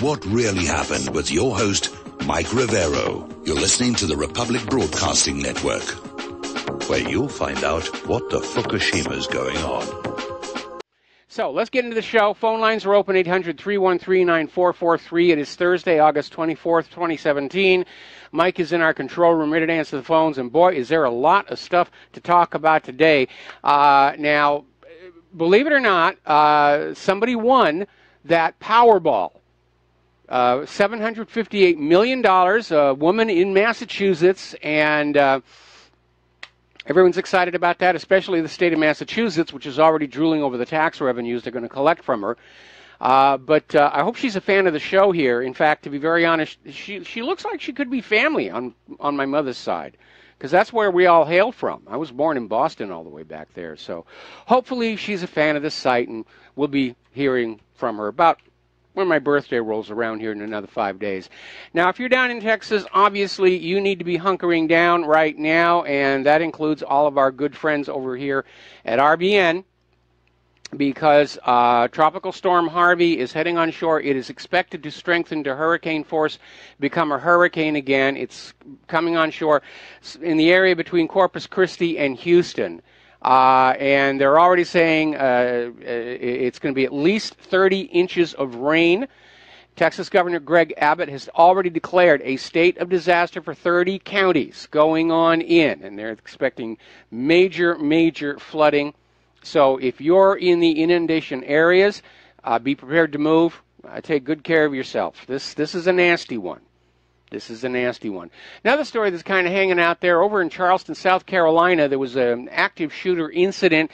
What really happened with your host, Mike Rivero. You're listening to the Republic Broadcasting Network, where you'll find out what the Fukushima's going on. So let's get into the show. Phone lines are open, 800-313-9443. It is Thursday, August 24th, 2017. Mike is in our control room ready to answer the phones, and boy, is there a lot of stuff to talk about today. Now, believe it or not, somebody won that Powerball. $758 million, a woman in Massachusetts, and everyone's excited about that, especially the state of Massachusetts, which is already drooling over the tax revenues they're going to collect from her. But I hope she's a fan of the show here. In fact, to be very honest, she looks like she could be family on my mother's side, because that's where we all hail from. I was born in Boston all the way back there. So hopefully she's a fan of this site, and we'll be hearing from her about when my birthday rolls around here in another 5 days. Now, if you're down in Texas, obviously you need to be hunkering down right now, and that includes all of our good friends over here at RBN, because Tropical Storm Harvey is heading on shore. It is expected to strengthen to hurricane force, become a hurricane again. It's coming on shore in the area between Corpus Christi and Houston. And they're already saying it's going to be at least 30 inches of rain. Texas Governor Greg Abbott has already declared a state of disaster for 30 counties going on in, and they're expecting major, major flooding. So if you're in the inundation areas, be prepared to move. Take good care of yourself. This is a nasty one. This is a nasty one. Another story that's kind of hanging out there, over in Charleston, South Carolina, there was an active shooter incident.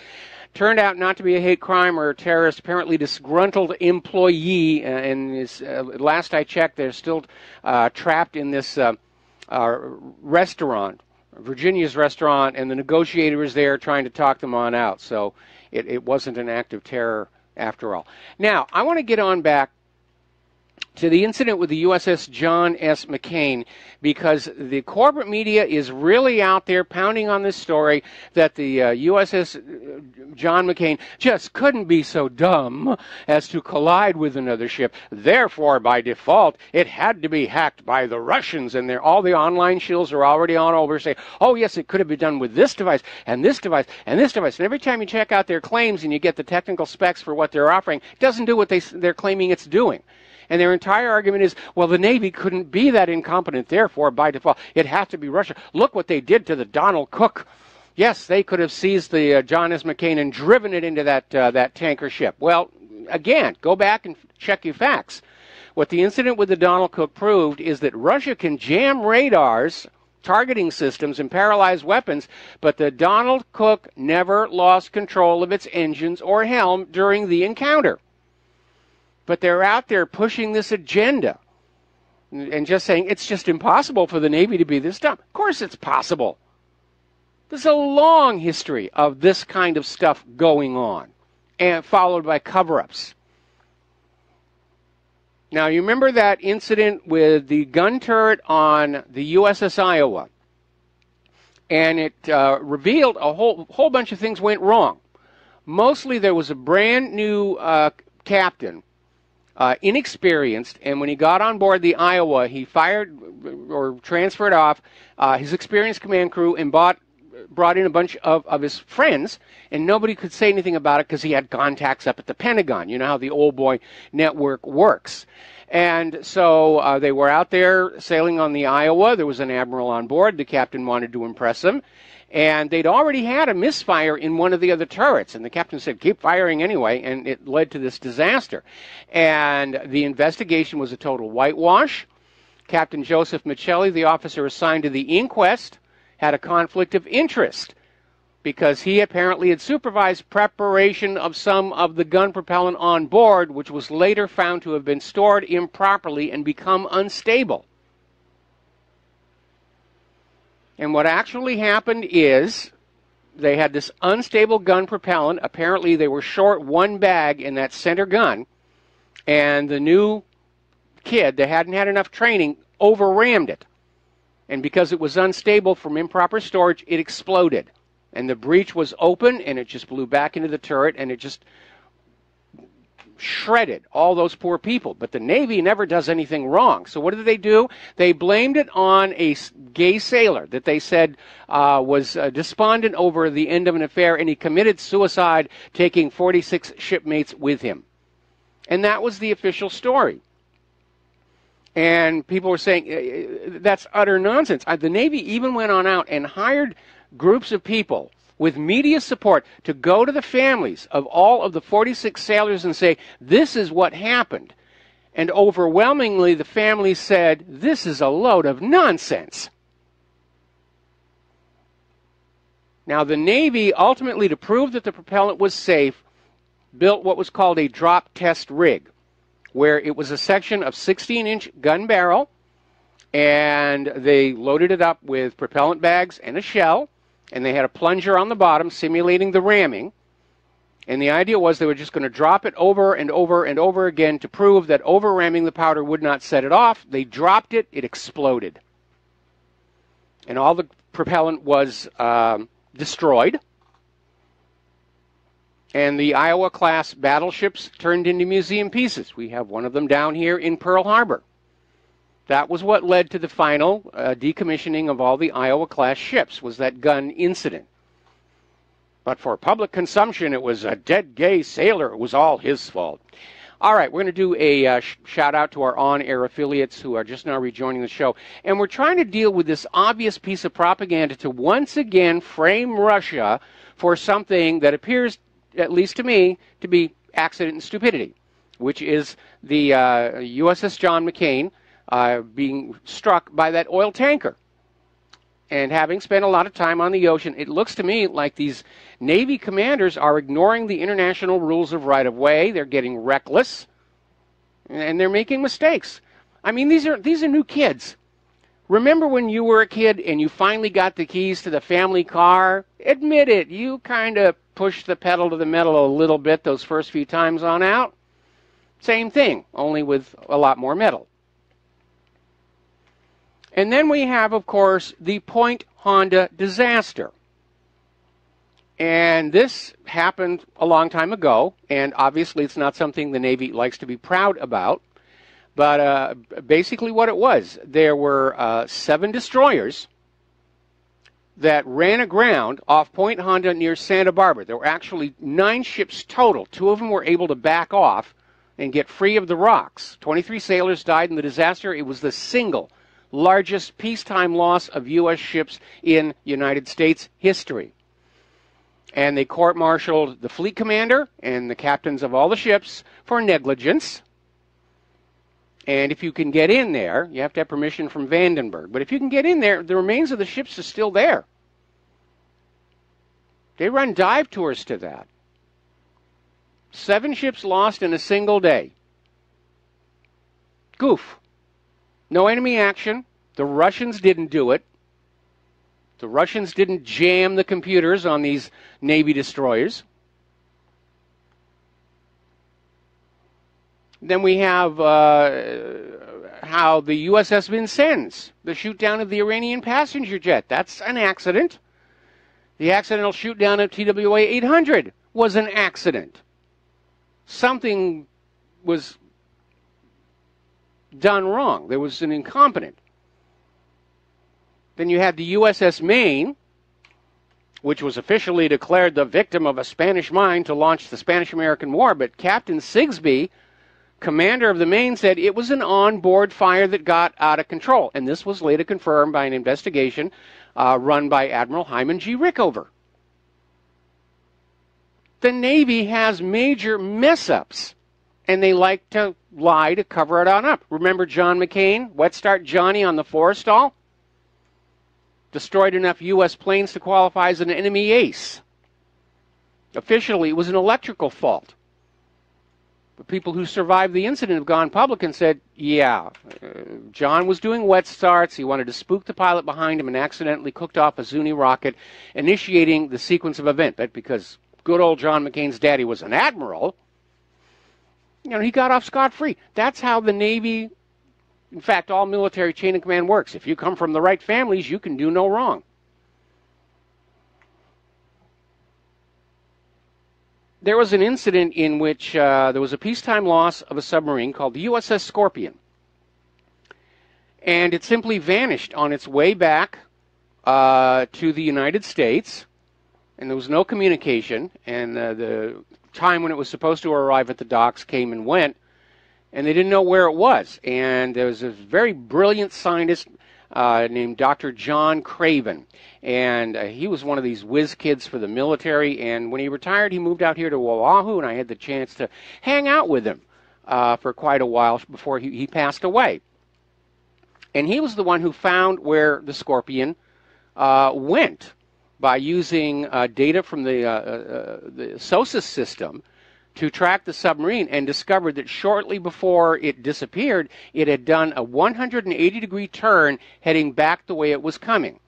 Turned out not to be a hate crime or a terrorist. Apparently disgruntled employee, and last I checked, they're still trapped in this restaurant, Virginia's restaurant, and the negotiator is there trying to talk them on out. So it wasn't an act of terror after all. Now, I want to get on back to the incident with the USS John S. McCain, because the corporate media is really out there pounding on this story that the USS John McCain just couldn't be so dumb as to collide with another ship. Therefore, by default, it had to be hacked by the Russians, and all the online shills are already on over saying, oh, yes, it could have been done with this device, and this device, and this device. And every time you check out their claims and you get the technical specs for what they're offering, it doesn't do what they're claiming it's doing. And their entire argument is, well, the Navy couldn't be that incompetent, therefore, by default, it has to be Russia. Look what they did to the Donald Cook. Yes, they could have seized the John S. McCain and driven it into that tanker ship. Well, again, go back and check your facts. What the incident with the Donald Cook proved is that Russia can jam radars, targeting systems, and paralyze weapons, but the Donald Cook never lost control of its engines or helm during the encounter. But they're out there pushing this agenda and just saying it's just impossible for the Navy to be this dumb. Of course it's possible. There's a long history of this kind of stuff going on, and followed by cover-ups. Now, you remember that incident with the gun turret on the USS Iowa, and it revealed a whole bunch of things went wrong. Mostly there was a brand new captain, inexperienced, and when he got on board the Aiea, he fired or transferred off his experienced command crew and brought in a bunch of his friends, and nobody could say anything about it because he had contacts up at the Pentagon. You know how the old boy network works. And so they were out there sailing on the Aiea. There was an admiral on board. The captain wanted to impress them. And they'd already had a misfire in one of the other turrets. And the captain said, keep firing anyway. And it led to this disaster. And the investigation was a total whitewash. Captain Joseph Michelli, the officer assigned to the inquest, had a conflict of interest because he apparently had supervised preparation of some of the gun propellant on board, which was later found to have been stored improperly and become unstable. And what actually happened is they had this unstable gun propellant. Apparently they were short one bag in that center gun, and the new kid that hadn't had enough training overrammed it. And because it was unstable from improper storage, it exploded. And the breech was open, and it just blew back into the turret, and it just shredded, all those poor people. But the Navy never does anything wrong. So what do? They blamed it on a gay sailor that they said was despondent over the end of an affair, and he committed suicide, taking 46 shipmates with him. And that was the official story. And people were saying, that's utter nonsense. The Navy even went on out and hired groups of people with media support to go to the families of all of the 46 sailors and say, this is what happened. And overwhelmingly, the families said, this is a load of nonsense. Now, the Navy, ultimately, to prove that the propellant was safe, built what was called a drop test rig, where it was a section of 16-inch gun barrel, and they loaded it up with propellant bags and a shell, and they had a plunger on the bottom simulating the ramming. And the idea was they were just going to drop it over and over and over again to prove that over-ramming the powder would not set it off. They dropped it, it exploded. And all the propellant was destroyed. And the Iowa-class battleships turned into museum pieces. We have one of them down here in Pearl Harbor. That was what led to the final decommissioning of all the Iowa-class ships, was that gun incident. But for public consumption, it was a dead gay sailor. It was all his fault. All right, we're going to do a shout-out to our on-air affiliates who are just now rejoining the show. And we're trying to deal with this obvious piece of propaganda to once again frame Russia for something that appears, at least to me, to be accident and stupidity, which is the USS John McCain being struck by that oil tanker. And having spent a lot of time on the ocean, it looks to me like these Navy commanders are ignoring the international rules of right-of-way. They're getting reckless, and they're making mistakes. I mean, these are new kids. Remember when you were a kid and you finally got the keys to the family car? Admit it, you kind of pushed the pedal to the metal a little bit those first few times on out. Same thing, only with a lot more metal. And then we have, of course, the Point Honda disaster. And this happened a long time ago, and obviously it's not something the Navy likes to be proud about. But basically what it was, there were 7 destroyers that ran aground off Point Honda near Santa Barbara. There were actually 9 ships total. 2 of them were able to back off and get free of the rocks. 23 sailors died in the disaster. It was the single largest peacetime loss of U.S. ships in United States history. And they court-martialed the fleet commander and the captains of all the ships for negligence. And if you can get in there, you have to have permission from Vandenberg. But if you can get in there, the remains of the ships are still there. They run dive tours to that. 7 ships lost in a single day. Goof. No enemy action. The Russians didn't do it. The Russians didn't jam the computers on these Navy destroyers. Then we have how the USS Vincennes, the shoot-down of the Iranian passenger jet. That's an accident. The accidental shoot-down of TWA 800 was an accident. Something was done wrong. There was an incompetent. Then you had the USS Maine, which was officially declared the victim of a Spanish mine to launch the Spanish-American War, but Captain Sigsbee, commander of the Maine, said it was an onboard fire that got out of control. And this was later confirmed by an investigation run by Admiral Hyman G. Rickover. The Navy has major mess-ups, and they like to lie to cover it on up. Remember John McCain, Wet Start Johnny on the Forrestal? Destroyed enough U.S. planes to qualify as an enemy ace. Officially, it was an electrical fault. The people who survived the incident have gone public and said, yeah, John was doing wet starts. He wanted to spook the pilot behind him and accidentally cooked off a Zuni rocket, initiating the sequence of events. But because good old John McCain's daddy was an admiral, he got off scot-free. That's how the Navy, in fact, all military chain of command works. If you come from the right families, you can do no wrong. there was an incident in which there was a peacetime loss of a submarine called the USS Scorpion. And it simply vanished on its way back to the United States, and there was no communication, and the time when it was supposed to arrive at the docks came and went, and they didn't know where it was. And there was a very brilliant scientist named Dr. John Craven, and he was one of these whiz kids for the military, and when he retired, he moved out here to Oahu, and I had the chance to hang out with him for quite a while before he passed away. And he was the one who found where the Scorpion went by using data from the SOSUS system to track the submarine, and discovered that shortly before it disappeared, it had done a 180-degree turn heading back the way it was coming.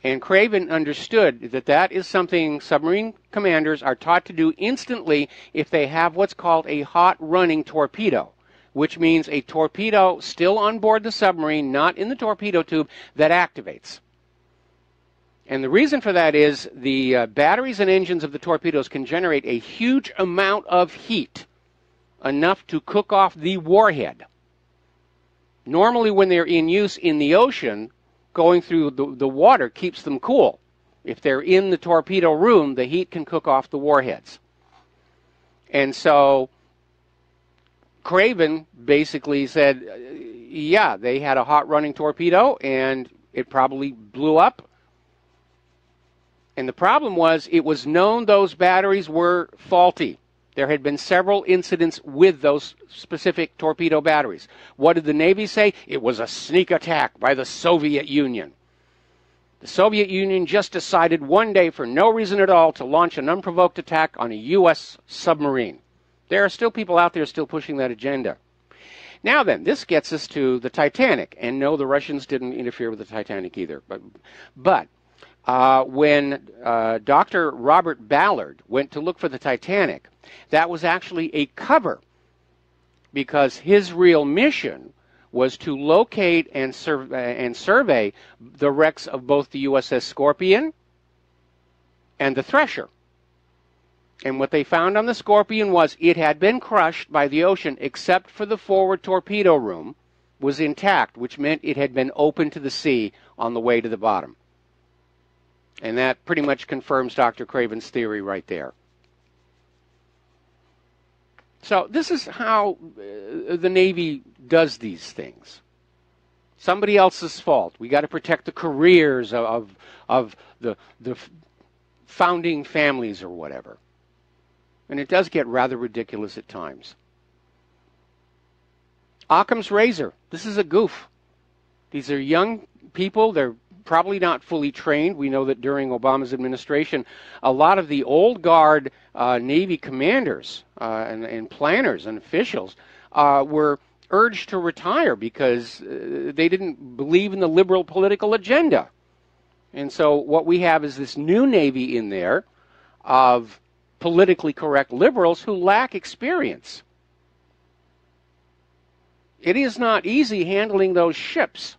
And Craven understood that that is something submarine commanders are taught to do instantly if they have what's called a hot-running torpedo, which means a torpedo still on board the submarine, not in the torpedo tube, that activates. And the reason for that is the batteries and engines of the torpedoes can generate a huge amount of heat, enough to cook off the warhead. Normally when they're in use in the ocean, going through the water keeps them cool. If they're in the torpedo room, the heat can cook off the warheads. And so Craven basically said, yeah, they had a hot running torpedo and it probably blew up. And the problem was, it was known those batteries were faulty. There had been several incidents with those specific torpedo batteries. What did the Navy say? It was a sneak attack by the Soviet Union. The Soviet Union just decided one day, for no reason at all, to launch an unprovoked attack on a U.S. submarine. There are still people out there still pushing that agenda. Now then, this gets us to the Titanic. And no, the Russians didn't interfere with the Titanic either. But when Dr. Robert Ballard went to look for the Titanic, that was actually a cover, because his real mission was to locate and survey the wrecks of both the USS Scorpion and the Thresher. And what they found on the Scorpion was it had been crushed by the ocean, except for the forward torpedo room was intact, which meant it had been open to the sea on the way to the bottom. And that pretty much confirms Dr. Craven's theory right there. So this is how the Navy does these things. Somebody else's fault. We got to protect the careers of the founding families or whatever. And it does get rather ridiculous at times. Occam's razor. This is a goof. These are young people. They're probably not fully trained. We know that during Obama's administration, a lot of the old guard Navy commanders and planners and officials were urged to retire because they didn't believe in the liberal political agenda. And so what we have is this new Navy in there of politically correct liberals who lack experience. It is not easy handling those ships.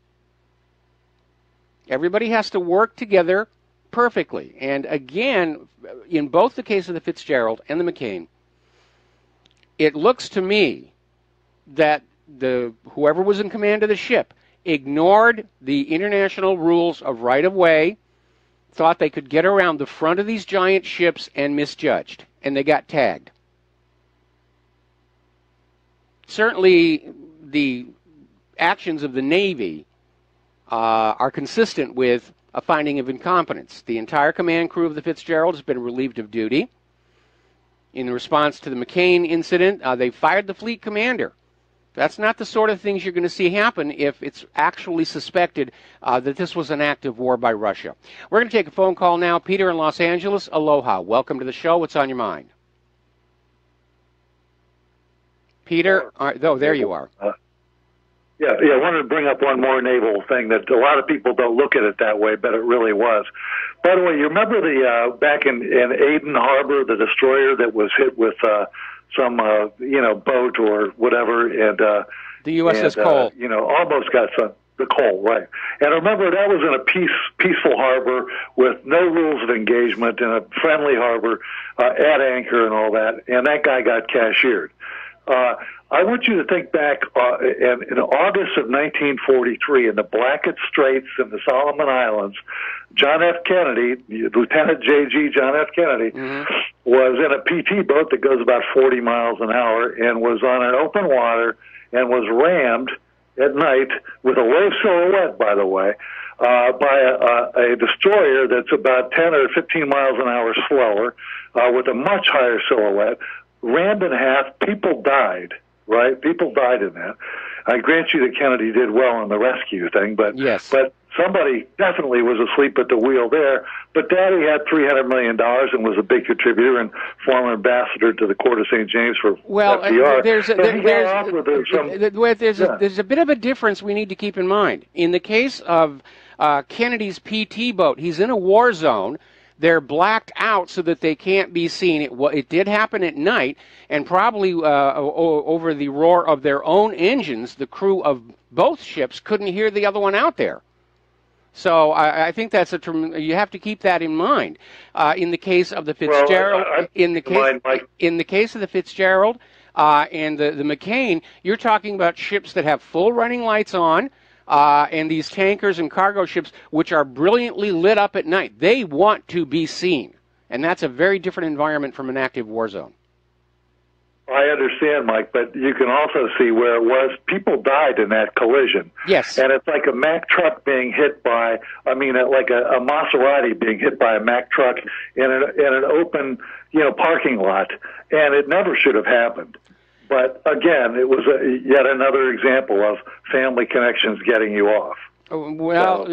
Everybody has to work together perfectly. And again, in both the case of the Fitzgerald and the McCain, it looks to me that whoever was in command of the ship ignored the international rules of right-of-way, thought they could get around the front of these giant ships, and misjudged. And they got tagged. Certainly, the actions of the Navy are consistent with a finding of incompetence. The entire command crew of the Fitzgerald has been relieved of duty. In response to the McCain incident, they fired the fleet commander. That's not the sort of things you're going to see happen if it's actually suspected that this was an act of war by Russia. We're going to take a phone call now. Peter in Los Angeles, aloha. Welcome to the show. What's on your mind? Peter, there you are. Yeah, I wanted to bring up one more naval thing that a lot of people don't look at it that way, but it really was. By the way, you remember the back in Aden Harbor, the destroyer that was hit with some boat or whatever, and the USS Cole, almost got some. The coal, right. And remember, that was in a peaceful harbor with no rules of engagement, in a friendly harbor, at anchor and all that, and that guy got cashiered. I want you to think back in August of 1943 in the Blackett Straits in the Solomon Islands. John F. Kennedy, Lieutenant J.G. John F. Kennedy, was in a PT boat that goes about 40 miles an hour and was on an open water and was rammed at night with a low silhouette, by the way, by a destroyer that's about 10 or 15 miles an hour slower, with a much higher silhouette, rammed in half. People died, right? People died in that. I grant you that Kennedy did well on the rescue thing, but yes. But somebody definitely was asleep at the wheel there. But Daddy had $300 million and was a big contributor and former ambassador to the Court of St. James for FDR. There's a bit of a difference we need to keep in mind. In the case of Kennedy's PT boat, he's in a war zone. They're blacked out so that they can't be seen. It did happen at night, and probably over the roar of their own engines, the crew of both ships couldn't hear the other one out there. So I think that's you have to keep that in mind. In the case of the Fitzgerald, in the case of the Fitzgerald and the McCain, you're talking about ships that have full running lights on. And these tankers and cargo ships, which are brilliantly lit up at night, they want to be seen. And that's a very different environment from an active war zone. I understand, Mike, but you can also see where it was. People died in that collision. Yes. And it's like a Mack truck being hit by, like a Maserati being hit by a Mack truck in an open, parking lot. And it never should have happened. But again, it was yet another example of family connections getting you off. Well,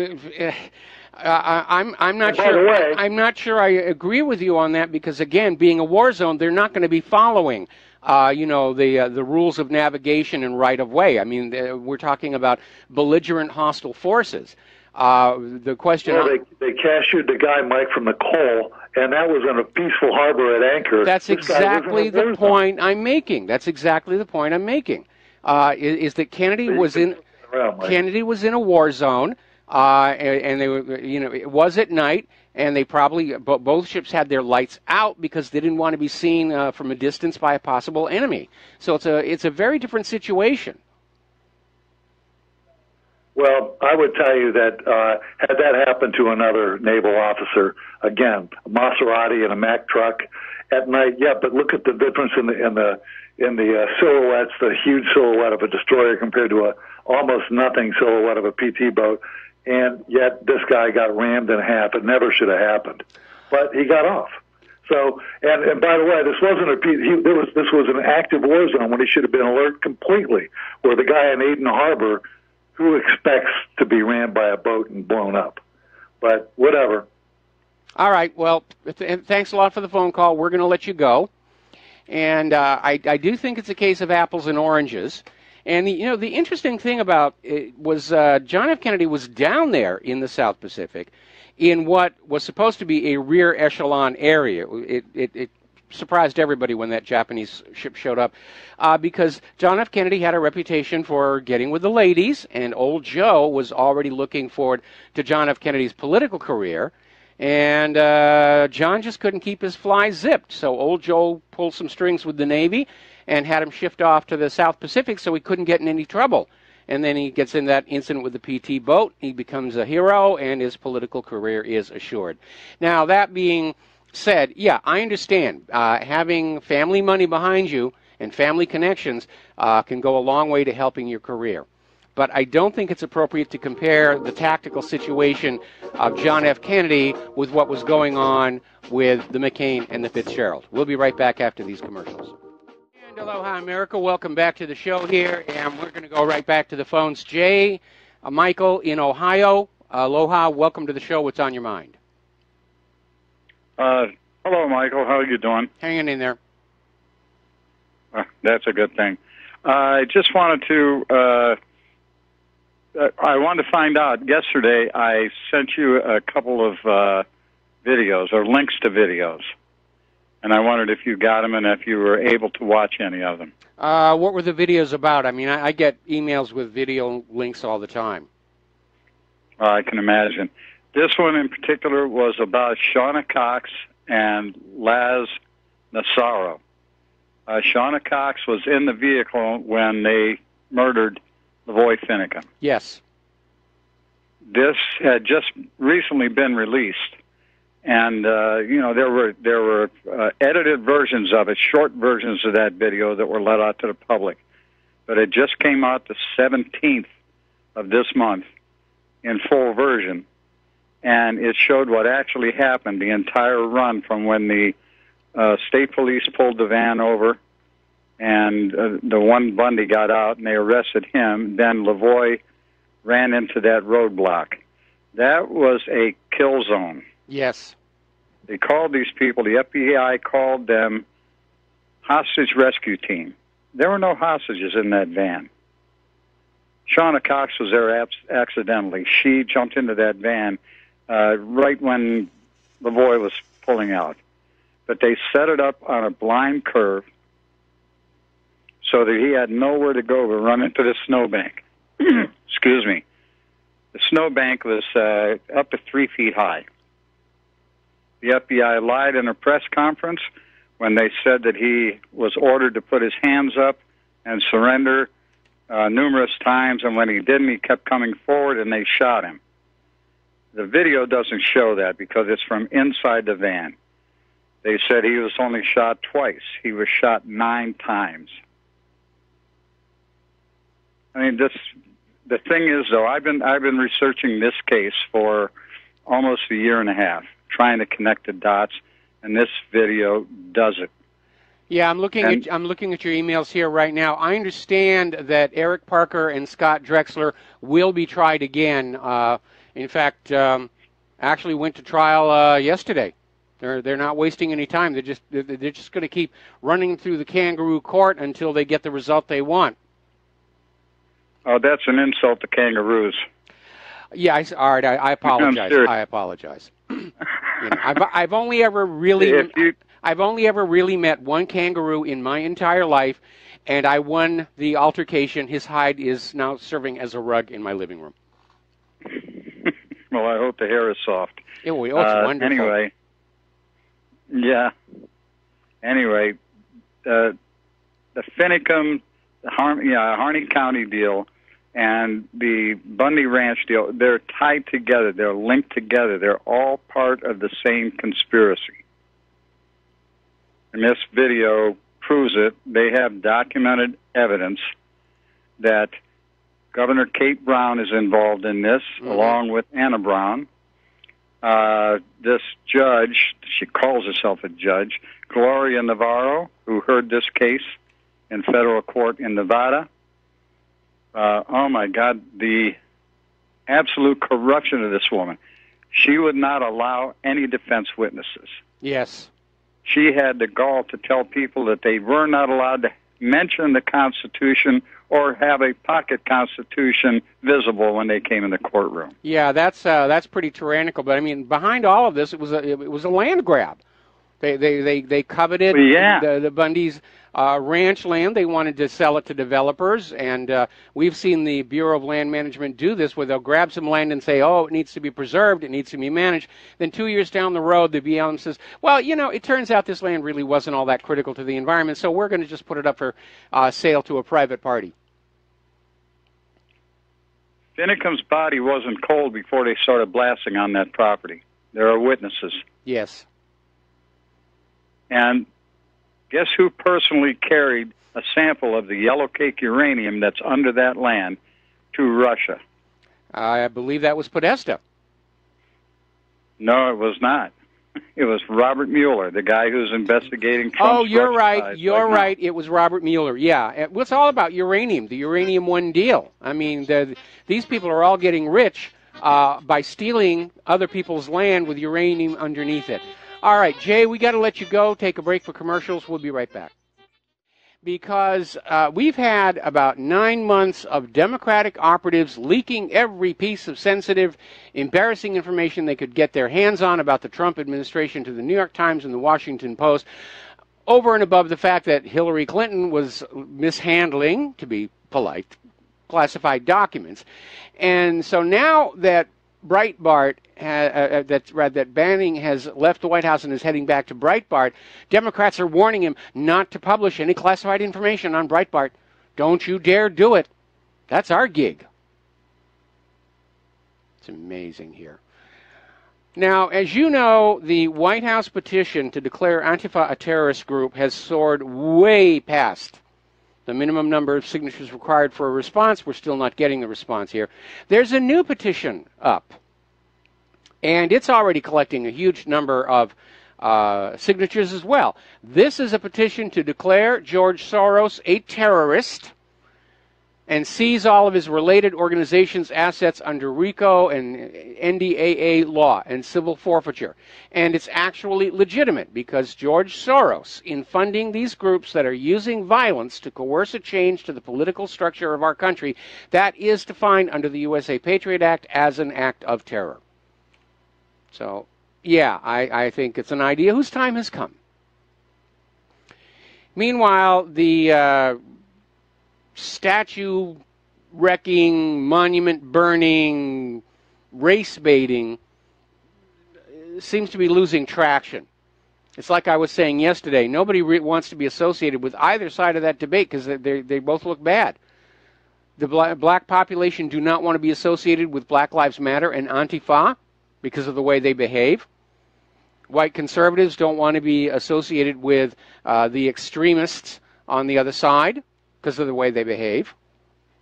I'm not sure. I'm not sure I agree with you on that because, again, being a war zone, they're not going to be following, the rules of navigation and right of way. I mean, we're talking about belligerent hostile forces. The question. Well, they cashiered the guy, Mike, from the coal, and that was in a peaceful harbor at anchor. That's exactly the point I'm making. That's exactly the point I'm making. Is that Kennedy was in a war zone, and they were, it was at night, and they probably both ships had their lights out because they didn't want to be seen from a distance by a possible enemy. So it's a very different situation. Well, I would tell you that had that happened to another naval officer, again, a Maserati and a Mack truck at night, yeah. But look at the difference in the silhouettes, the huge silhouette of a destroyer compared to a almost nothing silhouette of a PT boat, and yet this guy got rammed in half. It never should have happened, but he got off. So, and by the way, this wasn't this was an active war zone when he should have been alert completely. Where the guy in Aden Harbor, who expects to be rammed by a boat and blown up? But whatever. All right. Well, thanks a lot for the phone call. We're going to let you go. And I do think it's a case of apples and oranges. And the interesting thing about it was John F. Kennedy was down there in the South Pacific in what was supposed to be a rear echelon area. It surprised everybody when that Japanese ship showed up because John F. Kennedy had a reputation for getting with the ladies, and old Joe was already looking forward to John F. Kennedy's political career, and John just couldn't keep his fly zipped, so old Joe pulled some strings with the Navy and had him shift off to the South Pacific so he couldn't get in any trouble. And then he gets in that incident with the PT boat, he becomes a hero, and his political career is assured. Now, that being said, yeah, I understand. Having family money behind you and family connections can go a long way to helping your career. But I don't think it's appropriate to compare the tactical situation of John F. Kennedy with what was going on with the McCain and the Fitzgerald. We'll be right back after these commercials. And aloha, America. Welcome back to the show here, and we're going to go right back to the phones. Jay, Michael in Ohio. Aloha. Welcome to the show. What's on your mind? Hello, Michael. How are you doing? Hanging in there. That's a good thing. I just wanted to find out. Yesterday, I sent you a couple of videos or links to videos, and I wondered if you got them and if you were able to watch any of them. What were the videos about? I mean, I get emails with video links all the time. I can imagine. This one in particular was about Shauna Cox and Laz Nassaro. Shauna Cox was in the vehicle when they murdered Lavoy Finicum. Yes. This had just recently been released, and there were edited versions of it, short versions of that video that were let out to the public. But it just came out the 17th of this month in full version, and it showed what actually happened, the entire run from when the state police pulled the van over and the one Bundy got out and they arrested him. Then Lavoy ran into that roadblock. That was a kill zone. Yes. They called these people, the FBI called them hostage rescue team. There were no hostages in that van. Shauna Cox was there accidentally. She jumped into that van right when Lavoy was pulling out. But they set it up on a blind curve so that he had nowhere to go but run into the snowbank. Excuse me. The snowbank was up to 3 feet high. The FBI lied in a press conference when they said that he was ordered to put his hands up and surrender numerous times, and when he didn't, he kept coming forward and they shot him. The video doesn't show that because it's from inside the van. They said he was only shot twice. He was shot 9 times. I mean, the thing is, though, I've been researching this case for almost a year and a half, trying to connect the dots, and this video does it. Yeah, I'm looking at your emails here right now. I understand that Eric Parker and Scott Drexler will be tried again. In fact, actually went to trial yesterday. They're not wasting any time. They're just going to keep running through the kangaroo court until they get the result they want. Oh, that's an insult to kangaroos. Yeah, all right. I apologize. I apologize. I've only ever really met one kangaroo in my entire life, and I won the altercation. His hide is now serving as a rug in my living room. Well, I hope the hair is soft. It's wonderful. Anyway, yeah. Anyway, the Finicum, Harney County deal, and the Bundy Ranch deal, they're tied together. They're linked together. They're all part of the same conspiracy. And this video proves it. They have documented evidence that Governor Kate Brown is involved in this, along with Anna Brown. This judge, she calls herself a judge, Gloria Navarro, who heard this case in federal court in Nevada. Oh, my God, the absolute corruption of this woman. She would not allow any defense witnesses. Yes. She had the gall to tell people that they were not allowed to mention the Constitution or have a pocket Constitution visible when they came in the courtroom. Yeah, that's pretty tyrannical. But I mean, behind all of this, it was a land grab. They coveted the Bundy's ranch land. They wanted to sell it to developers, and we've seen the Bureau of Land Management do this, where they'll grab some land and say, "Oh, it needs to be preserved, it needs to be managed." Then 2 years down the road, the BLM says, "Well, it turns out this land really wasn't all that critical to the environment, so we're going to just put it up for sale to a private party." Finicum's body wasn't cold before they started blasting on that property. There are witnesses. Yes. And guess who personally carried a sample of the yellow cake uranium that's under that land to Russia? I believe that was Podesta. No, it was not. It was Robert Mueller, the guy who's investigating Trump's Oh, you're Russia right. You're right. It was Robert Mueller. Yeah. It's all about uranium, the Uranium One deal. I mean, these people are all getting rich by stealing other people's land with uranium underneath it. All right, Jay, we got to let you go. Take a break for commercials. We'll be right back. Because we've had about 9 months of Democratic operatives leaking every piece of sensitive, embarrassing information they could get their hands on about the Trump administration to the New York Times and the Washington Post, over and above the fact that Hillary Clinton was mishandling, to be polite, classified documents. And so now that Breitbart, that Banning has left the White House and is heading back to Breitbart, Democrats are warning him not to publish any classified information on Breitbart. Don't you dare do it. That's our gig. It's amazing here. Now, as you know, the White House petition to declare Antifa a terrorist group has soared way past the minimum number of signatures required for a response. We're still not getting the response here. There's a new petition up, and it's already collecting a huge number of signatures as well. This is a petition to declare George Soros a terrorist and seize all of his related organizations' assets under RICO and NDAA law and civil forfeiture. And it's actually legitimate because George Soros, in funding these groups that are using violence to coerce a change to the political structure of our country, that is defined under the USA Patriot Act as an act of terror. So, yeah, I think it's an idea whose time has come. Meanwhile, the statue wrecking, monument burning, race baiting seems to be losing traction. It's like I was saying yesterday, nobody wants to be associated with either side of that debate because they both look bad. The black population do not want to be associated with Black Lives Matter and Antifa because of the way they behave. White conservatives don't want to be associated with the extremists on the other side because of the way they behave.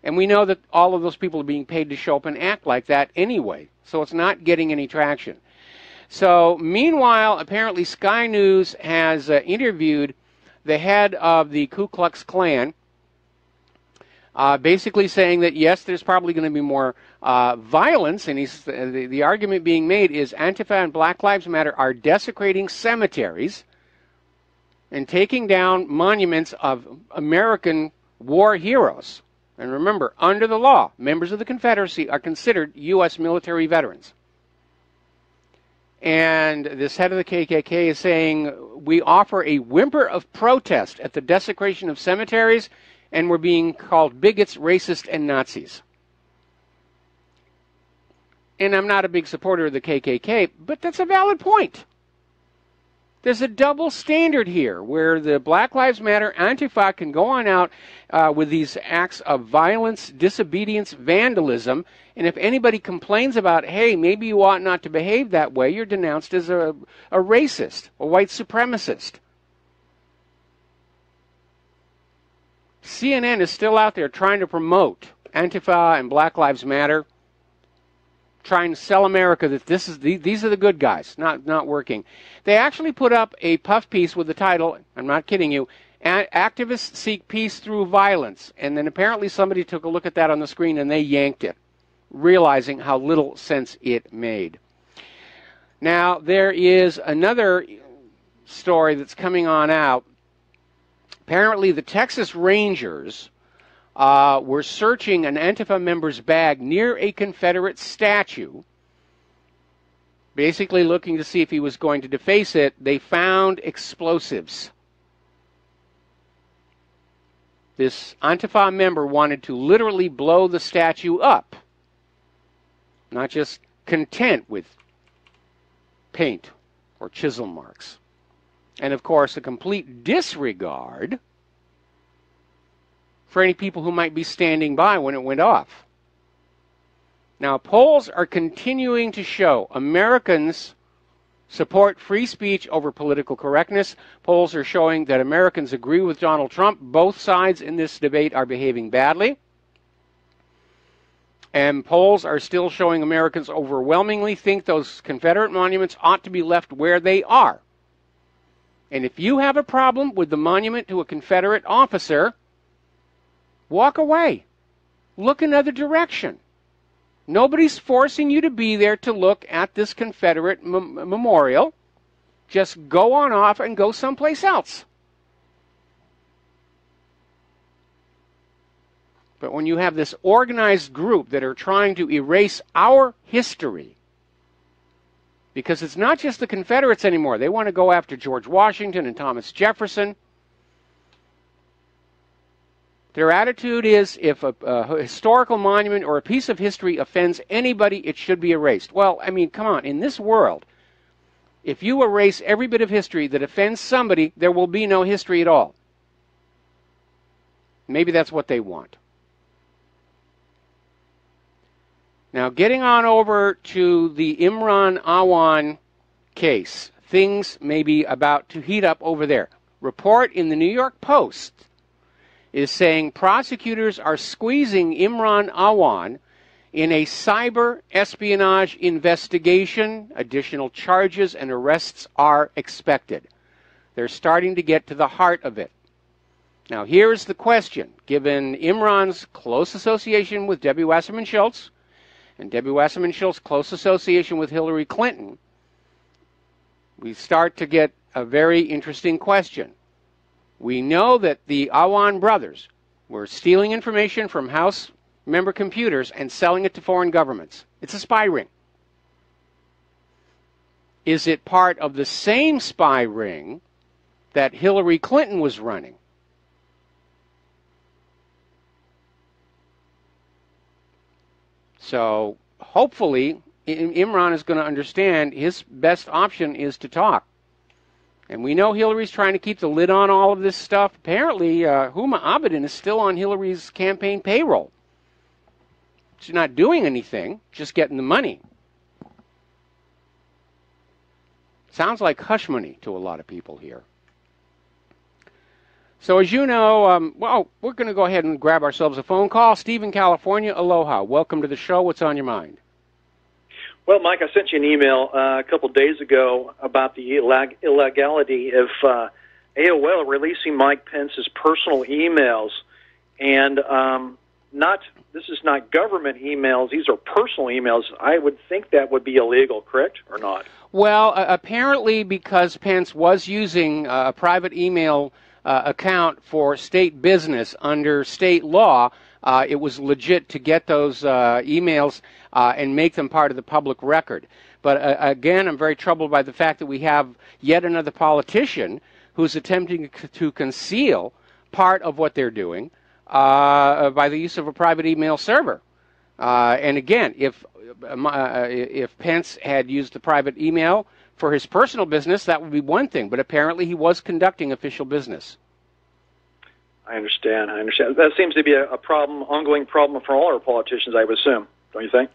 And we know that all of those people are being paid to show up and act like that anyway. So it's not getting any traction. So meanwhile, apparently Sky News has interviewed the head of the Ku Klux Klan, basically saying that, yes, there's probably going to be more violence. And the argument being made is Antifa and Black Lives Matter are desecrating cemeteries and taking down monuments of American war heroes. And remember, under the law, members of the Confederacy are considered U.S. military veterans. And this head of the KKK is saying, we offer a whimper of protest at the desecration of cemeteries, and we're being called bigots, racists, and Nazis. And I'm not a big supporter of the KKK, but that's a valid point. There's a double standard here where the Black Lives Matter, Antifa can go on out with these acts of violence, disobedience, vandalism, and if anybody complains about, hey, maybe you ought not to behave that way, you're denounced as a racist, a white supremacist. CNN is still out there trying to promote Antifa and Black Lives Matter, trying to sell America that these are the good guys, not working. They actually put up a puff piece with the title, I'm not kidding you, Activists Seek Peace Through Violence. And then apparently somebody took a look at that on the screen and they yanked it, realizing how little sense it made. Now, there is another story that's coming on out. Apparently the Texas Rangers were searching an Antifa member's bag near a Confederate statue, basically looking to see if he was going to deface it. They found explosives. This Antifa member wanted to literally blow the statue up, not just content with paint or chisel marks. And of course, a complete disregard for any people who might be standing by when it went off. Now, polls are continuing to show Americans support free speech over political correctness. Polls are showing that Americans agree with Donald Trump. Both sides in this debate are behaving badly. And polls are still showing Americans overwhelmingly think those Confederate monuments ought to be left where they are. And if you have a problem with the monument to a Confederate officer, walk away. Look another direction. Nobody's forcing you to be there to look at this Confederate memorial. Just go on off and go someplace else. But when you have this organized group that are trying to erase our history, because it's not just the Confederates anymore. They want to go after George Washington and Thomas Jefferson. Their attitude is if a historical monument or a piece of history offends anybody, it should be erased. Well, I mean, come on. In this world, if you erase every bit of history that offends somebody, there will be no history at all. Maybe that's what they want. Now, getting on over to the Imran Awan case, things may be about to heat up over there. Report in the New York Post is saying prosecutors are squeezing Imran Awan in a cyber espionage investigation. Additional charges and arrests are expected. They're starting to get to the heart of it. Now, here's the question. Given Imran's close association with Debbie Wasserman Schultz, and Debbie Wasserman Schultz's close association with Hillary Clinton, we start to get a very interesting question. We know that the Awan brothers were stealing information from House member computers and selling it to foreign governments. It's a spy ring. Is it part of the same spy ring that Hillary Clinton was running? So hopefully Imran is going to understand his best option is to talk. And we know Hillary's trying to keep the lid on all of this stuff. Apparently, Huma Abedin is still on Hillary's campaign payroll. She's not doing anything, just getting the money. Sounds like hush money to a lot of people here. So as you know, well, we're going to go ahead and grab ourselves a phone call. Steve in California, aloha. Welcome to the show. What's on your mind? Well, Mike, I sent you an email a couple of days ago about the illegality of AOL releasing Mike Pence's personal emails. And this is not government emails. These are personal emails. I would think that would be illegal, correct, or not? Well, apparently because Pence was using a private email account for state business under state law, it was legit to get those emails and make them part of the public record. But again, I'm very troubled by the fact that we have yet another politician who's attempting to conceal part of what they're doing by the use of a private email server. And again, if Pence had used the private email for his personal business, that would be one thing. But apparently he was conducting official business. I understand. That seems to be a problem, ongoing problem for all our politicians, I would assume. Don't you think?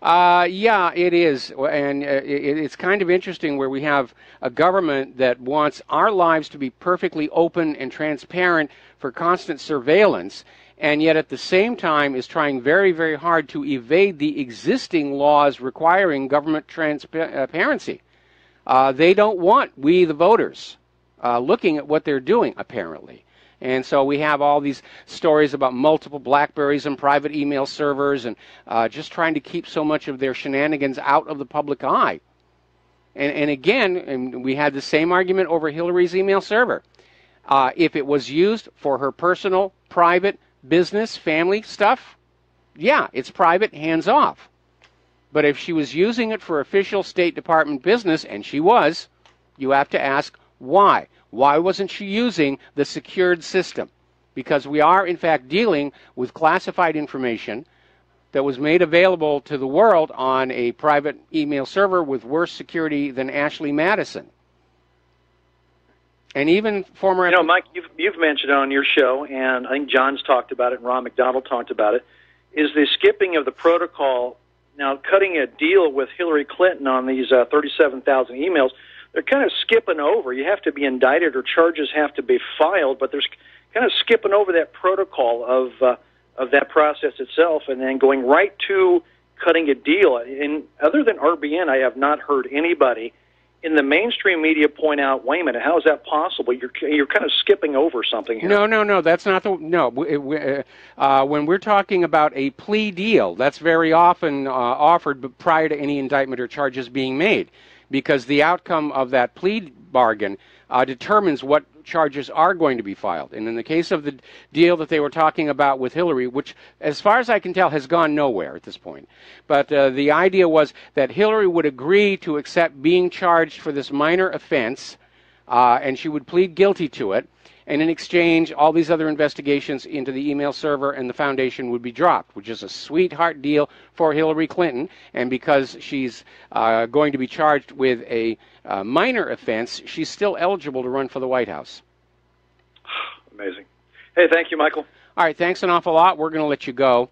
Yeah, it is. And it's kind of interesting where we have a government that wants our lives to be perfectly open and transparent for constant surveillance, and yet at the same time is trying very, very hard to evade the existing laws requiring government transparency. They don't want we, the voters, looking at what they're doing, apparently. And so we have all these stories about multiple BlackBerries and private email servers and just trying to keep so much of their shenanigans out of the public eye. And again, we had the same argument over Hillary's email server. If it was used for her personal, private, business, family stuff, yeah, it's private, hands off. But if she was using it for official State Department business, and she was, you have to ask why. Why wasn't she using the secured system? Because we are, in fact, dealing with classified information that was made available to the world on a private email server with worse security than Ashley Madison. And even former... You know, Mike, you've mentioned it on your show, and I think John's talked about it, and Ron McDonald talked about it, is the skipping of the protocol. Now, cutting a deal with Hillary Clinton on these 37,000 emails, they're kind of skipping over. You have to be indicted or charges have to be filed, but there's kind of skipping over that protocol of that process itself and then going right to cutting a deal. And other than RBN, I have not heard anybody in the mainstream media point out, wait a minute, how is that possible? You're kind of skipping over something here. No, that's not the... No, when we're talking about a plea deal, that's very often offered prior to any indictment or charges being made, because the outcome of that plea bargain determines what charges are going to be filed. And in the case of the deal that they were talking about with Hillary, which, as far as I can tell, has gone nowhere at this point, but the idea was that Hillary would agree to accept being charged for this minor offense and she would plead guilty to it. And in exchange, all these other investigations into the email server and the foundation would be dropped, which is a sweetheart deal for Hillary Clinton. And because she's going to be charged with a minor offense, she's still eligible to run for the White House. Amazing. Hey, thank you, Michael. All right, thanks an awful lot. We're going to let you go.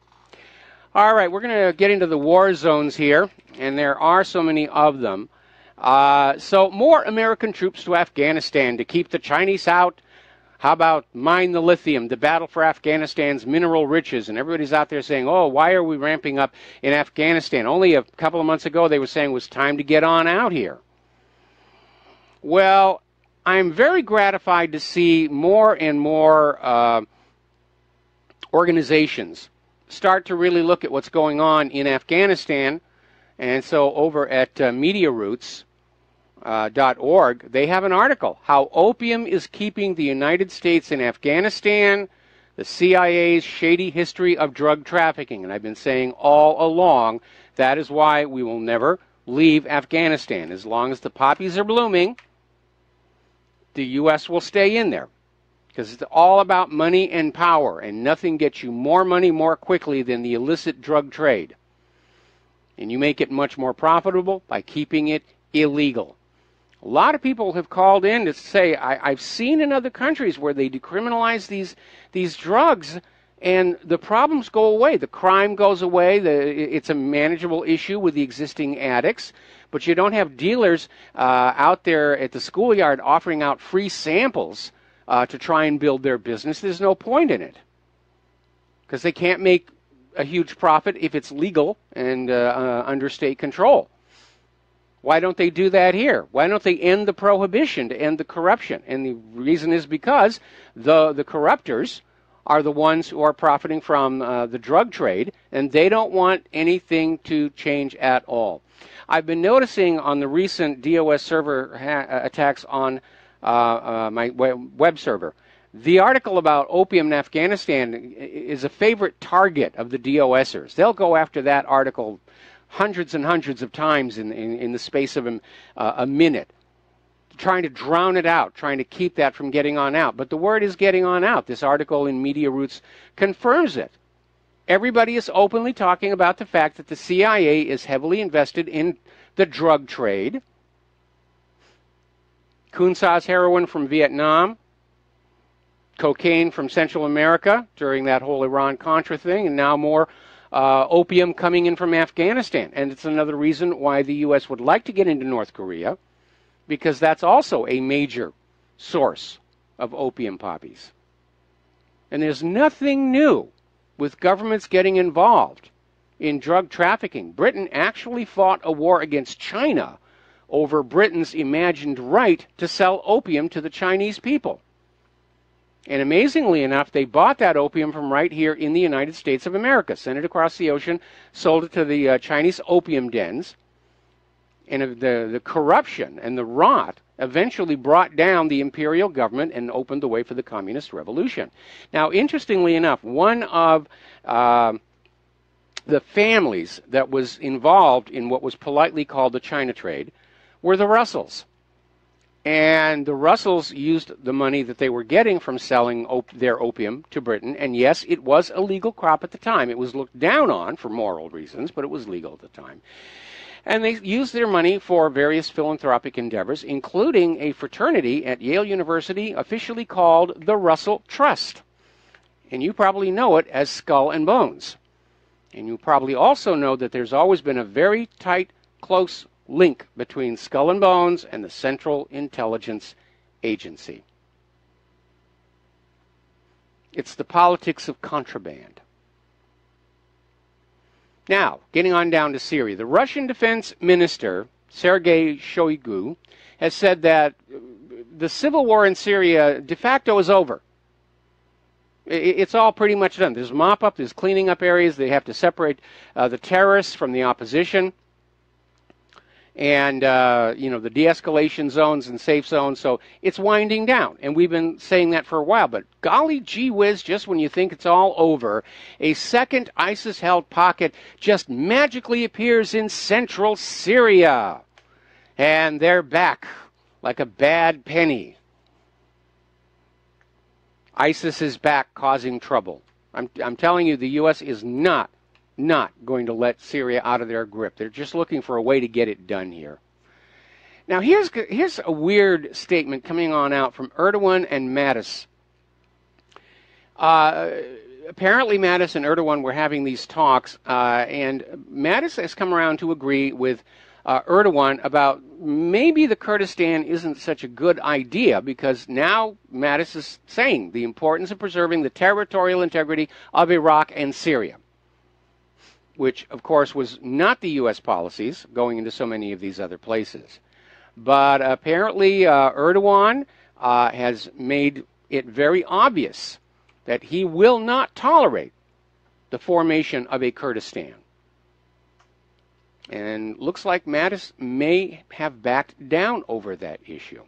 All right, we're going to get into the war zones here, and there are so many of them. So more American troops to Afghanistan to keep the Chinese out. How about mine the lithium, the battle for Afghanistan's mineral riches? And everybody's out there saying, oh, why are we ramping up in Afghanistan? Only a couple of months ago they were saying it was time to get on out here. Well, I'm very gratified to see more and more organizations start to really look at what's going on in Afghanistan. And so over at MediaRoots.org, they have an article, How Opium is Keeping the United States in Afghanistan, the CIA's Shady History of Drug Trafficking. And I've been saying all along, that is why we will never leave Afghanistan. As long as the poppies are blooming, the U.S. will stay in there. Because it's all about money and power, and nothing gets you more money more quickly than the illicit drug trade. And you make it much more profitable by keeping it illegal. A lot of people have called in to say, I've seen in other countries where they decriminalize these drugs, and the problems go away. The crime goes away. It's a manageable issue with the existing addicts. But you don't have dealers out there at the schoolyard offering out free samples to try and build their business. There's no point in it, because they can't make a huge profit if it's legal and under state control. Why don't they do that here? Why don't they end the prohibition to end the corruption? And the reason is because the corruptors are the ones who are profiting from the drug trade, and they don't want anything to change at all. I've been noticing on the recent DOS server attacks on my web server, the article about opium in Afghanistan is a favorite target of the DOSers. They'll go after that article hundreds and hundreds of times in the space of a minute, trying to drown it out, trying to keep that from getting on out. But the word is getting on out. This article in Media Roots confirms it. Everybody is openly talking about the fact that the CIA is heavily invested in the drug trade. Kunsas heroin from Vietnam, cocaine from Central America during that whole Iran-Contra thing, and now more opium coming in from Afghanistan. And it's another reason why the U.S. would like to get into North Korea, because that's also a major source of opium poppies. And there's nothing new with governments getting involved in drug trafficking. Britain actually fought a war against China over Britain's imagined right to sell opium to the Chinese people. And amazingly enough, they bought that opium from right here in the United States of America, sent it across the ocean, sold it to the Chinese opium dens, and the corruption and the rot eventually brought down the imperial government and opened the way for the communist revolution. Now, interestingly enough, one of the families that was involved in what was politely called the China trade were the Russells. And the Russells used the money that they were getting from selling their opium to Britain. And yes, it was a legal crop at the time. It was looked down on for moral reasons, but it was legal at the time. And they used their money for various philanthropic endeavors, including a fraternity at Yale University officially called the Russell Trust. And you probably know it as Skull and Bones. And you probably also know that there's always been a very tight, close link between Skull and Bones and the Central Intelligence Agency. It's the politics of contraband. Now, getting on down to Syria, the Russian Defense Minister, Sergei Shoigu, has said that the civil war in Syria de facto is over. It's all pretty much done. There's mop-up, there's cleaning up areas. They have to separate the terrorists from the opposition. And, the de-escalation zones and safe zones. So it's winding down. And we've been saying that for a while. But golly gee whiz, just when you think it's all over, a second ISIS-held pocket just magically appears in central Syria. And they're back like a bad penny. ISIS is back causing trouble. I'm telling you, the U.S. is not going to let Syria out of their grip. They're just looking for a way to get it done here. Now, here's a weird statement coming on out from Erdogan and Mattis. Apparently, Mattis and Erdogan were having these talks, and Mattis has come around to agree with Erdogan about maybe the Kurdistan isn't such a good idea, because now Mattis is saying the importance of preserving the territorial integrity of Iraq and Syria, which, of course, was not the U.S. policies going into so many of these other places. But apparently Erdogan has made it very obvious that he will not tolerate the formation of a Kurdistan. And looks like Mattis may have backed down over that issue.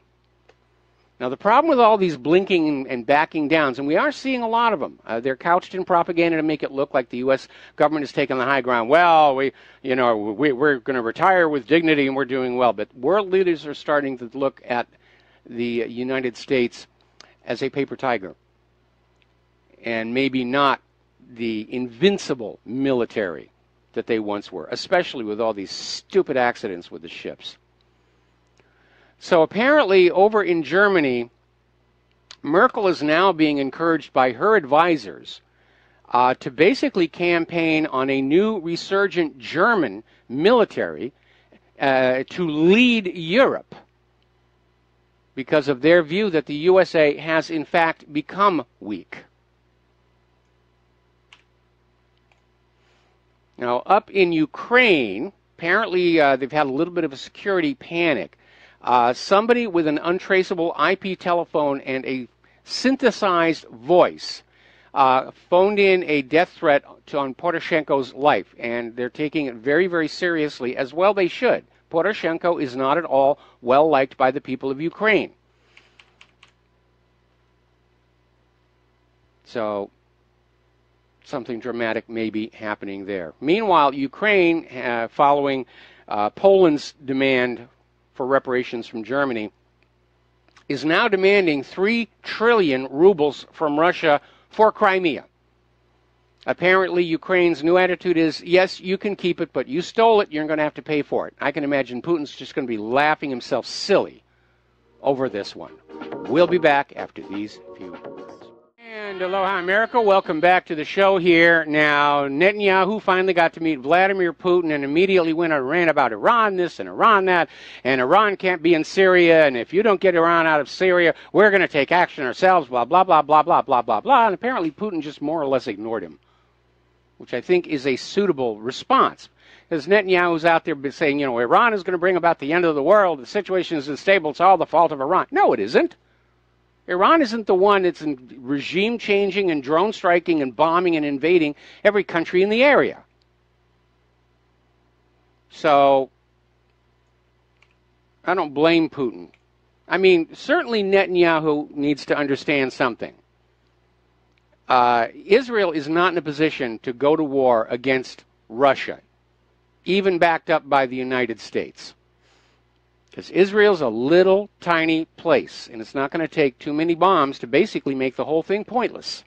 Now, the problem with all these blinking and backing downs, and we are seeing a lot of them, they're couched in propaganda to make it look like the U.S. government is taking the high ground. Well, we're going to retire with dignity and we're doing well. But world leaders are starting to look at the United States as a paper tiger, and maybe not the invincible military that they once were, especially with all these stupid accidents with the ships. So apparently over in Germany, Merkel is now being encouraged by her advisors to basically campaign on a new resurgent German military to lead Europe, because of their view that the USA has in fact become weak. Now, up in Ukraine, apparently they've had a little bit of a security panic. Somebody with an untraceable IP telephone and a synthesized voice phoned in a death threat on Poroshenko's life, and they're taking it very, very seriously, as well they should. Poroshenko is not at all well liked by the people of Ukraine. So something dramatic may be happening there. Meanwhile, Ukraine, following Poland's demand for reparations from Germany, is now demanding 3 trillion rubles from Russia for Crimea. Apparently, Ukraine's new attitude is, yes, you can keep it, but you stole it, you're going to have to pay for it. I can imagine Putin's just going to be laughing himself silly over this one. We'll be back after these few words. And aloha, America. Welcome back to the show here. Now, Netanyahu finally got to meet Vladimir Putin and immediately went on a rant about Iran this and Iran that, and Iran can't be in Syria, and if you don't get Iran out of Syria, we're going to take action ourselves, blah, blah, blah, blah, blah, blah, blah, blah. And apparently Putin just more or less ignored him, which I think is a suitable response. Because Netanyahu's out there saying, Iran is going to bring about the end of the world, the situation is unstable, it's all the fault of Iran. No, it isn't. Iran isn't the one that's in regime changing and drone striking and bombing and invading every country in the area. So I don't blame Putin. I mean, certainly Netanyahu needs to understand something. Israel is not in a position to go to war against Russia, even backed up by the United States. Because Israel's a little tiny place, and it's not going to take too many bombs to basically make the whole thing pointless.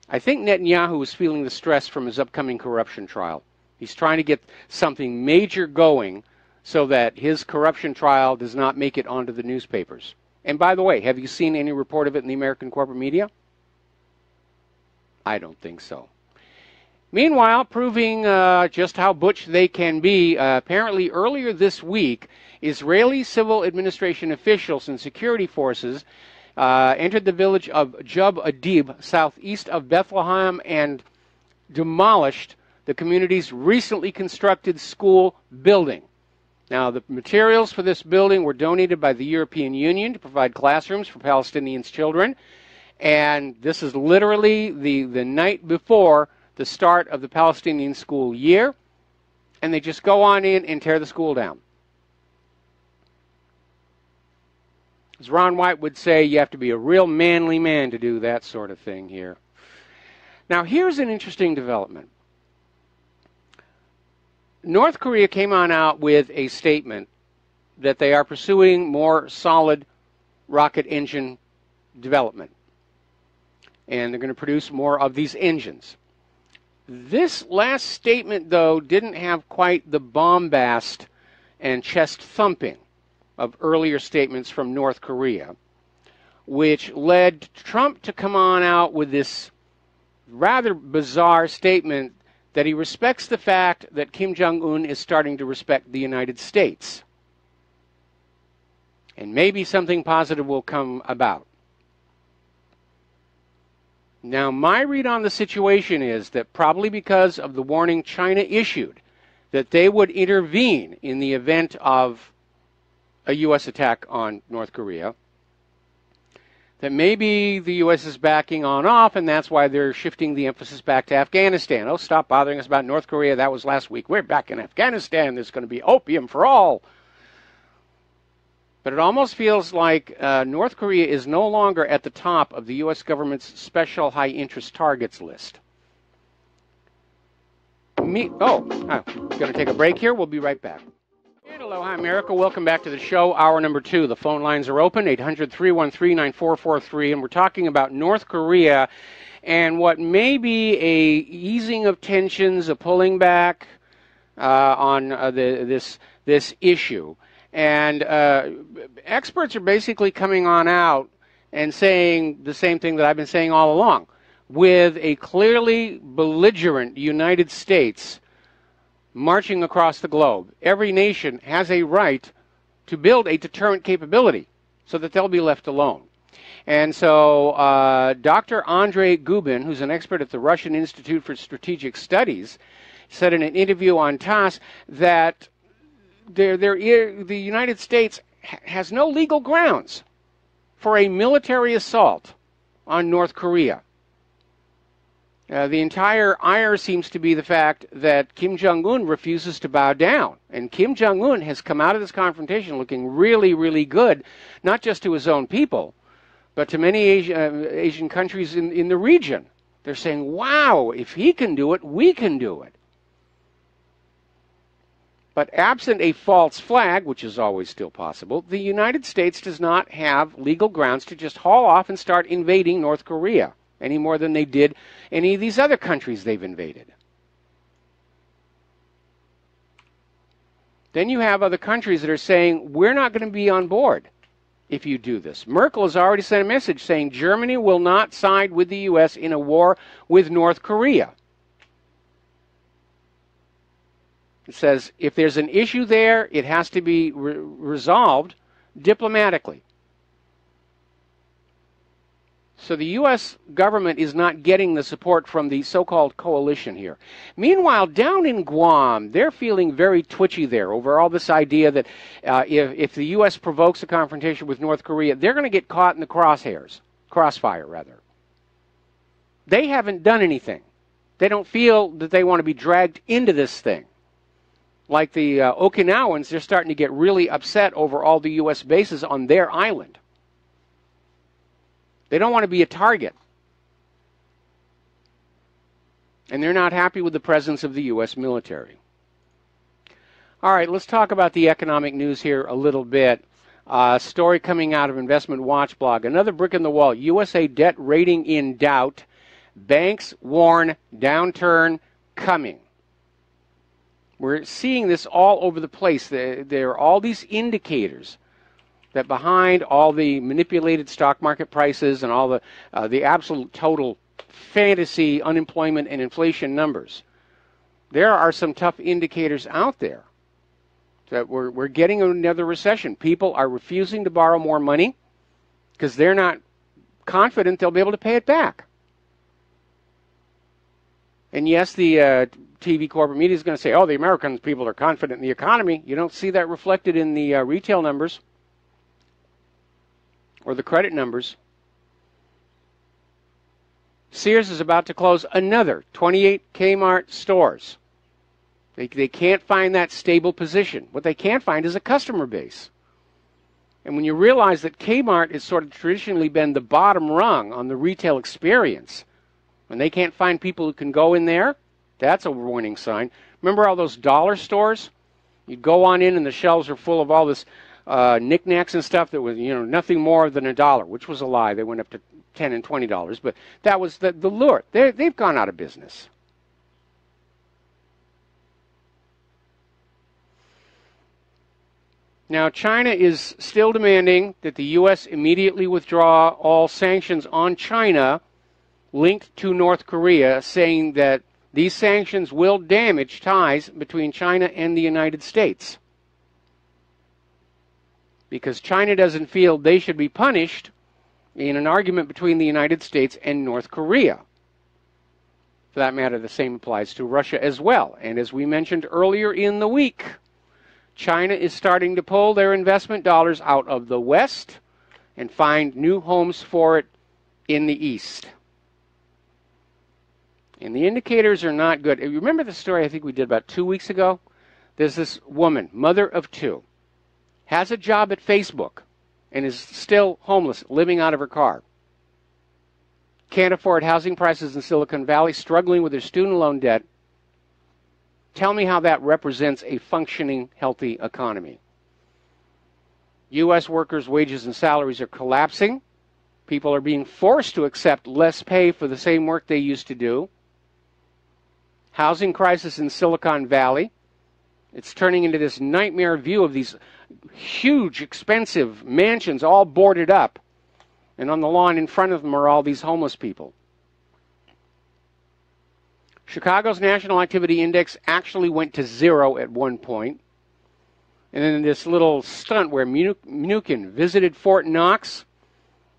I think Netanyahu is feeling the stress from his upcoming corruption trial. He's trying to get something major going so that his corruption trial does not make it onto the newspapers. And by the way, have you seen any report of it in the American corporate media? I don't think so. Meanwhile, proving just how butch they can be, apparently earlier this week, Israeli civil administration officials and security forces entered the village of Jub Adib, southeast of Bethlehem, and demolished the community's recently constructed school building. Now, the materials for this building were donated by the European Union to provide classrooms for Palestinians' children, and this is literally the night before the start of the Palestinian school year, and they just go on in and tear the school down. As Ron White would say, you have to be a real manly man to do that sort of thing here. Now, here's an interesting development. North Korea came on out with a statement that they are pursuing more solid rocket engine development. And they're going to produce more of these engines. This last statement, though, didn't have quite the bombast and chest thumping of earlier statements from North Korea, which led Trump to come on out with this rather bizarre statement that he respects the fact that Kim Jong-un is starting to respect the United States. And maybe something positive will come about. Now, my read on the situation is that probably because of the warning China issued that they would intervene in the event of a U.S. attack on North Korea, that maybe the U.S. is backing on off, and that's why they're shifting the emphasis back to Afghanistan. Oh, stop bothering us about North Korea. That was last week. We're back in Afghanistan. There's going to be opium for all. But it almost feels like North Korea is no longer at the top of the U.S. government's special high-interest targets list. Going to take a break here. We'll be right back. And aloha, America. Welcome back to the show. Hour number 2. The phone lines are open, 800-313-9443. And we're talking about North Korea and what may be a easing of tensions, a pulling back on this issue. And experts are basically coming on out and saying the same thing that I've been saying all along. With a clearly belligerent United States marching across the globe, every nation has a right to build a deterrent capability so that they'll be left alone. And so Dr. Andrei Gubin, who's an expert at the Russian Institute for Strategic Studies, said in an interview on TASS that the United States has no legal grounds for a military assault on North Korea. The entire ire seems to be the fact that Kim Jong-un refuses to bow down. And Kim Jong-un has come out of this confrontation looking really, really good, not just to his own people, but to many Asian countries in the region. They're saying, wow, if he can do it, we can do it. But absent a false flag, which is always still possible, the United States does not have legal grounds to just haul off and start invading North Korea any more than they did any of these other countries they've invaded. Then you have other countries that are saying, we're not going to be on board if you do this. Merkel has already sent a message saying Germany will not side with the U.S. in a war with North Korea. It says if there's an issue there, it has to be resolved diplomatically. So the U.S. government is not getting the support from the so-called coalition here. Meanwhile, down in Guam, they're feeling very twitchy there over all this idea that if the U.S. provokes a confrontation with North Korea, they're going to get caught in the crossfire, rather. They haven't done anything. They don't feel that they want to be dragged into this thing. Like the Okinawans, they're starting to get really upset over all the U.S. bases on their island. They don't want to be a target. And they're not happy with the presence of the U.S. military. All right, let's talk about the economic news here a little bit. Story coming out of Investment Watch blog. Another brick in the wall. USA debt rating in doubt. Banks warn downturn coming. We're seeing this all over the place. There are all these indicators that behind all the manipulated stock market prices and all the absolute total fantasy unemployment and inflation numbers, there are some tough indicators out there that we're getting another recession. People are refusing to borrow more money because they're not confident they'll be able to pay it back. And yes, the TV corporate media is going to say, oh, the American people are confident in the economy. You don't see that reflected in the retail numbers or the credit numbers. Sears is about to close another 28 Kmart stores. They can't find that stable position. What they can't find is a customer base. And when you realize that Kmart has sort of traditionally been the bottom rung on the retail experience, when they can't find people who can go in there, that's a warning sign. Remember all those dollar stores You'd go on in, and the shelves are full of all this knickknacks and stuff that was, nothing more than $1, which was a lie. They went up to $10 and $20, but that was the lure. They've gone out of business. Now, China is still demanding that the U.S. immediately withdraw all sanctions on China linked to North Korea, saying that these sanctions will damage ties between China and the United States. Because China doesn't feel they should be punished in an argument between the United States and North Korea. For that matter, the same applies to Russia as well. And as we mentioned earlier in the week, China is starting to pull their investment dollars out of the West and find new homes for it in the East. And the indicators are not good. You remember the story I think we did about 2 weeks ago? There's this woman, mother of 2, has a job at Facebook and is still homeless, living out of her car. Can't afford housing prices in Silicon Valley, struggling with her student loan debt. Tell me how that represents a functioning, healthy economy. U.S. workers' wages and salaries are collapsing. People are being forced to accept less pay for the same work they used to do. Housing crisis in Silicon Valley. It's turning into this nightmare view of these huge, expensive mansions all boarded up. And on the lawn in front of them are all these homeless people. Chicago's National Activity Index actually went to 0 at one point. And then this little stunt where Mnuchin visited Fort Knox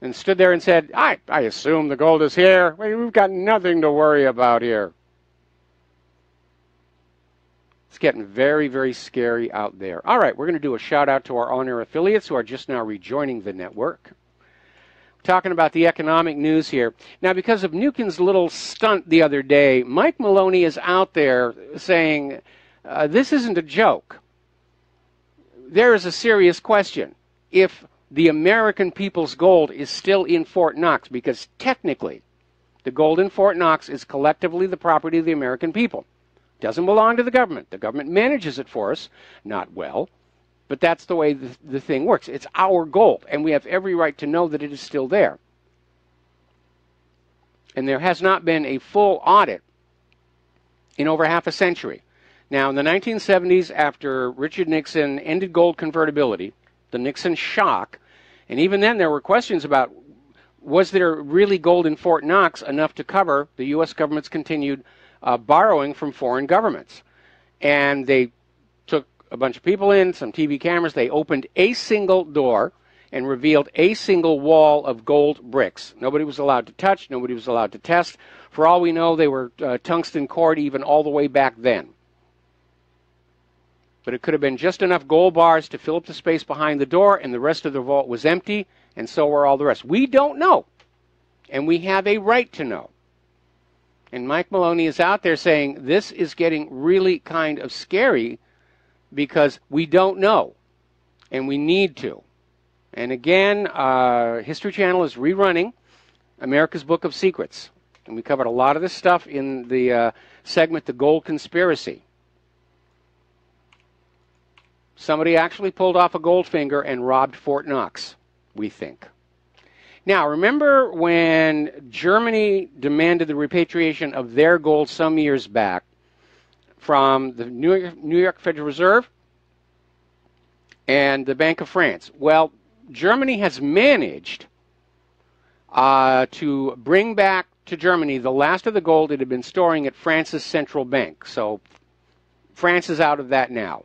and stood there and said, I assume the gold is here. We've got nothing to worry about here. It's getting very, very scary out there. All right, we're going to do a shout-out to our on-air affiliates who are just now rejoining the network. Talking about the economic news here. Now, because of Mnuchin's little stunt the other day, Mike Maloney is out there saying, this isn't a joke. There is a serious question. If the American people's gold is still in Fort Knox, because technically the gold in Fort Knox is collectively the property of the American people. Doesn't belong to the government. The government manages it for us, not well. But that's the way the thing works. It's our gold, and we have every right to know that it is still there. And there has not been a full audit in over half a century. Now, in the 1970s, after Richard Nixon ended gold convertibility, the Nixon shock, and even then there were questions about, was there really gold in Fort Knox enough to cover the U.S. government's continued borrowing from foreign governments? And they took a bunch of people in, some TV cameras. They opened a single door and revealed a single wall of gold bricks. Nobody was allowed to touch. Nobody was allowed to test. For all we know, they were tungsten cored even all the way back then. But it could have been just enough gold bars to fill up the space behind the door, and the rest of the vault was empty, and so were all the rest. We don't know, and we have a right to know. And Mike Maloney is out there saying this is getting really kind of scary because we don't know, and we need to. And again, History Channel is rerunning America's Book of Secrets. And we covered a lot of this stuff in the segment, The Gold Conspiracy. Somebody actually pulled off a gold finger and robbed Fort Knox, we think. Now, remember when Germany demanded the repatriation of their gold some years back from the New York Federal Reserve and the Bank of France? Well, Germany has managed to bring back to Germany the last of the gold it had been storing at France's central bank. So France is out of that now.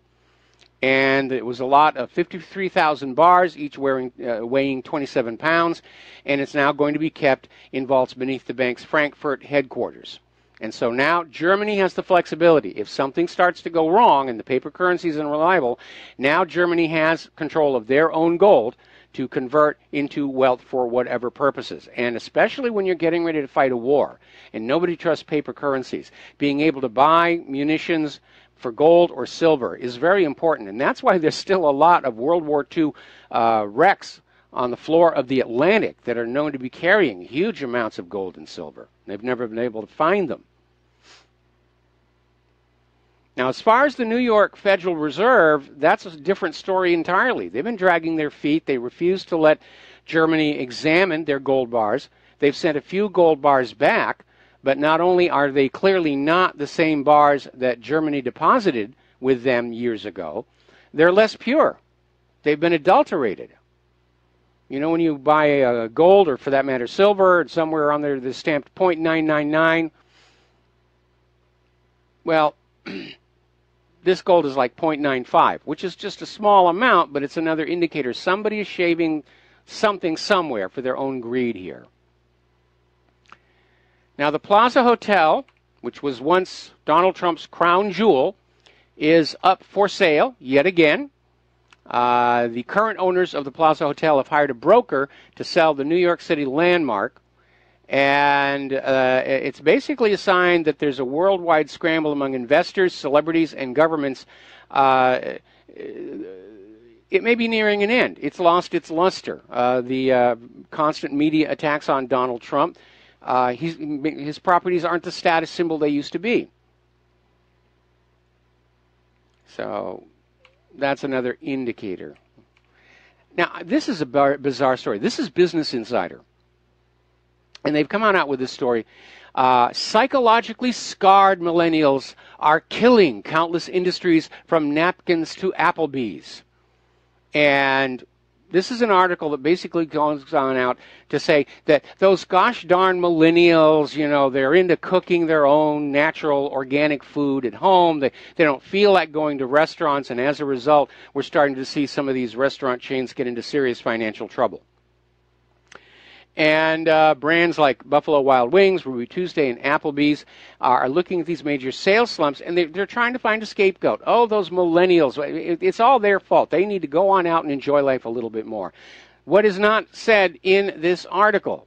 And it was a lot of 53,000 bars, each weighing 27 pounds, and it's now going to be kept in vaults beneath the bank's Frankfurt headquarters. And so now Germany has the flexibility. If something starts to go wrong and the paper currency is unreliable, now Germany has control of their own gold to convert into wealth for whatever purposes. And especially when you're getting ready to fight a war and nobody trusts paper currencies, being able to buy munitions for gold or silver is very important. And that's why there's still a lot of World War II wrecks on the floor of the Atlantic that are known to be carrying huge amounts of gold and silver. They've never been able to find them. Now, as far as the New York Federal Reserve, that's a different story entirely. They've been dragging their feet. They refuse to let Germany examine their gold bars. They've sent a few gold bars back, but not only are they clearly not the same bars that Germany deposited with them years ago, they're less pure. They've been adulterated. You know, when you buy gold, or for that matter silver, and somewhere on there that's stamped .999, well, this gold is like .95, which is just a small amount, but it's another indicator. Somebody is shaving something somewhere for their own greed here. Now, the Plaza Hotel, which was once Donald Trump's crown jewel, is up for sale yet again. The current owners of the Plaza Hotel have hired a broker to sell the New York City landmark. And it's basically a sign that there's a worldwide scramble among investors, celebrities, and governments. It may be nearing an end. It's lost its luster. The constant media attacks on Donald Trump, his properties aren't the status symbol they used to be. So that's another indicator. Now, this is a bizarre story. This is Business Insider. And they've come on out with this story. Psychologically scarred millennials are killing countless industries from napkins to Applebee's. And this is an article that basically goes on out to say that those gosh darn millennials, you know, they're into cooking their own natural organic food at home. They don't feel like going to restaurants. And as a result, we're starting to see some of these restaurant chains get into serious financial trouble. And brands like Buffalo Wild Wings, Ruby Tuesday, and Applebee's are looking at these major sales slumps, and they're trying to find a scapegoat. Oh, those millennials, it's all their fault. They need to go on out and enjoy life a little bit more. What is not said in this article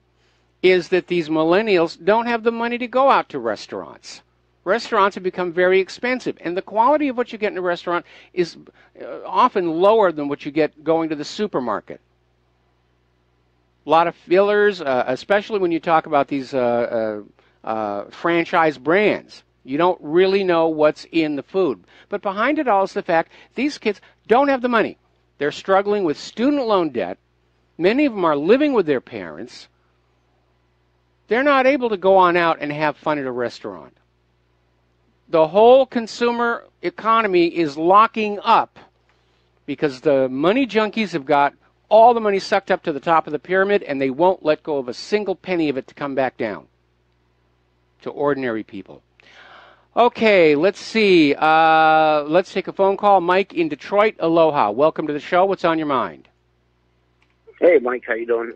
is that these millennials don't have the money to go out to restaurants. Restaurants have become very expensive, and the quality of what you get in a restaurant is often lower than what you get going to the supermarket. A lot of fillers, especially when you talk about these franchise brands. You don't really know what's in the food. But behind it all is the fact these kids don't have the money. They're struggling with student loan debt. Many of them are living with their parents. They're not able to go on out and have fun at a restaurant. The whole consumer economy is locking up because the money junkies have got all the money sucked up to the top of the pyramid, and they won't let go of a single penny of it to come back down to ordinary people. Okay, let's see. Let's take a phone call. Mike in Detroit, aloha. Welcome to the show. What's on your mind? Hey, Mike, how you doing?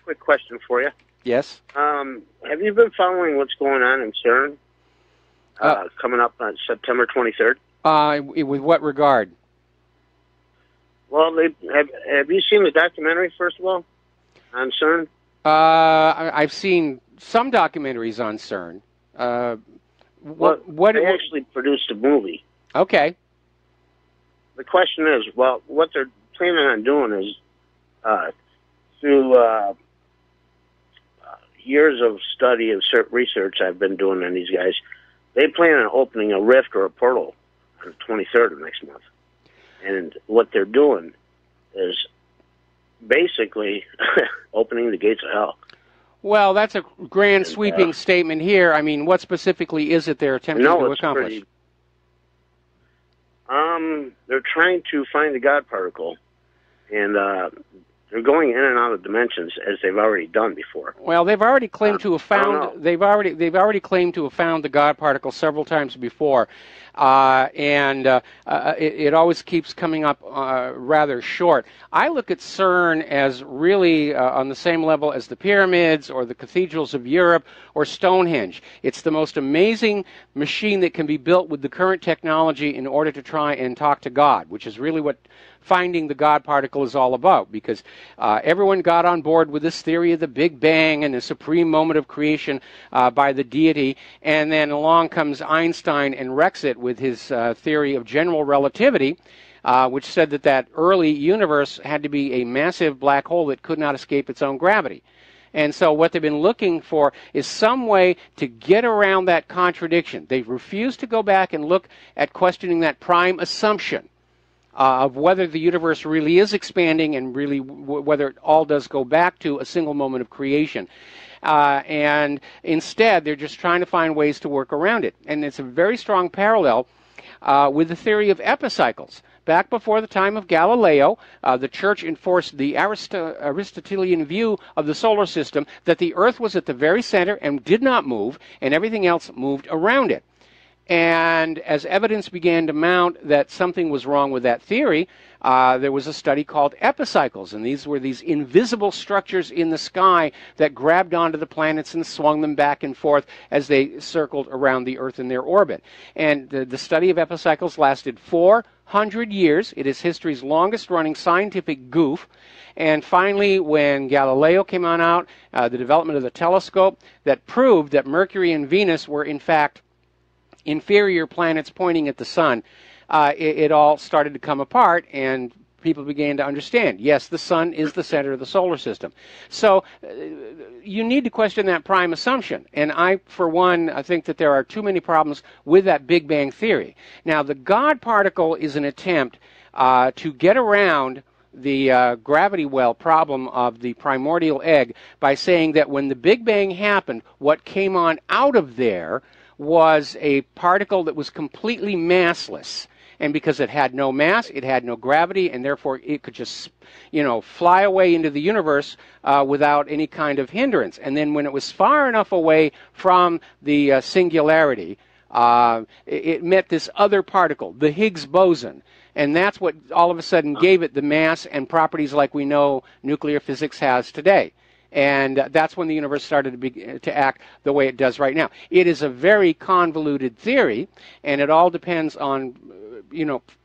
Quick question for you. Yes? Have you been following what's going on in CERN coming up on September 23rd? With what regard? Well, have you seen the documentary, first of all, on CERN? I've seen some documentaries on CERN. They actually produced a movie. Okay. The question is, well, what they're planning on doing is, through years of study and research I've been doing on these guys, they plan on opening a rift or a portal on the 23rd of next month. And what they're doing is basically opening the gates of hell. Well, that's a grand sweeping statement here. I mean, what specifically is it they're attempting to accomplish? They're trying to find the God particle, and they're going in and out of dimensions as they've already done before. Well, they've already claimed to have found they've already claimed to have found the God particle several times before. It always keeps coming up rather short. I look at CERN as really on the same level as the pyramids or the cathedrals of Europe or Stonehenge. It's the most amazing machine that can be built with the current technology in order to try and talk to God, which is really what finding the God particle is all about, because everyone got on board with this theory of the Big Bang and the supreme moment of creation by the deity, and then along comes Einstein and wrecks it with his theory of general relativity, which said that early universe had to be a massive black hole that could not escape its own gravity. And so what they've been looking for is some way to get around that contradiction. They refuse to go back and look at questioning that prime assumption of whether the universe really is expanding and really whether it all does go back to a single moment of creation. And instead, they're just trying to find ways to work around it. And it's a very strong parallel with the theory of epicycles. Back before the time of Galileo, the Church enforced the Aristotelian view of the solar system that the Earth was at the very center and did not move, and everything else moved around it. And as evidence began to mount that something was wrong with that theory, there was a study called epicycles, and these were these invisible structures in the sky that grabbed onto the planets and swung them back and forth as they circled around the Earth in their orbit. And the study of epicycles lasted 400 years. It is history's longest-running scientific goof. And finally, when Galileo came on out, the development of the telescope that proved that Mercury and Venus were, in fact, inferior planets pointing at the sun, it all started to come apart, and people began to understand, yes, the sun is the center of the solar system. So you need to question that prime assumption. And I, for one, I think that there are too many problems with that Big Bang theory. Now, the God particle is an attempt to get around the gravity well problem of the primordial egg by saying that when the Big Bang happened, what came on out of there was a particle that was completely massless. And because it had no mass, it had no gravity, and therefore it could just, fly away into the universe without any kind of hindrance. And then when it was far enough away from the singularity, it met this other particle, the Higgs boson. And that's what all of a sudden gave it the mass and properties like we know nuclear physics has today. And that's when the universe started to act the way it does right now. It is a very convoluted theory, and it all depends on,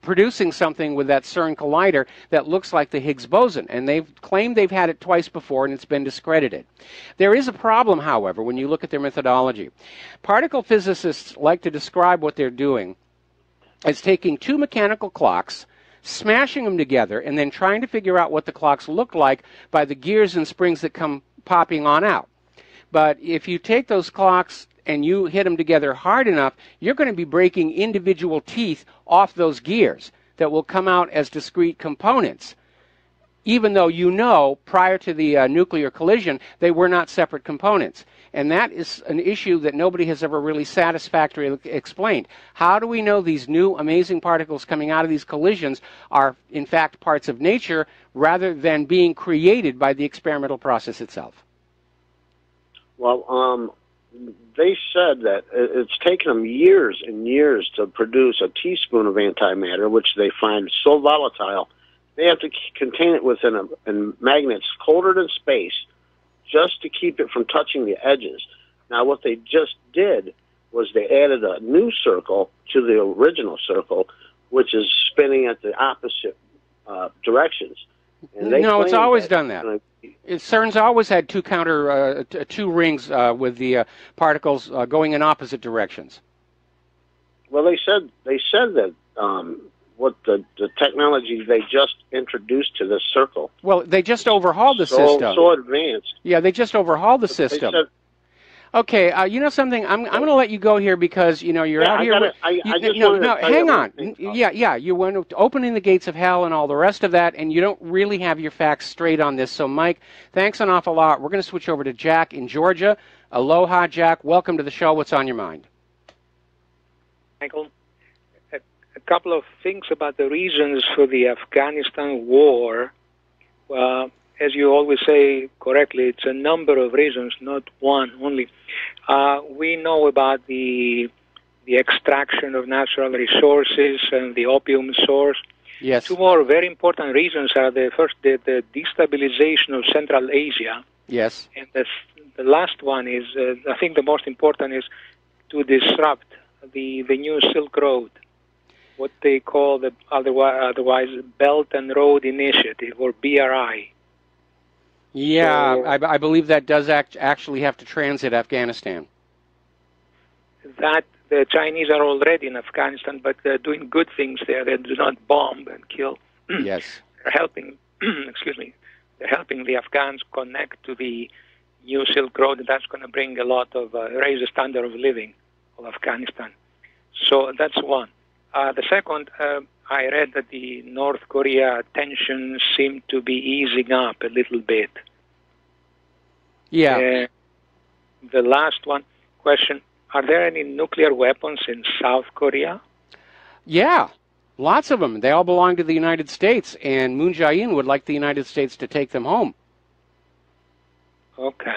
producing something with that CERN collider that looks like the Higgs boson. And they've claimed they've had it twice before, and it's been discredited. There is a problem, however, when you look at their methodology. Particle physicists like to describe what they're doing as taking two mechanical clocks, smashing them together, and then trying to figure out what the clocks look like by the gears and springs that come popping on out. But if you take those clocks and you hit them together hard enough, you're going to be breaking individual teeth off those gears that will come out as discrete components, even though prior to the nuclear collision, they were not separate components. And that is an issue that nobody has ever really satisfactorily explained. How do we know these new amazing particles coming out of these collisions are, in fact, parts of nature rather than being created by the experimental process itself? Well, they said that it's taken them years and years to produce a teaspoon of antimatter, which they find so volatile, they have to contain it within magnets colder than space, just to keep it from touching the edges. Now, what they just did was they added a new circle to the original circle, which is spinning at the opposite directions. And no, it's always done that. CERN's always had two rings with the particles going in opposite directions. Well, they said that what the technology they just introduced to this circle. Well, they just overhauled the system. So advanced. Yeah, they just overhauled the system. Okay, you know something? I'm going to let you go here because you're out here. Hang on. You went opening the gates of hell and all the rest of that, and you don't really have your facts straight on this. So, Mike, thanks an awful lot. We're going to switch over to Jack in Georgia. Aloha, Jack. Welcome to the show. What's on your mind? Michael, a couple of things about the reasons for the Afghanistan war. As you always say correctly, it's a number of reasons, not one only. We know about the extraction of natural resources and the opium source. Yes. Two more very important reasons are the destabilization of Central Asia. Yes. And the last one is, I think the most important is to disrupt the new Silk Road, what they call the otherwise Belt and Road Initiative, or BRI. Yeah, so, I believe that does actually have to transit Afghanistan. That the Chinese are already in Afghanistan, but they're doing good things there. They do not bomb and kill. Yes. They're helping, they're helping the Afghans connect to the New Silk Road, that's going to bring a lot of, raise the standard of living of Afghanistan. So that's one. The second, I read that the North Korea tensions seem to be easing up a little bit. Yeah. The last one question, are there any nuclear weapons in South Korea? Yeah, lots of them. They all belong to the United States, and Moon Jae-in would like the United States to take them home. Okay.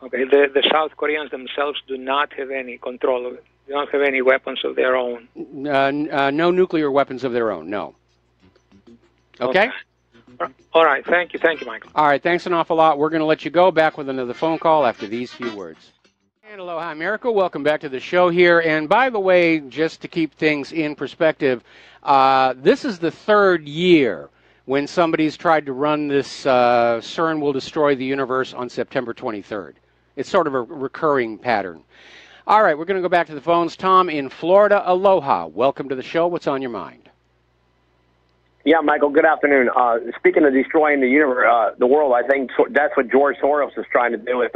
Okay, the South Koreans themselves do not have any control of it. They don't have any weapons of their own. No nuclear weapons of their own, no. Okay? All right, thank you, Michael. All right, thanks an awful lot. We're going to let you go. Back with another phone call after these few words. And aloha, America. Welcome back to the show here. And by the way, just to keep things in perspective, this is the third year when somebody's tried to run this CERN will destroy the universe on September 23rd. It's sort of a recurring pattern. All right, we're going to go back to the phones. Tom in Florida, aloha. Welcome to the show. What's on your mind? Yeah, Michael, good afternoon. Speaking of destroying the universe, the world, I think that's what George Soros is trying to do with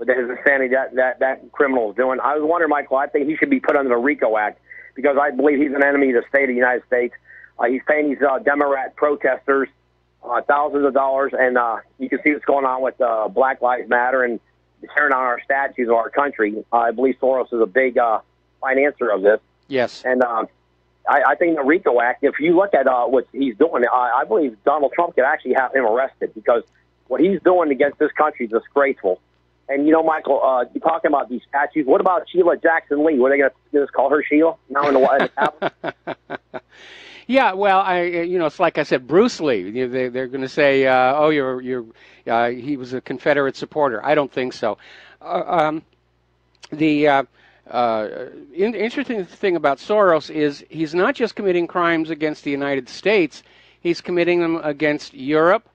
his insanity that criminal is doing. I was wondering, Michael, I think he should be put under the RICO Act because I believe he's an enemy of the state of the United States. He's paying these Democrat protesters thousands of dollars, and you can see what's going on with Black Lives Matter and tearing down our statues of our country. I believe Soros is a big financer of this. Yes. And I think the RICO Act, if you look at what he's doing, I believe Donald Trump could actually have him arrested because what he's doing against this country is disgraceful. And, you know, Michael, you're talking about these statues. What about Sheila Jackson Lee? Were they going to just call her Sheila now in the Capitol? Yeah, well, it's like I said, Bruce Lee. They're going to say, he was a Confederate supporter. I don't think so. The interesting thing about Soros is he's not just committing crimes against the United States. He's committing them against Europe.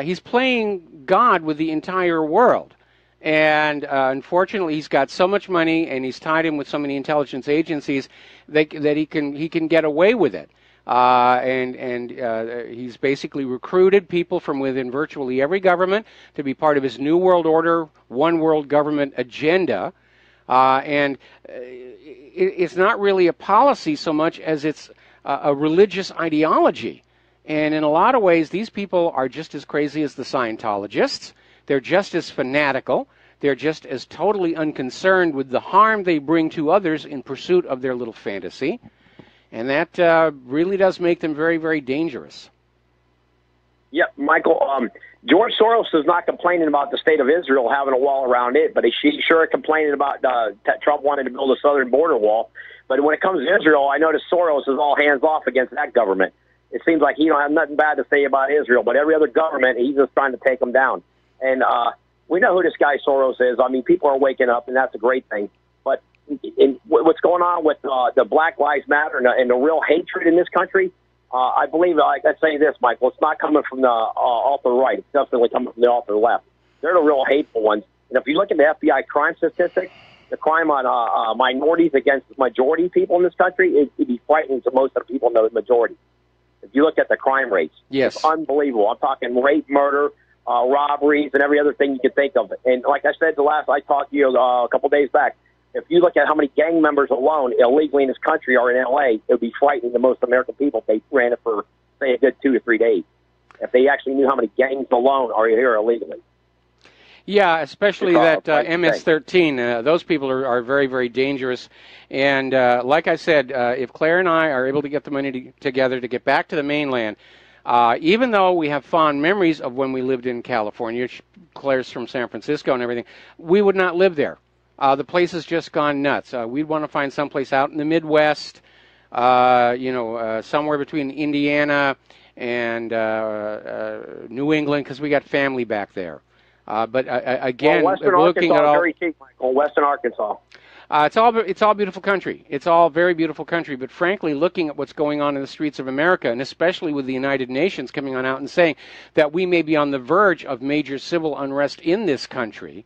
He's playing God with the entire world. And unfortunately, he's got so much money, and he's tied in with so many intelligence agencies that he can get away with it. He's basically recruited people from within virtually every government to be part of his New World Order, One World Government agenda. It's not really a policy so much as it's a religious ideology. And in a lot of ways, these people are just as crazy as the Scientologists. They're just as fanatical. They're just as totally unconcerned with the harm they bring to others in pursuit of their little fantasy. And that really does make them very, very dangerous. Yeah, Michael, George Soros is not complaining about the state of Israel having a wall around it, but he's sure complaining about Trump wanting to build a southern border wall. But when it comes to Israel, I notice Soros is all hands off against that government. It seems like he don't have nothing bad to say about Israel, but every other government, he's just trying to take them down. And we know who this guy Soros is. I mean, people are waking up, and that's a great thing. But what's going on with the Black Lives Matter and the real hatred in this country, I believe, I say this, Michael, it's not coming from the altar right. It's definitely coming from the altar left. They're the real hateful ones. And if you look at the FBI crime statistics, the crime on minorities against majority people in this country, it'd be frightening to most of the people in the majority. If you look at the crime rates, yes, it's unbelievable. I'm talking rape, murder, robberies, and every other thing you can think of. And like I said, I talked to you a couple days back. If you look at how many gang members alone illegally in this country are in L.A., it would be frightening to most American people if they ran it for, say, a good 2 to 3 days. If they actually knew how many gangs alone are here illegally. Yeah, especially that MS-13. Those people are very, very dangerous. And like I said, if Claire and I are able to get the money together to get back to the mainland, even though we have fond memories of when we lived in California, Claire's from San Francisco and everything, we would not live there. The place has just gone nuts. We'd want to find someplace out in the Midwest, somewhere between Indiana and New England, because we got family back there. But again, Western looking Arkansas at all, very cheap, Michael. Western Arkansas. It's all beautiful country. It's all very beautiful country. But frankly, looking at what's going on in the streets of America, and especially with the United Nations coming on out and saying that we may be on the verge of major civil unrest in this country,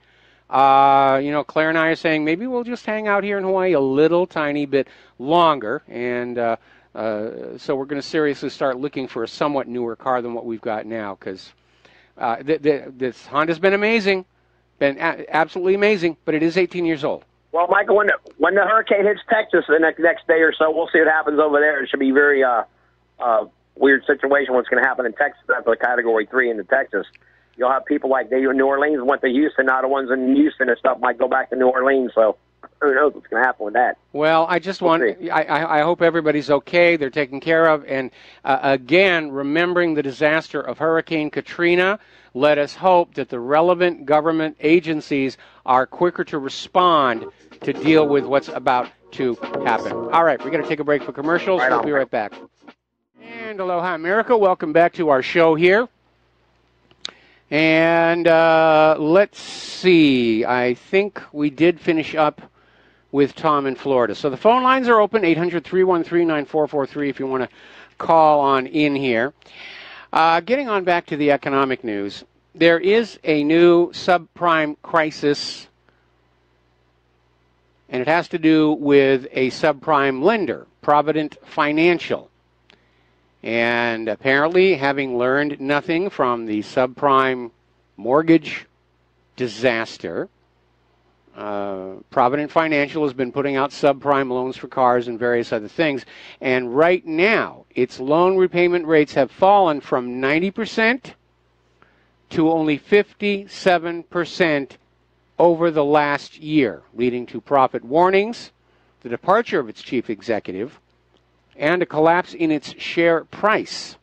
Claire and I are saying maybe we'll just hang out here in Hawaii a little tiny bit longer. And so we're going to seriously start looking for a somewhat newer car than what we've got now, because this Honda's been amazing. Been absolutely amazing, but it is 18 years old. Well, Michael, when the hurricane hits Texas the next day or so, we'll see what happens over there. It should be very weird situation what's going to happen in Texas after the Category 3 into Texas. You'll have people like they in New Orleans went to Houston. Now the ones in Houston and stuff might go back to New Orleans. So who knows what's going to happen with that? Well, I just I hope everybody's okay. They're taken care of. And again, remembering the disaster of Hurricane Katrina, let us hope that the relevant government agencies are quicker to respond to deal with what's about to happen. All right, we're going to take a break for commercials. We'll be right back. And aloha, America. Welcome back to our show here. And let's see. I think we did finish up with Tom in Florida. So the phone lines are open, 800-313-9443 if you want to call on in here. Getting on back to the economic news, there is a new subprime crisis, and it has to do with a subprime lender, Provident Financial. And apparently, having learned nothing from the subprime mortgage disaster, Provident Financial has been putting out subprime loans for cars and various other things. And right now, its loan repayment rates have fallen from 90% to only 57% over the last year, leading to profit warnings, the departure of its chief executive, and a collapse in its share price.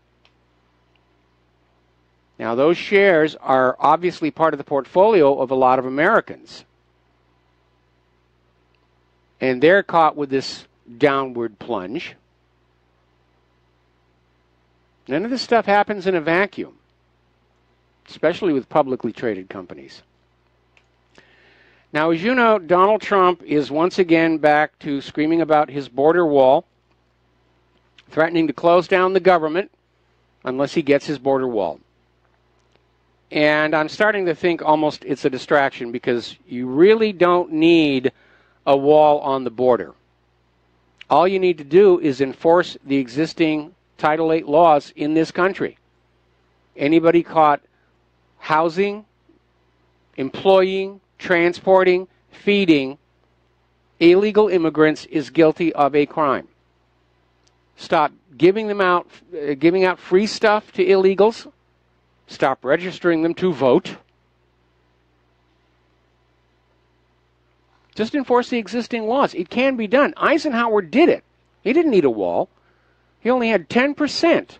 Now, those shares are obviously part of the portfolio of a lot of Americans. And they're caught with this downward plunge. None of this stuff happens in a vacuum, especially with publicly traded companies. Now, as you know, Donald Trump is once again back to screaming about his border wall, threatening to close down the government unless he gets his border wall. And I'm starting to think almost it's a distraction, because you really don't need a wall on the border. All you need to do is enforce the existing Title VIII laws in this country. Anybody caught housing, employing, transporting, feeding illegal immigrants is guilty of a crime. Stop giving out free stuff to illegals. Stop registering them to vote. Just enforce the existing laws. It can be done. Eisenhower did it. He didn't need a wall. He only had 10%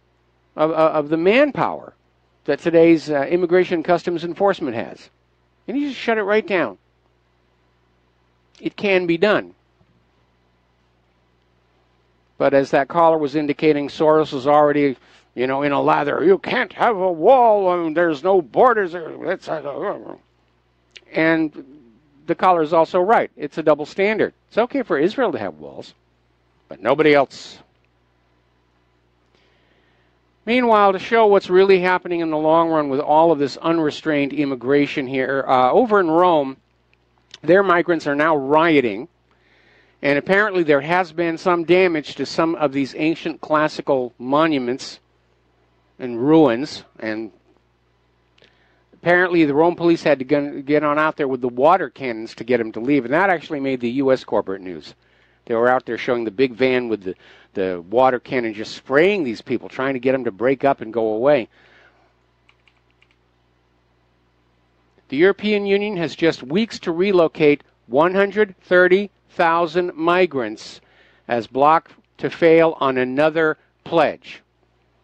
of the manpower that today's Immigration and Customs Enforcement has. And he just shut it right down. It can be done. But as that caller was indicating, Soros is already, in a lather. You can't have a wall and there's no borders. And the caller is also right. It's a double standard. It's okay for Israel to have walls, but nobody else. Meanwhile, to show what's really happening in the long run with all of this unrestrained immigration here, over in Rome, their migrants are now rioting. And apparently there has been some damage to some of these ancient classical monuments and ruins. And apparently the Rome police had to get on out there with the water cannons to get them to leave. And that actually made the U.S. corporate news. They were out there showing the big van with the water cannon just spraying these people, trying to get them to break up and go away. The European Union has just weeks to relocate 130,000 migrants as bloc to fail on another pledge.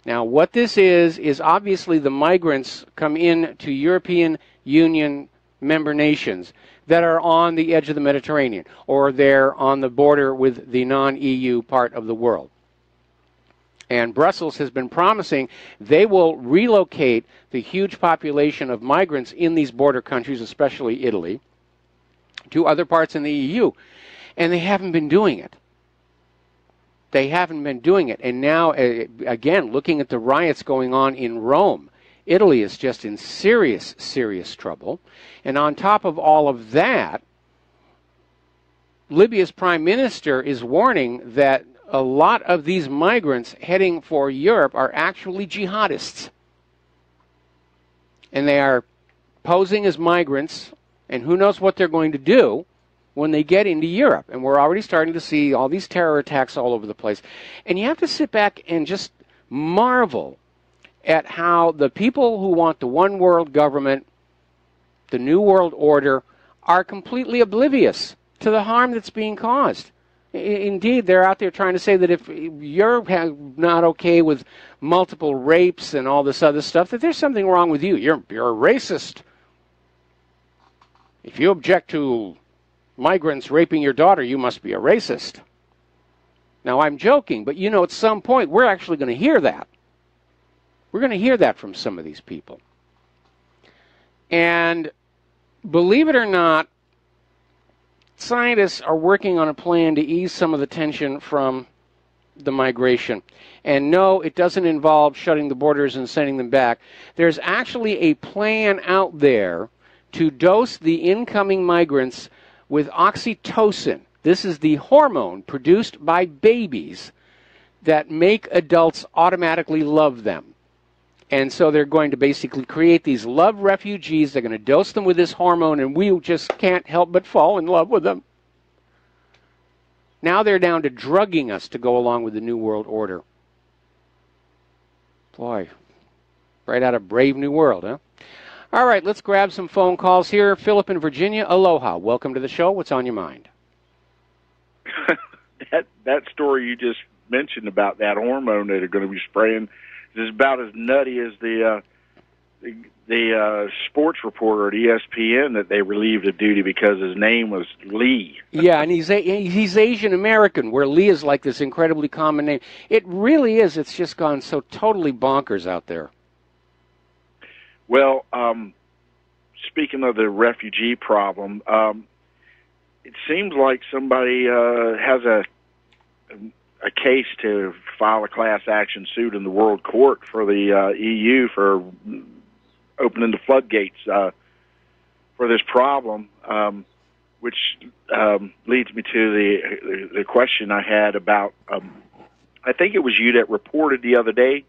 Now, what this is obviously the migrants come in to European Union member nations that are on the edge of the Mediterranean, or they're on the border with the non-EU part of the world. And Brussels has been promising they will relocate the huge population of migrants in these border countries, especially Italy, to other parts in the EU. And they haven't been doing it. They haven't been doing it. And now, again, looking at the riots going on in Rome, Italy is just in serious, serious trouble. And on top of all of that, Libya's prime minister is warning that a lot of these migrants heading for Europe are actually jihadists. And they are posing as migrants And who knows what they're going to do when they get into Europe. And we're already starting to see all these terror attacks all over the place. And you have to sit back and just marvel at how the people who want the one world government, the New World Order, are completely oblivious to the harm that's being caused. Indeed, they're out there trying to say that if you're not okay with multiple rapes and all this other stuff, that there's something wrong with you. You're a racist. If you object to migrants raping your daughter, you must be a racist. Now, I'm joking, but at some point, we're actually going to hear that. We're going to hear that from some of these people. And believe it or not, scientists are working on a plan to ease some of the tension from the migration. And no, it doesn't involve shutting the borders and sending them back. There's actually a plan out there to dose the incoming migrants with oxytocin. This is the hormone produced by babies that make adults automatically love them. And so they're going to basically create these love refugees. They're going to dose them with this hormone, and we just can't help but fall in love with them. Now they're down to drugging us to go along with the New World Order. Boy, right out of Brave New World, huh? All right, let's grab some phone calls here. Philip in Virginia, aloha. Welcome to the show. What's on your mind? that story you just mentioned about that hormone that are going to be spraying is about as nutty as the sports reporter at ESPN that they relieved of duty because his name was Lee. Yeah, and he's Asian American, where Lee is like this incredibly common name. It really is. It's just gone so totally bonkers out there. Well, speaking of the refugee problem, it seems like somebody has a case to file a class action suit in the World Court for the EU for opening the floodgates for this problem, which leads me to the question I had about, I think it was you that reported the other day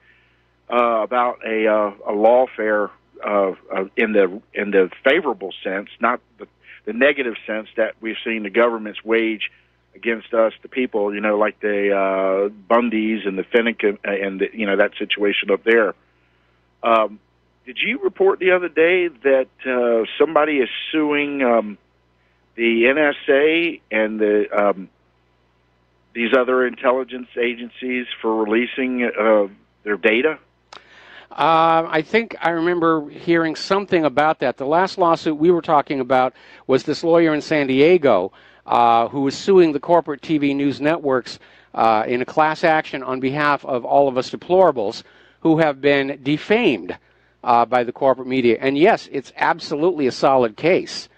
about a lawfare in the favorable sense, not the negative sense that we've seen the governments wage against us, the people, like the Bundys and the Finnegan and that situation up there. Did you report the other day that somebody is suing the NSA and these other intelligence agencies for releasing their data? I think I remember hearing something about that. The last lawsuit we were talking about was this lawyer in San Diego who was suing the corporate TV news networks in a class action on behalf of all of us deplorables who have been defamed by the corporate media. And yes, it's absolutely a solid case.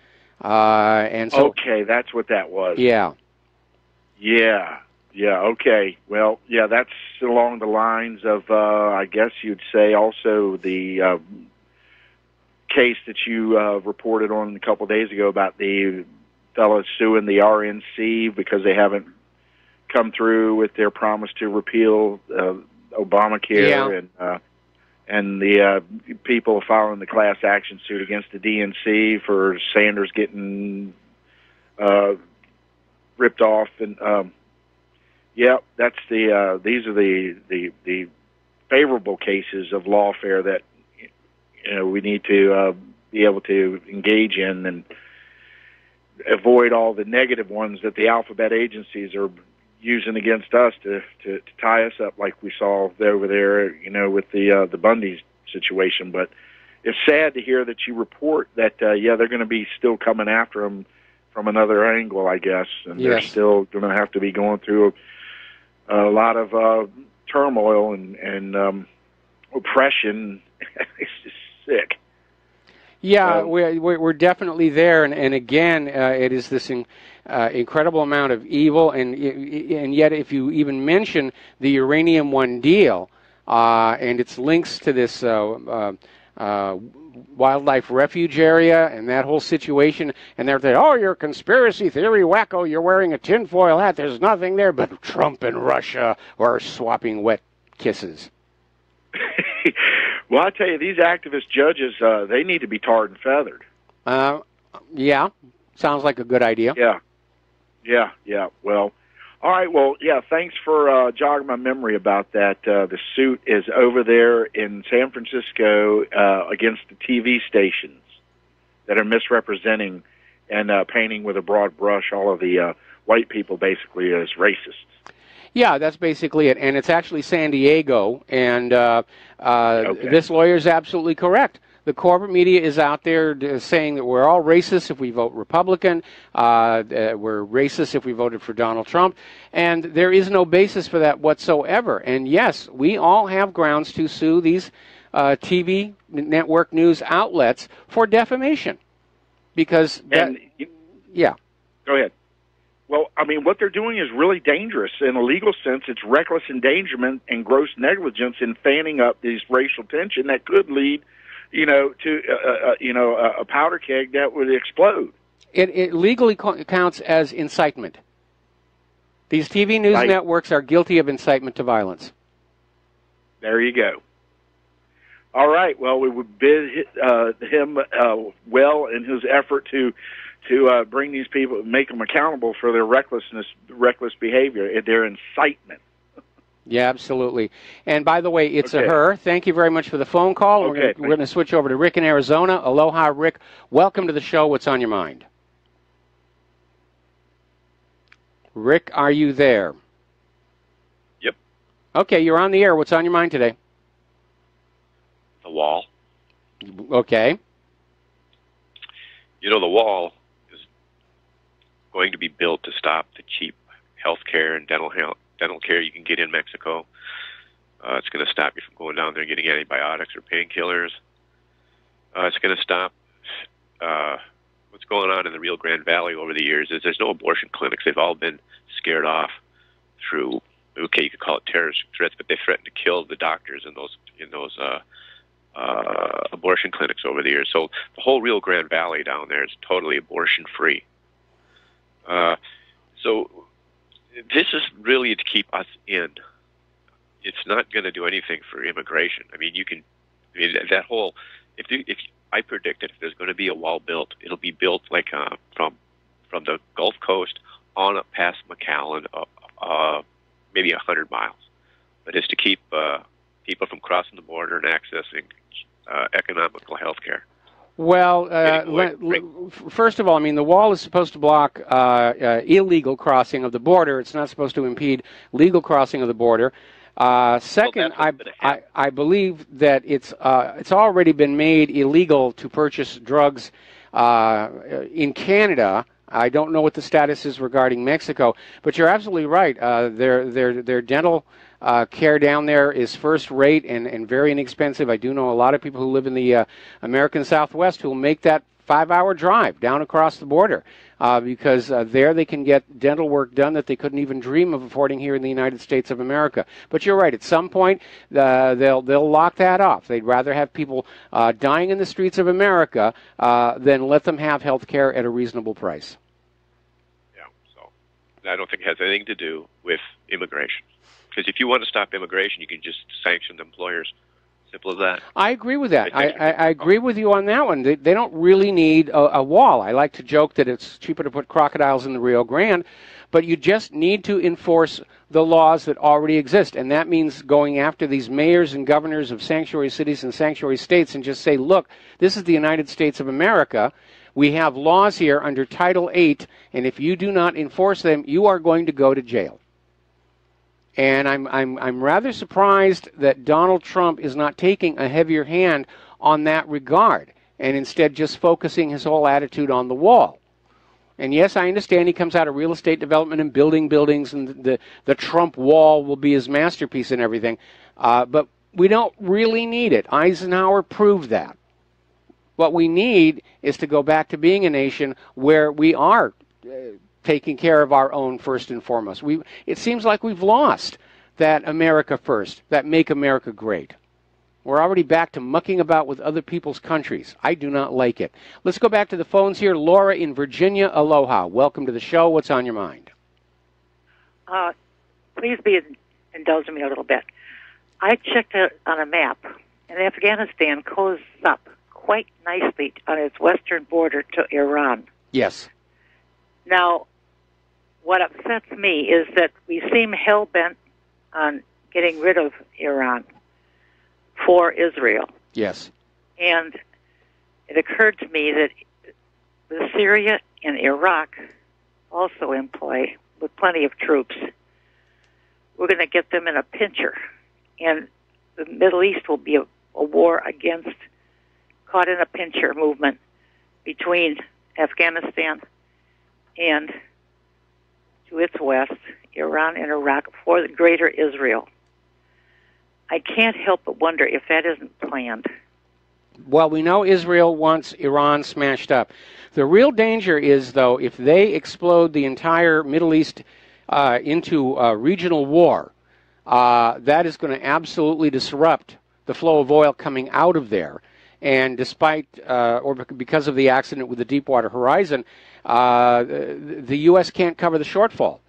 And so, okay, that's what that was. Yeah. Yeah, okay. Well, yeah, that's along the lines of, I guess you'd say, also the case that you reported on a couple of days ago about the fellows suing the RNC because they haven't come through with their promise to repeal Obamacare, and the people filing the class action suit against the DNC for Sanders getting ripped off, and yeah, that's the these are the favorable cases of lawfare that we need to be able to engage in and avoid all the negative ones that the alphabet agencies are using against us to tie us up, like we saw over there, with the Bundy situation. But it's sad to hear that you report that they're going to be still coming after them from another angle, I guess, and they're still going to have to be going through a lot of turmoil and oppression. It's just sick. Yeah, we're definitely there, and again, it is this incredible amount of evil, and yet if you even mention the Uranium One deal and its links to this wildlife refuge area and that whole situation, and they're saying, oh, you're a conspiracy theory wacko, you're wearing a tinfoil hat, there's nothing there but Trump and Russia are swapping wet kisses. Well, I tell you, these activist judges, they need to be tarred and feathered. Yeah, sounds like a good idea. Yeah. Well, all right. Well, yeah, thanks for jogging my memory about that. The suit is over there in San Francisco against the TV stations that are misrepresenting and painting with a broad brush all of the white people basically as racists. Yeah, that's basically it. And it's actually San Diego, and this lawyer is absolutely correct. The corporate media is out there saying that we're all racist if we vote Republican, we're racist if we voted for Donald Trump, and there is no basis for that whatsoever. And yes, we all have grounds to sue these TV network news outlets for defamation. Because yeah. Go ahead. Well, I mean, what they're doing is really dangerous. In a legal sense, it's reckless endangerment and gross negligence in fanning up this racial tension that could lead, to a powder keg that would explode. It legally counts as incitement. These TV news networks are guilty of incitement to violence. There you go. All right. Well, we would bid him well in his effort to bring these people, make them accountable for their reckless behavior, their incitement. Yeah, absolutely. And by the way, it's a her. Thank you very much for the phone call. Okay, we're going to switch over to Rick in Arizona. Aloha, Rick. Welcome to the show. What's on your mind? Rick, are you there? Yep. Okay, you're on the air. What's on your mind today? The wall. Okay. The wall is going to be built to stop the cheap health care and dental care you can get in Mexico. It's going to stop you from going down there and getting antibiotics or painkillers. It's going to stop what's going on in the Rio Grande Valley over the years is there's no abortion clinics. They've all been scared off through, okay, you could call it terrorist threats, but they threaten to kill the doctors in those abortion clinics over the years. So the whole Rio Grande Valley down there is totally abortion-free. So this is really to keep us in. It's not going to do anything for immigration. I mean, that whole, if I predict that if there's going to be a wall built, it'll be built like from the Gulf Coast on up past McAllen, maybe 100 miles. But it's to keep people from crossing the border and accessing economical health care. Well, first of all, I mean, the wall is supposed to block illegal crossing of the border. It's not supposed to impede legal crossing of the border. Second, I believe that it's already been made illegal to purchase drugs in Canada. I don't know what the status is regarding Mexico, but you're absolutely right. Their dental care down there is first rate and very inexpensive. I do know a lot of people who live in the American Southwest who will make that 5-hour drive down across the border because there they can get dental work done that they couldn't even dream of affording here in the United States of America. But you're right. At some point, they'll lock that off. They'd rather have people dying in the streets of America than let them have health care at a reasonable price. Yeah. So I don't think it has anything to do with immigration. Because if you want to stop immigration, you can just sanction the employers. Simple as that. I agree with that. I agree with you on that one. They don't really need a wall. I like to joke that it's cheaper to put crocodiles in the Rio Grande, but you just need to enforce the laws that already exist. And that means going after these mayors and governors of sanctuary cities and sanctuary states and just say, look, this is the United States of America. We have laws here under Title VIII, and if you do not enforce them, you are going to go to jail. And I'm rather surprised that Donald Trump is not taking a heavier hand on that regard and instead just focusing his whole attitude on the wall. And yes, I understand he comes out of real estate development and building buildings, and the Trump wall will be his masterpiece and everything. But we don't really need it. Eisenhower proved that. What we need is to go back to being a nation where we are taking care of our own first and foremost. It seems like we've lost that America first, that make America great. We're already back to mucking about with other people's countries. I do not like it. Let's go back to the phones here. Laura in Virginia, aloha. Welcome to the show. What's on your mind? Please indulge me a little bit. I checked on a map, and Afghanistan closes up quite nicely on its western border to Iran. Yes. Now, what upsets me is that we seem hell-bent on getting rid of Iran for Israel. Yes. And it occurred to me that with Syria and Iraq also in play, with plenty of troops, we're going to get them in a pincher. And the Middle East will be a war against, caught in a pincher movement between Afghanistan and, to its west, Iran and Iraq for the greater Israel. I can't help but wonder if that isn't planned. Well, we know Israel wants Iran smashed up. The real danger is, though, if they explode the entire Middle East into a regional war, that is going to absolutely disrupt the flow of oil coming out of there. And despite, or because of the accident with the Deepwater Horizon, the U.S. can't cover the shortfall.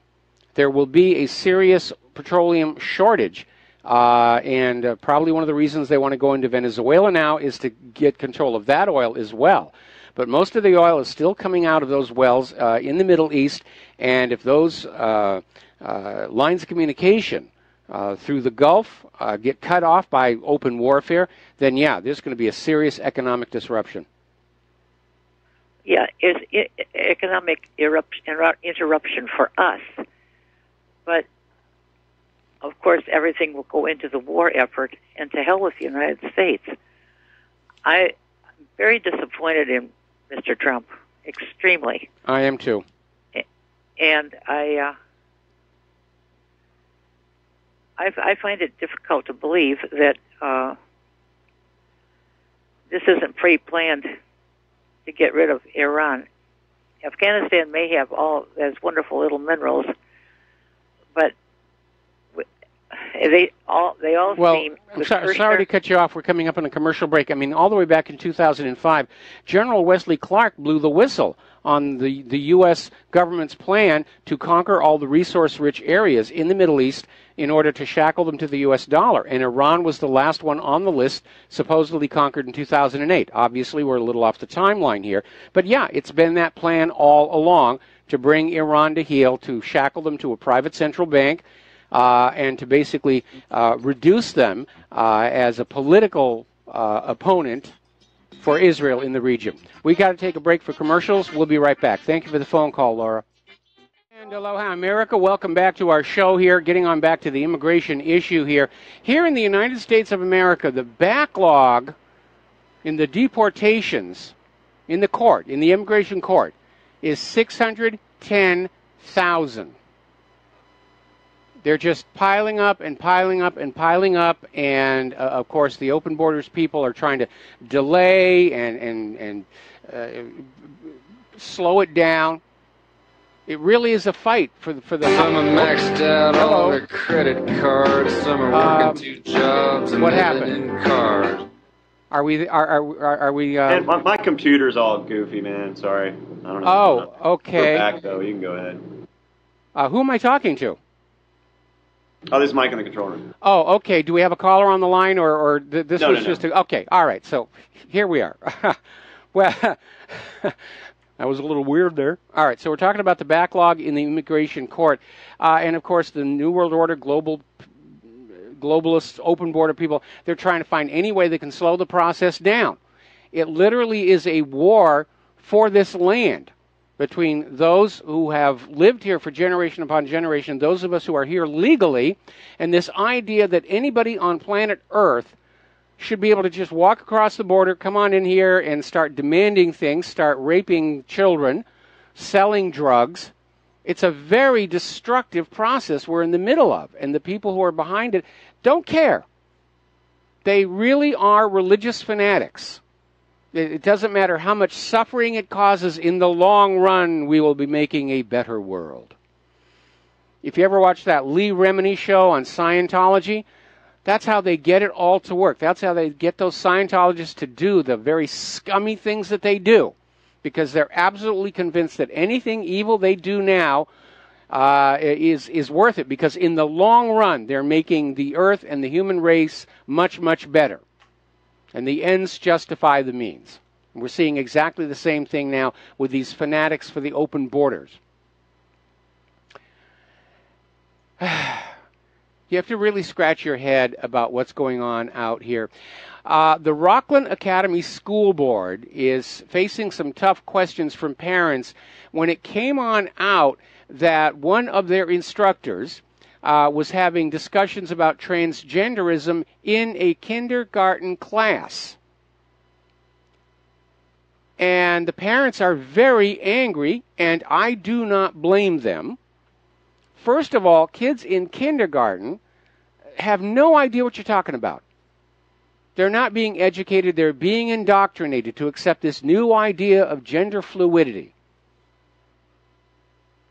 There will be a serious petroleum shortage. And probably one of the reasons they want to go into Venezuela now is to get control of that oil as well. But most of the oil is still coming out of those wells in the Middle East, and if those lines of communication through the Gulf get cut off by open warfare, then yeah, there's going to be a serious economic disruption. Yeah, it's economic interruption for us. But of course, everything will go into the war effort, and to hell with the United States. I'm very disappointed in Mr. Trump, extremely. I am too. And I find it difficult to believe that this isn't pre-planned to get rid of Iran. Afghanistan may have all those wonderful little minerals, but they all seem. I'm sorry to cut you off. We're coming up on a commercial break. I mean, all the way back in 2005, General Wesley Clark blew the whistle on the U.S. government's plan to conquer all the resource-rich areas in the Middle East in order to shackle them to the U.S. dollar. And Iran was the last one on the list, supposedly conquered in 2008. Obviously, we're a little off the timeline here. But yeah, it's been that plan all along to bring Iran to heel, to shackle them to a private central bank, and to basically reduce them as a political opponent for Israel in the region. We got to take a break for commercials. We'll be right back. Thank you for the phone call, Laura. And aloha, America. Welcome back to our show here, getting on back to the immigration issue here. Here in the United States of America, the backlog in the deportations in the court, in the immigration court, is 610,000. They're just piling up and piling up and piling up, and of course the open borders people are trying to delay and slow it down. It really is a fight for the. Some are maxed out on their credit card. Some are working 2 jobs and what living happened? in cars. Are we? Man, my computer's all goofy, man. Sorry, I don't know. Oh, okay. We're back though. You can go ahead. Who am I talking to? Oh, this is Mike in the control room. Oh, okay. Do we have a caller on the line, or this No, was just a... Okay, all right. So here we are. Well, that was a little weird there. All right, so we're talking about the backlog in the immigration court. And, of course, the New World Order, globalists, open border people, they're trying to find any way they can slow the process down. It literally is a war for this land, between those who have lived here for generation upon generation, those of us who are here legally, and this idea that anybody on planet Earth should be able to just walk across the border, come on in here, and start demanding things, start raping children, selling drugs. It's a very destructive process we're in the middle of, and the people who are behind it don't care. They really are religious fanatics. It doesn't matter how much suffering it causes. In the long run, we will be making a better world. If you ever watch that Lee Remini show on Scientology, that's how they get it all to work. That's how they get those Scientologists to do the very scummy things that they do, because they're absolutely convinced that anything evil they do now is worth it, because in the long run, they're making the earth and the human race much, much better. And the ends justify the means. And we're seeing exactly the same thing now with these fanatics for the open borders. You have to really scratch your head about what's going on out here. The Rockland Academy School Board is facing some tough questions from parents when it came on out that one of their instructors was having discussions about transgenderism in a kindergarten class. And the parents are very angry, and I do not blame them. First of all, kids in kindergarten have no idea what you're talking about. They're not being educated. They're being indoctrinated to accept this new idea of gender fluidity.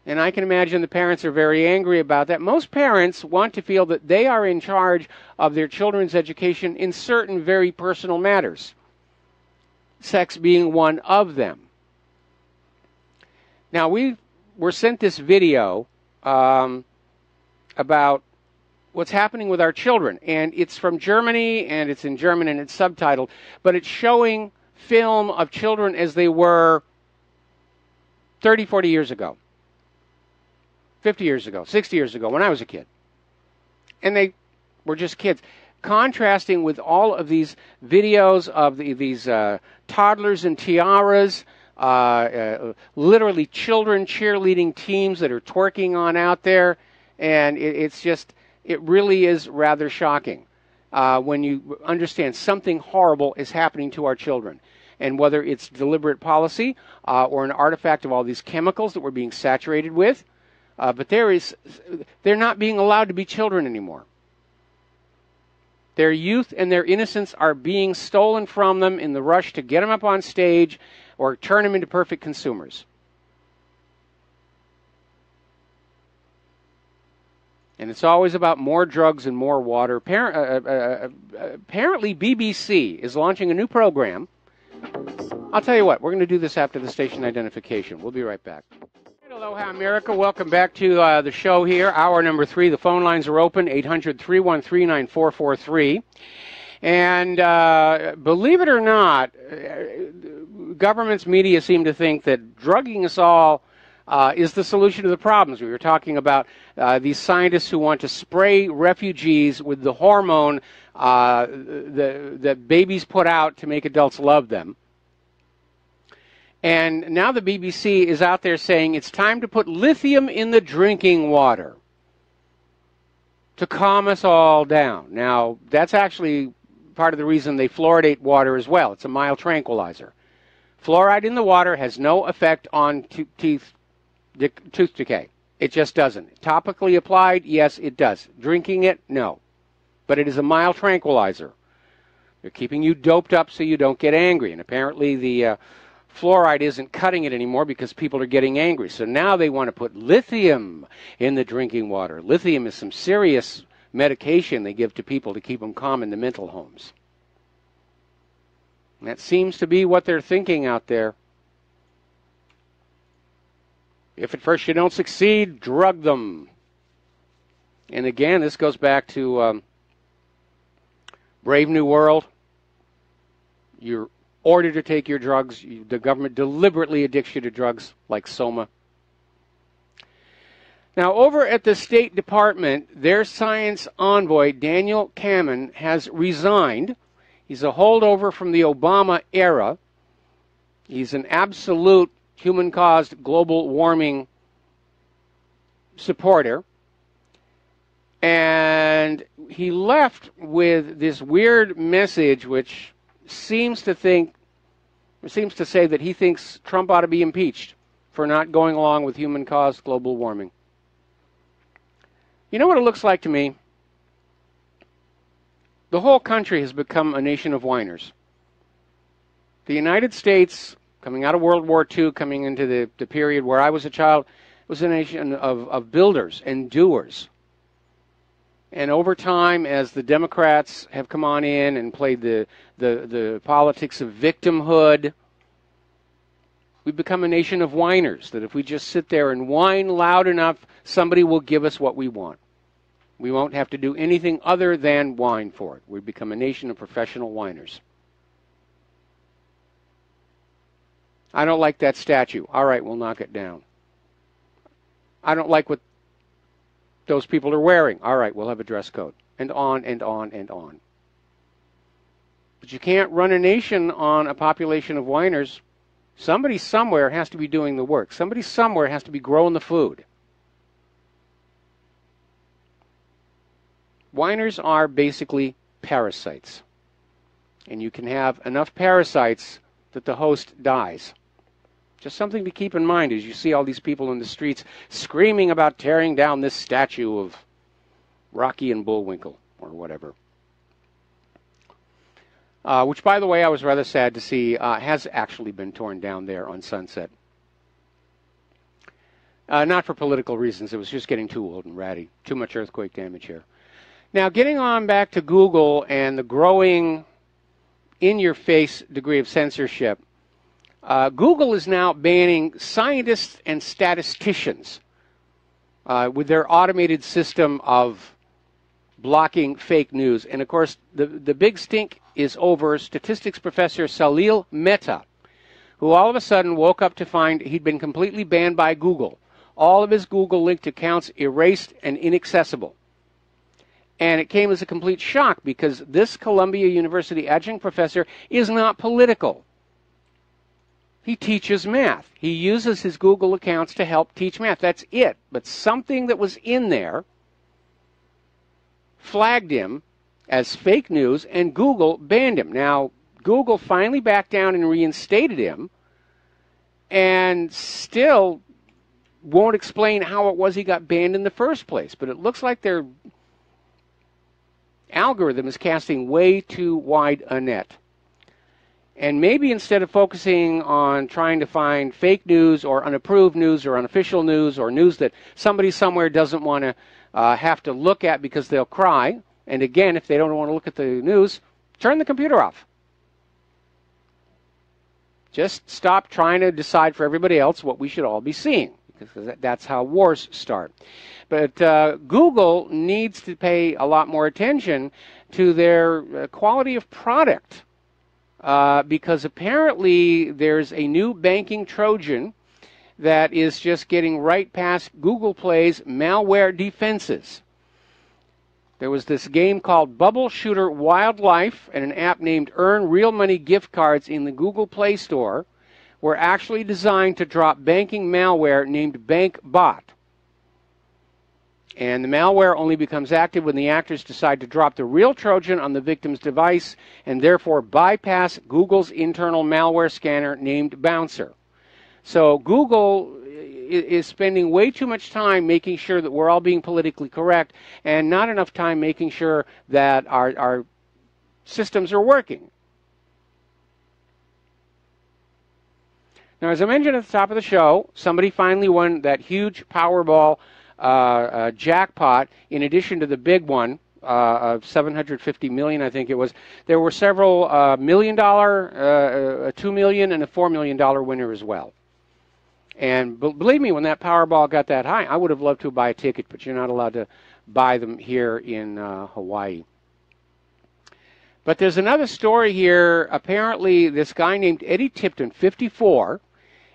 And I can imagine the parents are very angry about that. Most parents want to feel that they are in charge of their children's education in certain very personal matters, sex being one of them. Now, we were sent this video about what's happening with our children. And it's from Germany, and it's in German, and it's subtitled. But it's showing film of children as they were 30, 40 years ago, 50 years ago, 60 years ago, when I was a kid. And they were just kids. Contrasting with all of these videos of these toddlers in tiaras, literally children cheerleading teams that are twerking on out there. And it really is rather shocking when you understand something horrible is happening to our children. And whether it's deliberate policy or an artifact of all these chemicals that we're being saturated with, but they're not being allowed to be children anymore. Their youth and their innocence are being stolen from them in the rush to get them up on stage or turn them into perfect consumers. And it's always about more drugs and more water. Apparently, BBC is launching a new program. I'll tell you what, we're going to do this after the station identification. We'll be right back. Aloha, America. Welcome back to the show here. Hour number 3. The phone lines are open, 800-313-9443. And believe it or not, governments, media seem to think that drugging us all is the solution to the problems. We were talking about these scientists who want to spray refugees with the hormone that babies put out to make adults love them. And now the BBC is out there saying it's time to put lithium in the drinking water to calm us all down. Now, that's actually part of the reason they fluoridate water as well. It's a mild tranquilizer. Fluoride in the water has no effect on tooth decay. It just doesn't. Topically applied, yes, it does. Drinking it, no. But it is a mild tranquilizer. They're keeping you doped up so you don't get angry. And apparently the fluoride isn't cutting it anymore because people are getting angry. So now they want to put lithium in the drinking water. Lithium is some serious medication they give to people to keep them calm in the mental homes. And that seems to be what they're thinking out there. If at first you don't succeed, drug them. And again, this goes back to Brave New World. You're ordered to take your drugs. The government deliberately addicts you to drugs like Soma. Now, over at the State Department, their science envoy, Daniel Kamen, has resigned. He's a holdover from the Obama era. He's an absolute human-caused global warming supporter. And he left with this weird message which seems to say that he thinks Trump ought to be impeached for not going along with human-caused global warming. You know what it looks like to me? The whole country has become a nation of whiners. The United States, coming out of World War II, coming into the period where I was a child, was a nation of builders and doers. And over time, as the Democrats have come on in and played the politics of victimhood, we've become a nation of whiners, that if we just sit there and whine loud enough, somebody will give us what we want. We won't have to do anything other than whine for it. We've become a nation of professional whiners. I don't like that statue. All right, we'll knock it down. I don't like what those people are wearing. All right, we'll have a dress code. And on and on and on. But you can't run a nation on a population of whiners. Somebody somewhere has to be doing the work. Somebody somewhere has to be growing the food. Whiners are basically parasites. And you can have enough parasites that the host dies. Just something to keep in mind as you see all these people in the streets screaming about tearing down this statue of Rocky and Bullwinkle or whatever. Which, by the way, I was rather sad to see has actually been torn down there on Sunset. Not for political reasons. It was just getting too old and ratty. Too much earthquake damage here. Now, getting on back to Google and the growing in-your-face degree of censorship, Google is now banning scientists and statisticians with their automated system of blocking fake news. And, of course, the big stink is over statistics professor Salil Mehta, who all of a sudden woke up to find he'd been completely banned by Google. All of his Google-linked accounts erased and inaccessible. And it came as a complete shock because this Columbia University adjunct professor is not political. He teaches math. He uses his Google accounts to help teach math. That's it. But something that was in there flagged him as fake news, and Google banned him. Now, Google finally backed down and reinstated him, and still won't explain how it was he got banned in the first place. But it looks like their algorithm is casting way too wide a net. And maybe instead of focusing on trying to find fake news or unapproved news or unofficial news or news that somebody somewhere doesn't want to have to look at because they'll cry, and again, if they don't want to look at the news, turn the computer off. Just stop trying to decide for everybody else what we should all be seeing, because that's how wars start. But Google needs to pay a lot more attention to their quality of product, because apparently there's a new banking Trojan that is just getting right past Google Play's malware defenses. There was this game called Bubble Shooter Wildlife, and an app named Earn Real Money gift cards in the Google Play Store were actually designed to drop banking malware named BankBot. And the malware only becomes active when the actors decide to drop the real Trojan on the victim's device and therefore bypass Google's internal malware scanner named Bouncer. So Google is spending way too much time making sure that we're all being politically correct and not enough time making sure that our systems are working. Now, as I mentioned at the top of the show, somebody finally won that huge Powerball jackpot in addition to the big one of $750 million, I think it was. There were several $1 million, a $2 million, and a $4 million winner as well. And believe me, when that Powerball got that high, I would have loved to buy a ticket, but you're not allowed to buy them here in Hawaii. But there's another story here. Apparently, this guy named Eddie Tipton, 54,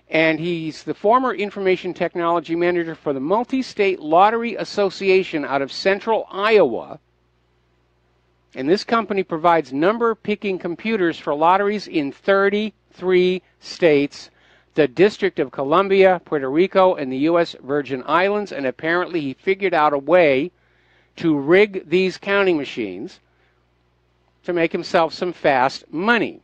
and he's the former information technology manager for the Multi-State Lottery Association out of central Iowa. And this company provides number-picking computers for lotteries in 33 states, the District of Columbia, Puerto Rico, and the U.S. Virgin Islands, and apparently he figured out a way to rig these counting machines to make himself some fast money.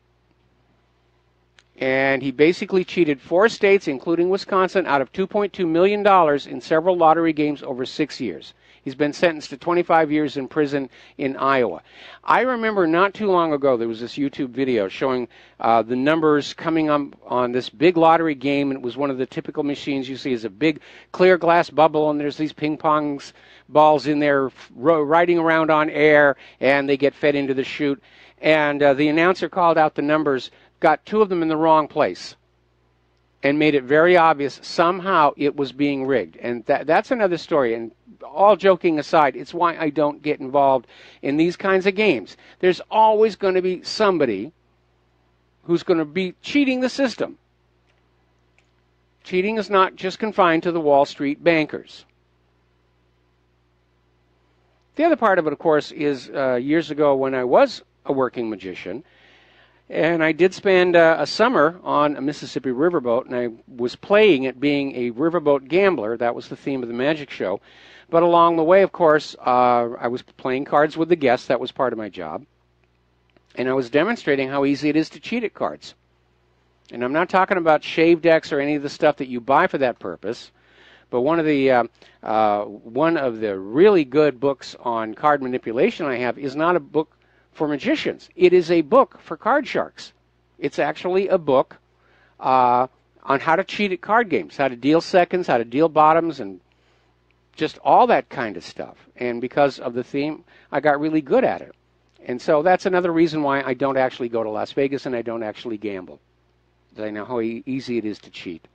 And he basically cheated 4 states, including Wisconsin, out of $2.2 million in several lottery games over 6 years. He's been sentenced to 25 years in prison in Iowa. I remember not too long ago there was this YouTube video showing the numbers coming up on this big lottery game, and it was one of the typical machines you see is a big clear glass bubble, and there's these ping pong balls in there riding around on air, and they get fed into the chute. And the announcer called out the numbers, got 2 of them in the wrong place, and made it very obvious somehow it was being rigged. And that's another story. And all joking aside, it's why I don't get involved in these kinds of games. There's always going to be somebody who's going to be cheating the system. Cheating is not just confined to the Wall Street bankers. The other part of it, of course, is years ago when I was a working magician, and I did spend a summer on a Mississippi riverboat, and I was playing at being a riverboat gambler. That was the theme of the magic show. But along the way, of course, I was playing cards with the guests. That was part of my job. And I was demonstrating how easy it is to cheat at cards. And I'm not talking about shave decks or any of the stuff that you buy for that purpose. But one of the really good books on card manipulation I have is not a book for magicians. It is a book for card sharks. It's actually a book on how to cheat at card games, how to deal seconds, how to deal bottoms, and just all that kind of stuff. And because of the theme, I got really good at it. And so that's another reason why I don't actually go to Las Vegas and I don't actually gamble. I know how easy it is to cheat.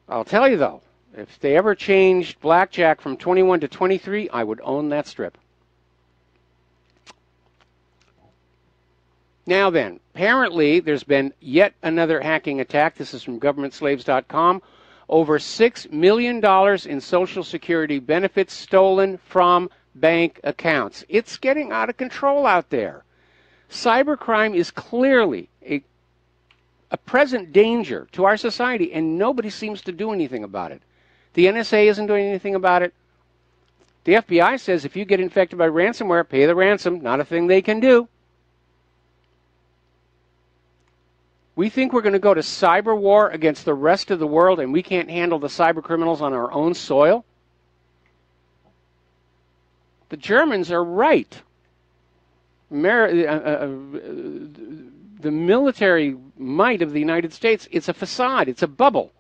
I'll tell you, though, if they ever changed blackjack from 21 to 23, I would own that strip. Now then, apparently there's been yet another hacking attack. This is from governmentslaves.com. Over $6 million in Social Security benefits stolen from bank accounts. It's getting out of control out there. Cybercrime is clearly a present danger to our society, and nobody seems to do anything about it. The NSA isn't doing anything about it. The FBI says if you get infected by ransomware, pay the ransom. Not a thing they can do. We think we're going to go to cyber war against the rest of the world, and we can't handle the cyber criminals on our own soil? The Germans are right. The military might of the United States, it's a facade, it's a bubble.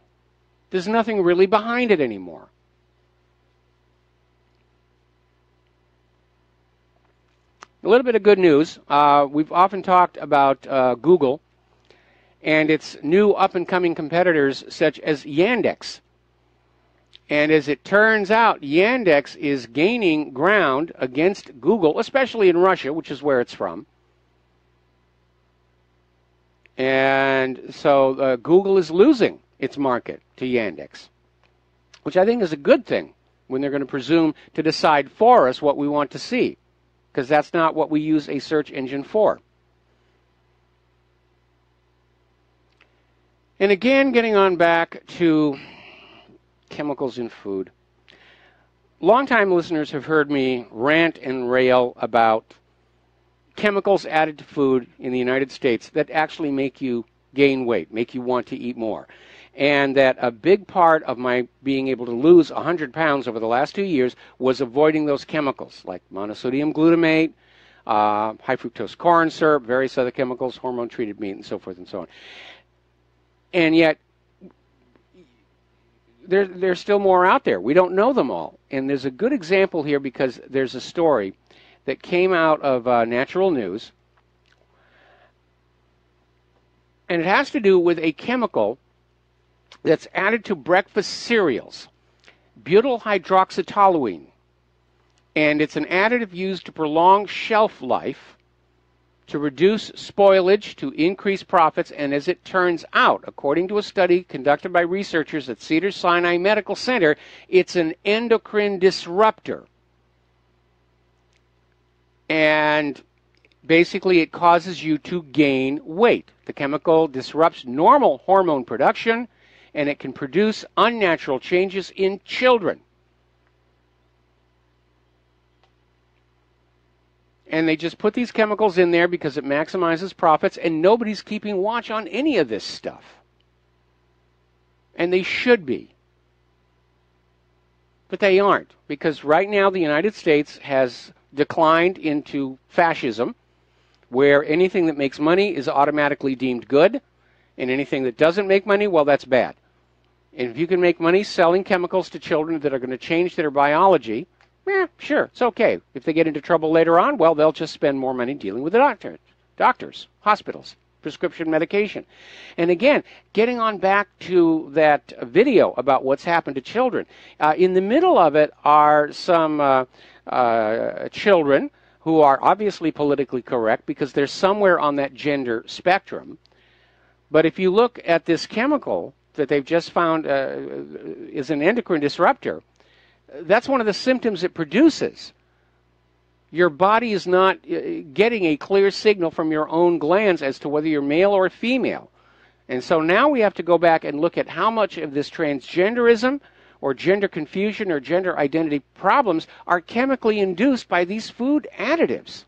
There's nothing really behind it anymore. A little bit of good news. We've often talked about Google and its new up-and-coming competitors such as Yandex. And as it turns out, Yandex is gaining ground against Google, especially in Russia, which is where it's from. And so Google is losing its market to Yandex, which I think is a good thing when they're going to presume to decide for us what we want to see, because that's not what we use a search engine for. And again, getting on back to chemicals in food. Longtime listeners have heard me rant and rail about chemicals added to food in the United States that actually make you gain weight, make you want to eat more. And that a big part of my being able to lose 100 pounds over the last 2 years was avoiding those chemicals like monosodium glutamate, high fructose corn syrup, various other chemicals, hormone-treated meat, and so forth and so on. And yet, there's still more out there. We don't know them all. And there's a good example here because there's a story that came out of Natural News. And it has to do with a chemical that's added to breakfast cereals, butyl hydroxytoluene. And it's an additive used to prolong shelf life, to reduce spoilage, to increase profits, and as it turns out, according to a study conducted by researchers at Cedars-Sinai Medical Center, it's an endocrine disruptor. And basically it causes you to gain weight. The chemical disrupts normal hormone production, and it can produce unnatural changes in children. And they just put these chemicals in there because it maximizes profits, and nobody's keeping watch on any of this stuff. And they should be. But they aren't, because right now the United States has declined into fascism, where anything that makes money is automatically deemed good, and anything that doesn't make money, well, that's bad. And if you can make money selling chemicals to children that are going to change their biology, sure, it's okay. If they get into trouble later on, well, they'll just spend more money dealing with the doctors, hospitals, prescription medication. And again, getting on back to that video about what's happened to children. In the middle of it are some children who are obviously politically correct because they're somewhere on that gender spectrum. But if you look at this chemical that they've just found is an endocrine disruptor, that's one of the symptoms it produces. Your body is not getting a clear signal from your own glands as to whether you're male or female. And so now we have to go back and look at how much of this transgenderism or gender confusion or gender identity problems are chemically induced by these food additives.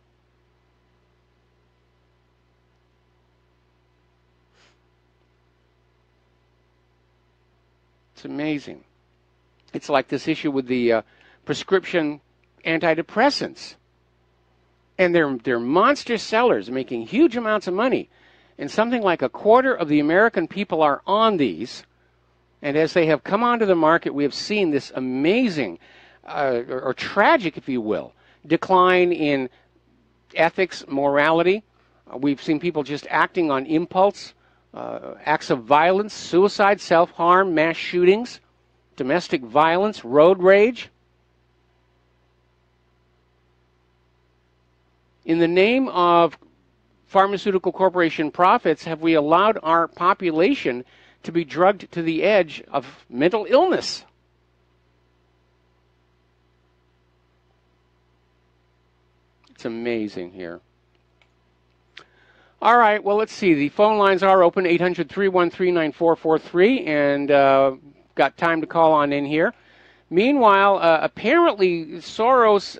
It's amazing. It's like this issue with the prescription antidepressants. And they're monster sellers, making huge amounts of money. And something like a quarter of the American people are on these. And as they have come onto the market, we have seen this amazing, or tragic, if you will, decline in ethics, morality. We've seen people just acting on impulse, acts of violence, suicide, self-harm, mass shootings, domestic violence, road rage. In the name of pharmaceutical corporation profits, have we allowed our population to be drugged to the edge of mental illness? It's amazing here. All right, well, let's see. The phone lines are open, 800-313-9443, and got time to call on in here. Meanwhile, apparently Soros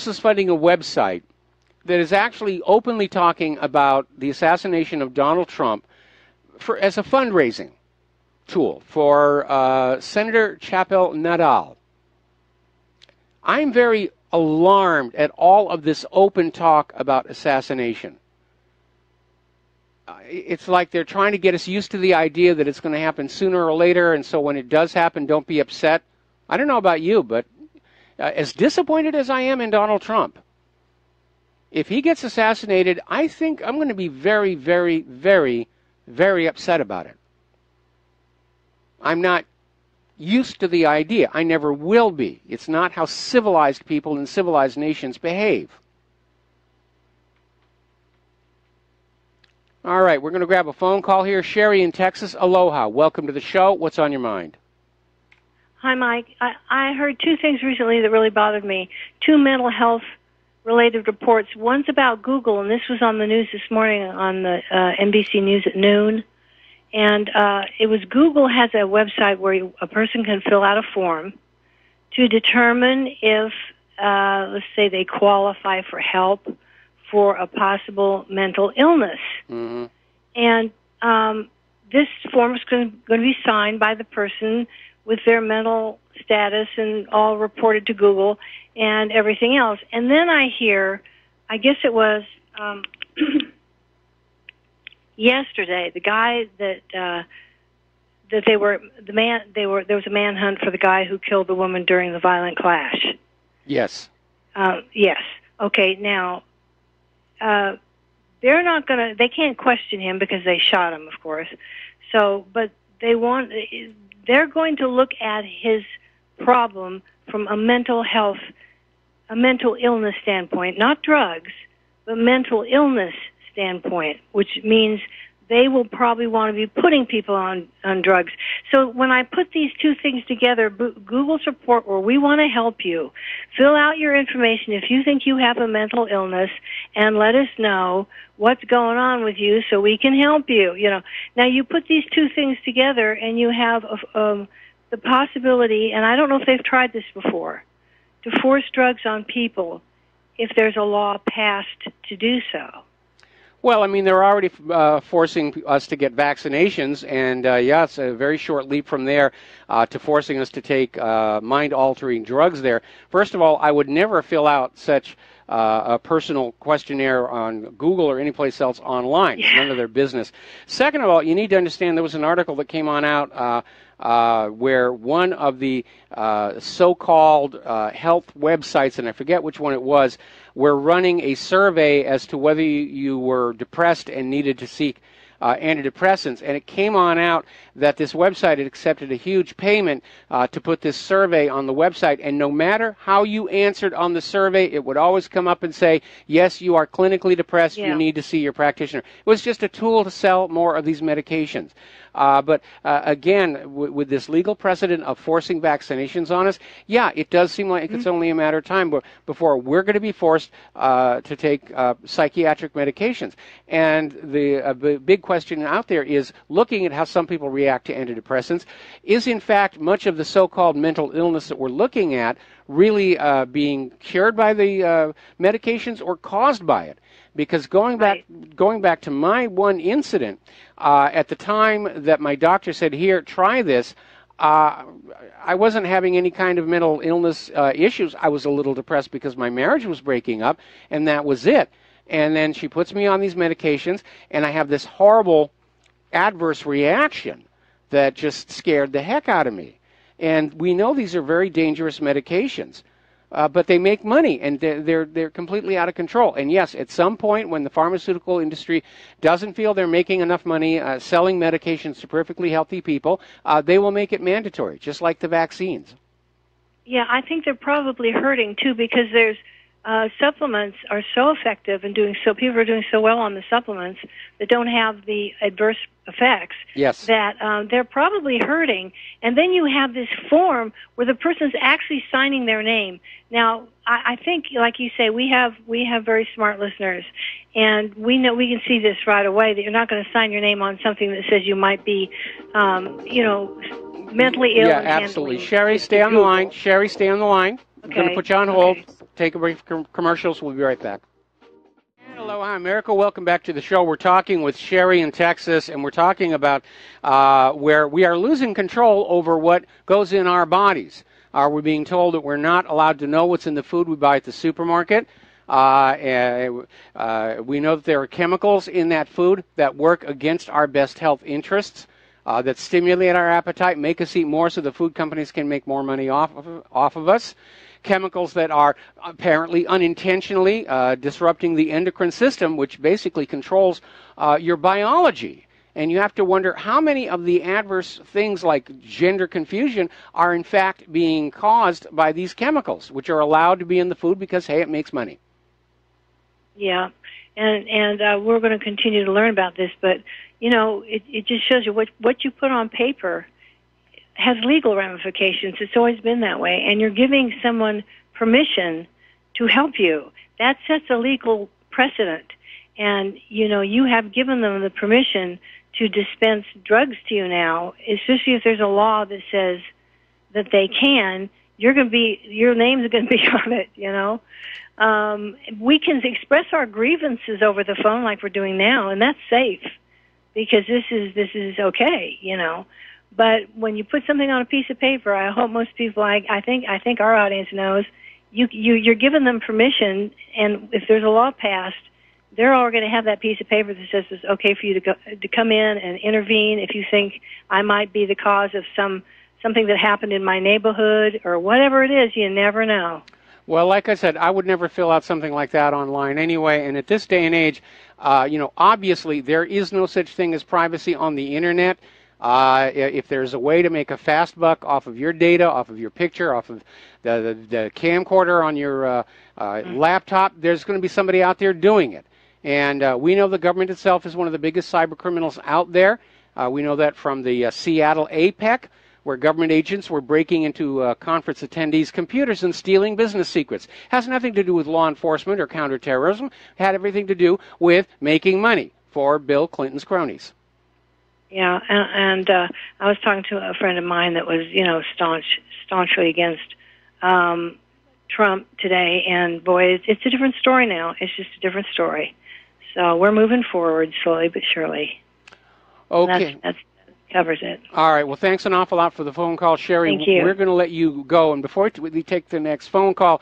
is funding a website that is actually openly talking about the assassination of Donald Trump as a fundraising tool for Senator Chapel Nadal. I'm very alarmed at all of this open talk about assassination. It's like they're trying to get us used to the idea that it's going to happen sooner or later, and so when it does happen, don't be upset. I don't know about you, but as disappointed as I am in Donald Trump, if he gets assassinated, I think I'm going to be very, very, very, very upset about it. I'm not used to the idea. I never will be. It's not how civilized people in civilized nations behave. All right, we're going to grab a phone call here. Sherry in Texas, aloha. Welcome to the show. What's on your mind? Hi, Mike. I heard two things recently that really bothered me. Two mental health related reports. One's about Google, and this was on the news this morning on the NBC News at noon. And it was Google has a website where a person can fill out a form to determine if, let's say, they qualify for help for a possible mental illness. Mm-hmm. And this form is going to be signed by the person with their mental status and all reported to Google and everything else. And then I hear, I guess it was yesterday, the guy that there was a manhunt for the guy who killed the woman during the violent clash. Yes. Yes. Okay. Now, they're not going to. They can't question him because they shot him, of course. So, but they're going to look at his problem from a mental illness standpoint, not drugs, but mental illness standpoint, which means they will probably want to be putting people on drugs. So when I put these two things together, Google's report where we want to help you, fill out your information if you think you have a mental illness and let us know what's going on with you so we can help you. You know, now you put these two things together and you have the possibility, and I don't know if they've tried this before, to force drugs on people if there's a law passed to do so. Well, I mean, they're already forcing us to get vaccinations, and yeah, it's a very short leap from there to forcing us to take mind-altering drugs there. First of all, I would never fill out such a personal questionnaire on Google or anyplace else online. It's none of their business. Second of all, you need to understand there was an article that came out where one of the so-called health websites, and I forget which one it was, were running a survey as to whether you were depressed and needed to seek antidepressants, and it came on out that this website had accepted a huge payment to put this survey on the website, and no matter how you answered on the survey, it would always come up and say, yes, you are clinically depressed, you need to see your practitioner. It was just a tool to sell more of these medications. But again, with this legal precedent of forcing vaccinations on us, yeah, it does seem like it's only a matter of time before we're going to be forced to take psychiatric medications. And the big question out there is, looking at how some people react to antidepressants, is in fact much of the so-called mental illness that we're looking at really being cured by the medications or caused by it? Because going back to my one incident, at the time that my doctor said, here, try this, I wasn't having any kind of mental illness issues. I was a little depressed because my marriage was breaking up, and that was it. And then she puts me on these medications, and I have this horrible adverse reaction that just scared the heck out of me. And we know these are very dangerous medications. But they make money, and they're completely out of control. And yes, at some point when the pharmaceutical industry doesn't feel they're making enough money selling medications to perfectly healthy people, they will make it mandatory, just like the vaccines. Yeah, I think they're probably hurting, too, because there's supplements are so effective and people are doing so well on the supplements that don't have the adverse effects. Yes. That they're probably hurting. And then you have this form where the person's actually signing their name. Now, I think, like you say, we have very smart listeners, and we know we can see this right away, that you're not going to sign your name on something that says you might be, mentally ill. Yeah, absolutely. Sherry, stay on the line. Sherry, stay on the line. I'm going to put you on hold. Take a break from commercials. We'll be right back. Aloha, America. Welcome back to the show. We're talking with Sherry in Texas, and we're talking about where we are losing control over what goes in our bodies. We're being told that we're not allowed to know what's in the food we buy at the supermarket. We know that there are chemicals in that food that work against our best health interests, that stimulate our appetite, make us eat more so the food companies can make more money off of us. Chemicals that are apparently unintentionally disrupting the endocrine system, which basically controls your biology. And you have to wonder how many of the adverse things like gender confusion are in fact being caused by these chemicals, which are allowed to be in the food because, hey, it makes money. Yeah, and we're going to continue to learn about this, but, it just shows you what you put on paper has legal ramifications. It's always been that way. And you're giving someone permission to help you. That sets a legal precedent. And, you have given them the permission to dispense drugs to you now, especially if there's a law that says that they can, your name's going to be on it, We can express our grievances over the phone like we're doing now, and that's safe because this is okay, But when you put something on a piece of paper, I hope most people, I think our audience knows, you're giving them permission, and if there's a law passed, they're all going to have that piece of paper that says it's okay for you to come in and intervene if you think I might be the cause of something that happened in my neighborhood or whatever it is. You never know. Well, like I said, I would never fill out something like that online anyway. And at this day and age, obviously there is no such thing as privacy on the Internet. If there's a way to make a fast buck off of your data, off of your picture, off of the camcorder on your laptop, there's going to be somebody out there doing it. And we know the government itself is one of the biggest cyber criminals out there. We know that from the Seattle APEC, where government agents were breaking into conference attendees' computers and stealing business secrets. Has nothing to do with law enforcement or counterterrorism. Had everything to do with making money for Bill Clinton's cronies. Yeah, and I was talking to a friend of mine that was, staunchly against Trump today, and boy, it's a different story now. It's just a different story. So we're moving forward slowly but surely. Okay. That covers it. All right. Well, thanks an awful lot for the phone call, Sherry. Thank you. We're going to let you go, and before we take the next phone call,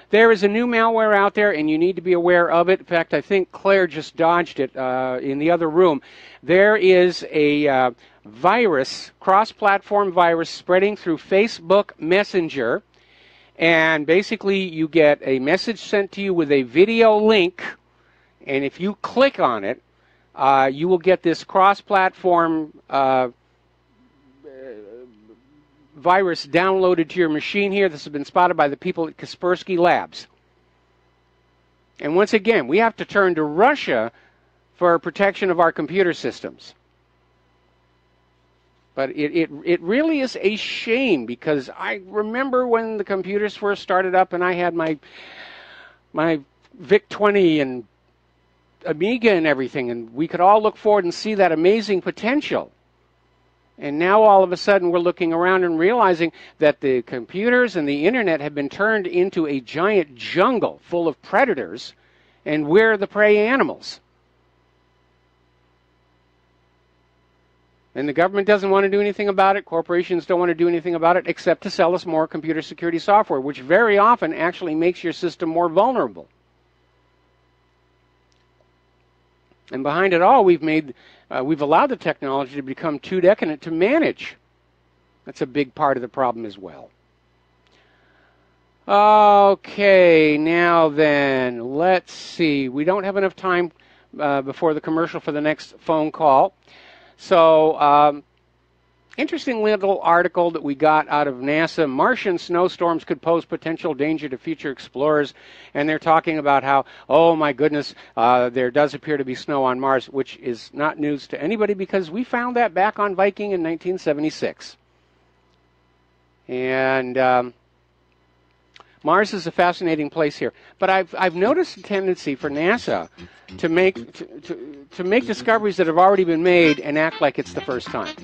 there is a new malware out there, and you need to be aware of it. In fact, I think Claire just dodged it in the other room. There is a virus, cross-platform virus, spreading through Facebook Messenger, and basically you get a message sent to you with a video link, and if you click on it, you will get this cross-platform virus downloaded to your machine here. This has been spotted by the people at Kaspersky Labs. And once again, we have to turn to Russia for protection of our computer systems. But it really is a shame, because I remember when the computers first started up and I had my VIC-20 and Amiga and everything, and we could all look forward and see that amazing potential. And now all of a sudden we're looking around and realizing that the computers and the internet have been turned into a giant jungle full of predators, and we're the prey animals. And the government doesn't want to do anything about it. Corporations don't want to do anything about it except to sell us more computer security software, which very often actually makes your system more vulnerable. And behind it all, we've allowed the technology to become too decadent to manage. That's a big part of the problem as well. Okay, now then, let's see. We don't have enough time before the commercial for the next phone call. So, interesting little article that we got out of NASA. Martian snowstorms could pose potential danger to future explorers. And they're talking about how, oh my goodness, there does appear to be snow on Mars, which is not news to anybody because we found that back on Viking in 1976. And Mars is a fascinating place here. But I've noticed a tendency for NASA to make discoveries that have already been made and act like it's the first time.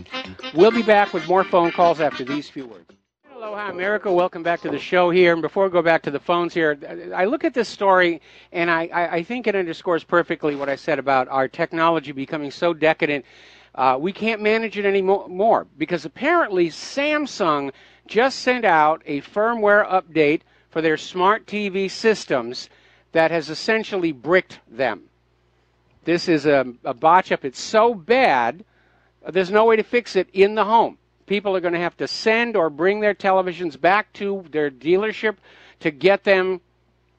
We'll be back with more phone calls after these few words. Aloha, America. Welcome back to the show here. And before we go back to the phones here, I look at this story, and I think it underscores perfectly what I said about our technology becoming so decadent. We can't manage it anymore because apparently Samsung just sent out a firmware update for their smart TV systems that has essentially bricked them. This is a botch up. It's so bad, there's no way to fix it in the home. People are going to have to send or bring their televisions back to their dealership to get them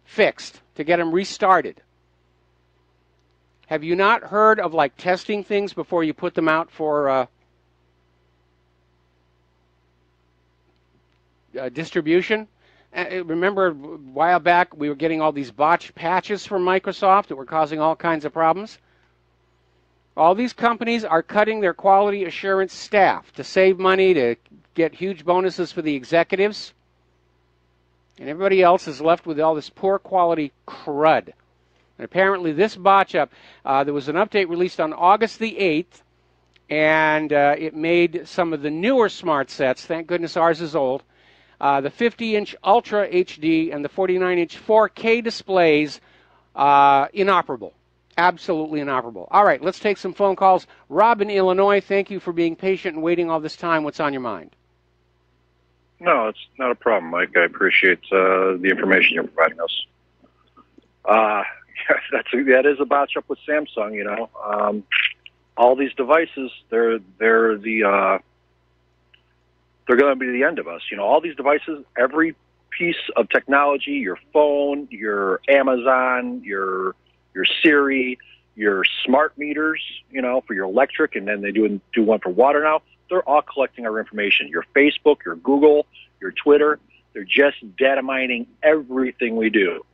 fixed, to get them restarted. Have you not heard of like testing things before you put them out for distribution? Remember a while back we were getting all these botched patches from Microsoft that were causing all kinds of problems? All these companies are cutting their quality assurance staff to save money, to get huge bonuses for the executives. And everybody else is left with all this poor quality crud. And apparently this botch up, there was an update released on August the 8th, and it made some of the newer smart sets, thank goodness ours is old, the 50-inch Ultra HD and the 49-inch 4K displays inoperable. Absolutely inoperable. All right, let's take some phone calls. Rob in Illinois, thank you for being patient and waiting all this time. What's on your mind? No, it's not a problem, Mike. I appreciate the information you're providing us. That is a botch up with Samsung, you know. All these devices, they're going to be the end of us. You know, all these devices, every piece of technology, your phone, your Amazon, your Siri, your smart meters, you know, for your electric, and then they do one for water now. They're all collecting our information. Your Facebook, your Google, your Twitter, they're just data mining everything we do.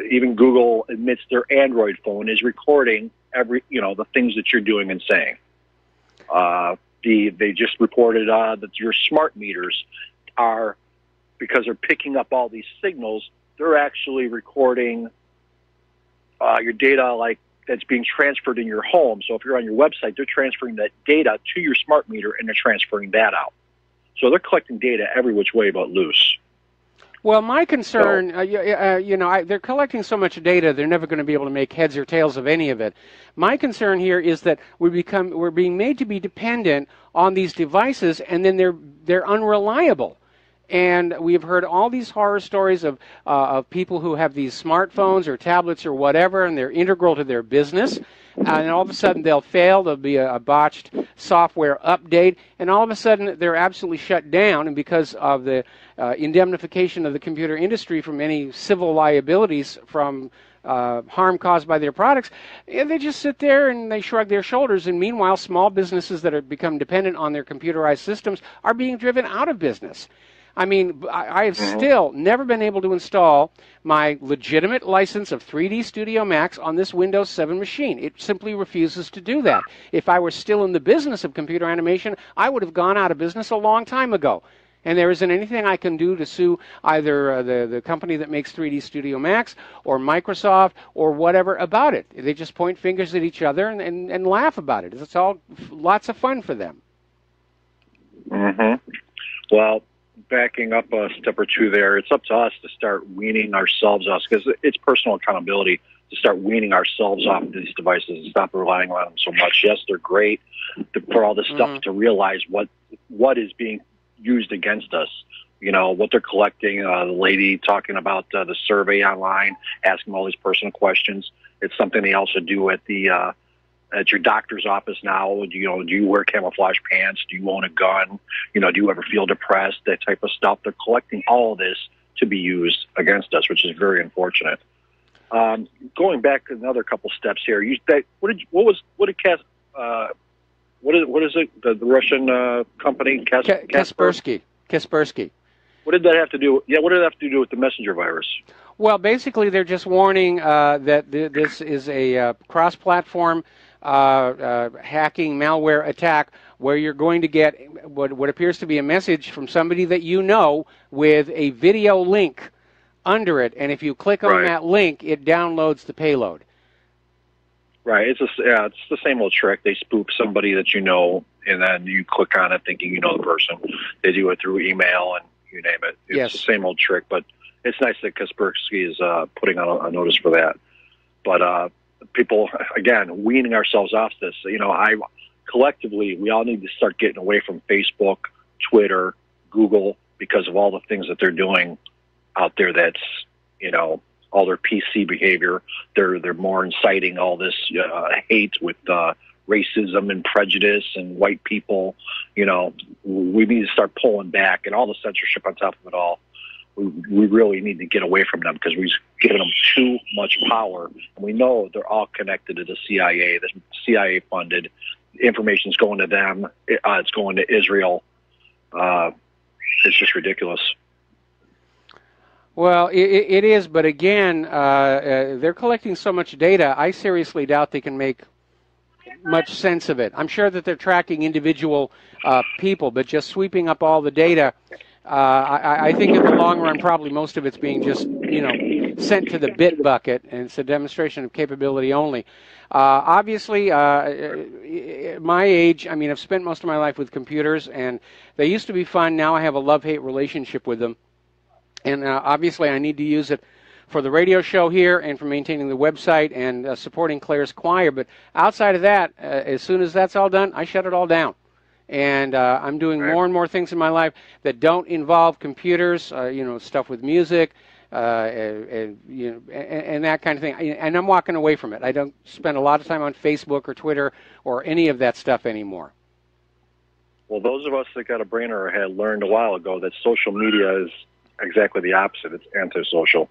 Even Google admits their Android phone is recording the things that you're doing and saying. They just reported that your smart meters are, because they're picking up all these signals, they're actually recording your data like that's being transferred in your home. So if you're on your website, they're transferring that data to your smart meter and they're transferring that out. So they're collecting data every which way but loose. Well, my concern, they're collecting so much data, they're never going to be able to make heads or tails of any of it. My concern here is that we're being made to be dependent on these devices, and then they're unreliable. And we've heard all these horror stories of people who have these smartphones or tablets or whatever, and they're integral to their business. And all of a sudden they'll fail. There'll be a botched software update, and all of a sudden they're absolutely shut down. And because of the indemnification of the computer industry from any civil liabilities from harm caused by their products, they just sit there and they shrug their shoulders. And meanwhile, small businesses that have become dependent on their computerized systems are being driven out of business. I mean, I have still never been able to install my legitimate license of 3D Studio Max on this Windows 7 machine. It simply refuses to do that. If I were still in the business of computer animation, I would have gone out of business a long time ago. And there isn't anything I can do to sue either the company that makes 3D Studio Max or Microsoft or whatever about it. They just point fingers at each other and laugh about it. It's all lots of fun for them. Well, backing up a step or two there, it's up to us to start weaning ourselves off, because it's personal accountability to start weaning ourselves off of these devices and stop relying on them so much. Yes, they're great for all this stuff, to realize what is being used against us. You know, what they're collecting, the lady talking about the survey online, asking all these personal questions. It's something they also do at the at your doctor's office now. Do you wear camouflage pants? Do you own a gun? You know, do you ever feel depressed? That type of stuff. They're collecting all of this to be used against us, which is very unfortunate. Going back another couple steps here, what is it? The Russian company, Kaspersky. What did that have to do? Yeah, what did that have to do with the messenger virus? Well, basically, they're just warning that this is a cross-platform hacking malware attack where you're going to get what appears to be a message from somebody that you know with a video link under it, and if you click on that link, it downloads the payload. Right. It's the same old trick. They spoof somebody that you know, and then you click on it thinking you know the person. They do it through email and you name it. It's the same old trick, but it's nice that Kaspersky is putting on a notice for that. But people, again, weaning ourselves off this. You know, collectively, we all need to start getting away from Facebook, Twitter, Google, because of all the things that they're doing out there. That's, you know, all their PC behavior. They're more inciting all this hate with racism and prejudice and white people. You know, we need to start pulling back, and all the censorship on top of it all. We really need to get away from them because we've given them too much power. And we know they're all connected to the CIA. The CIA funded. Information's going to them. It's going to Israel. It's just ridiculous. Well, it is, but again, they're collecting so much data, I seriously doubt they can make much sense of it. I'm sure that they're tracking individual people, but just sweeping up all the data, I think in the long run, probably most of it's being just, you know, sent to the bit bucket, and it's a demonstration of capability only. Obviously, my age, I mean, I've spent most of my life with computers, and they used to be fun. Now I have a love-hate relationship with them. And obviously, I need to use it for the radio show here and for maintaining the website and supporting Claire's choir. But outside of that, as soon as that's all done, I shut it all down. And I'm doing more and more things in my life that don't involve computers, you know, stuff with music, you know, and that kind of thing. And I'm walking away from it. I don't spend a lot of time on Facebook or Twitter or any of that stuff anymore. Well, those of us that got a brain in our head learned a while ago that social media is exactly the opposite. It's antisocial.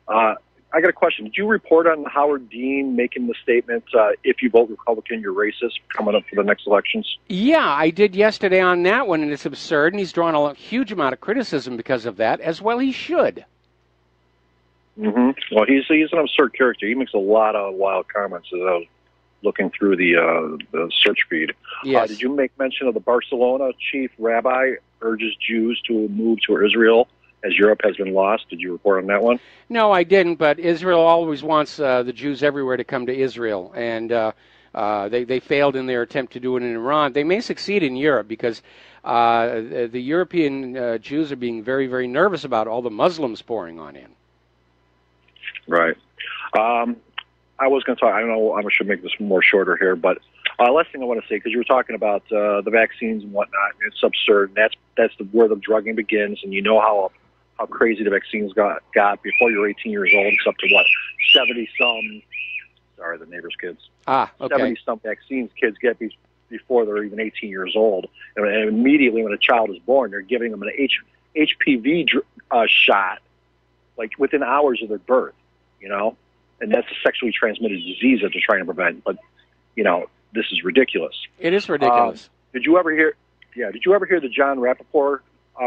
I got a question. Did you report on Howard Dean making the statement, if you vote Republican, you're racist, coming up for the next elections? Yeah, I did yesterday on that one, and it's absurd, and he's drawn a huge amount of criticism because of that, as well he should. Well, he's an absurd character. He makes a lot of wild comments as I was looking through the search feed. Yes. Did you make mention of the Barcelona chief rabbi urges Jews to move to Israel as Europe has been lost? Did you report on that one? No, I didn't, but Israel always wants the Jews everywhere to come to Israel, and they failed in their attempt to do it in Iran. They may succeed in Europe because the European Jews are being very, very nervous about all the Muslims pouring on in. Right. I was going to talk, I don't know, I should make this more shorter here, but Last thing I want to say, because you were talking about the vaccines and whatnot, and it's absurd. And that's where the drugging begins, and you know how crazy the vaccines got before you're 18 years old. It's up to what 70-some. Sorry, the neighbor's kids. Okay. 70-some vaccines kids get before they're even 18 years old, and immediately when a child is born, they're giving them an HPV shot, like within hours of their birth. You know, and that's a sexually transmitted disease that they're trying to prevent. But you know, this is ridiculous. It is ridiculous. Did you ever hear? Yeah. Did you ever hear the John Rappaport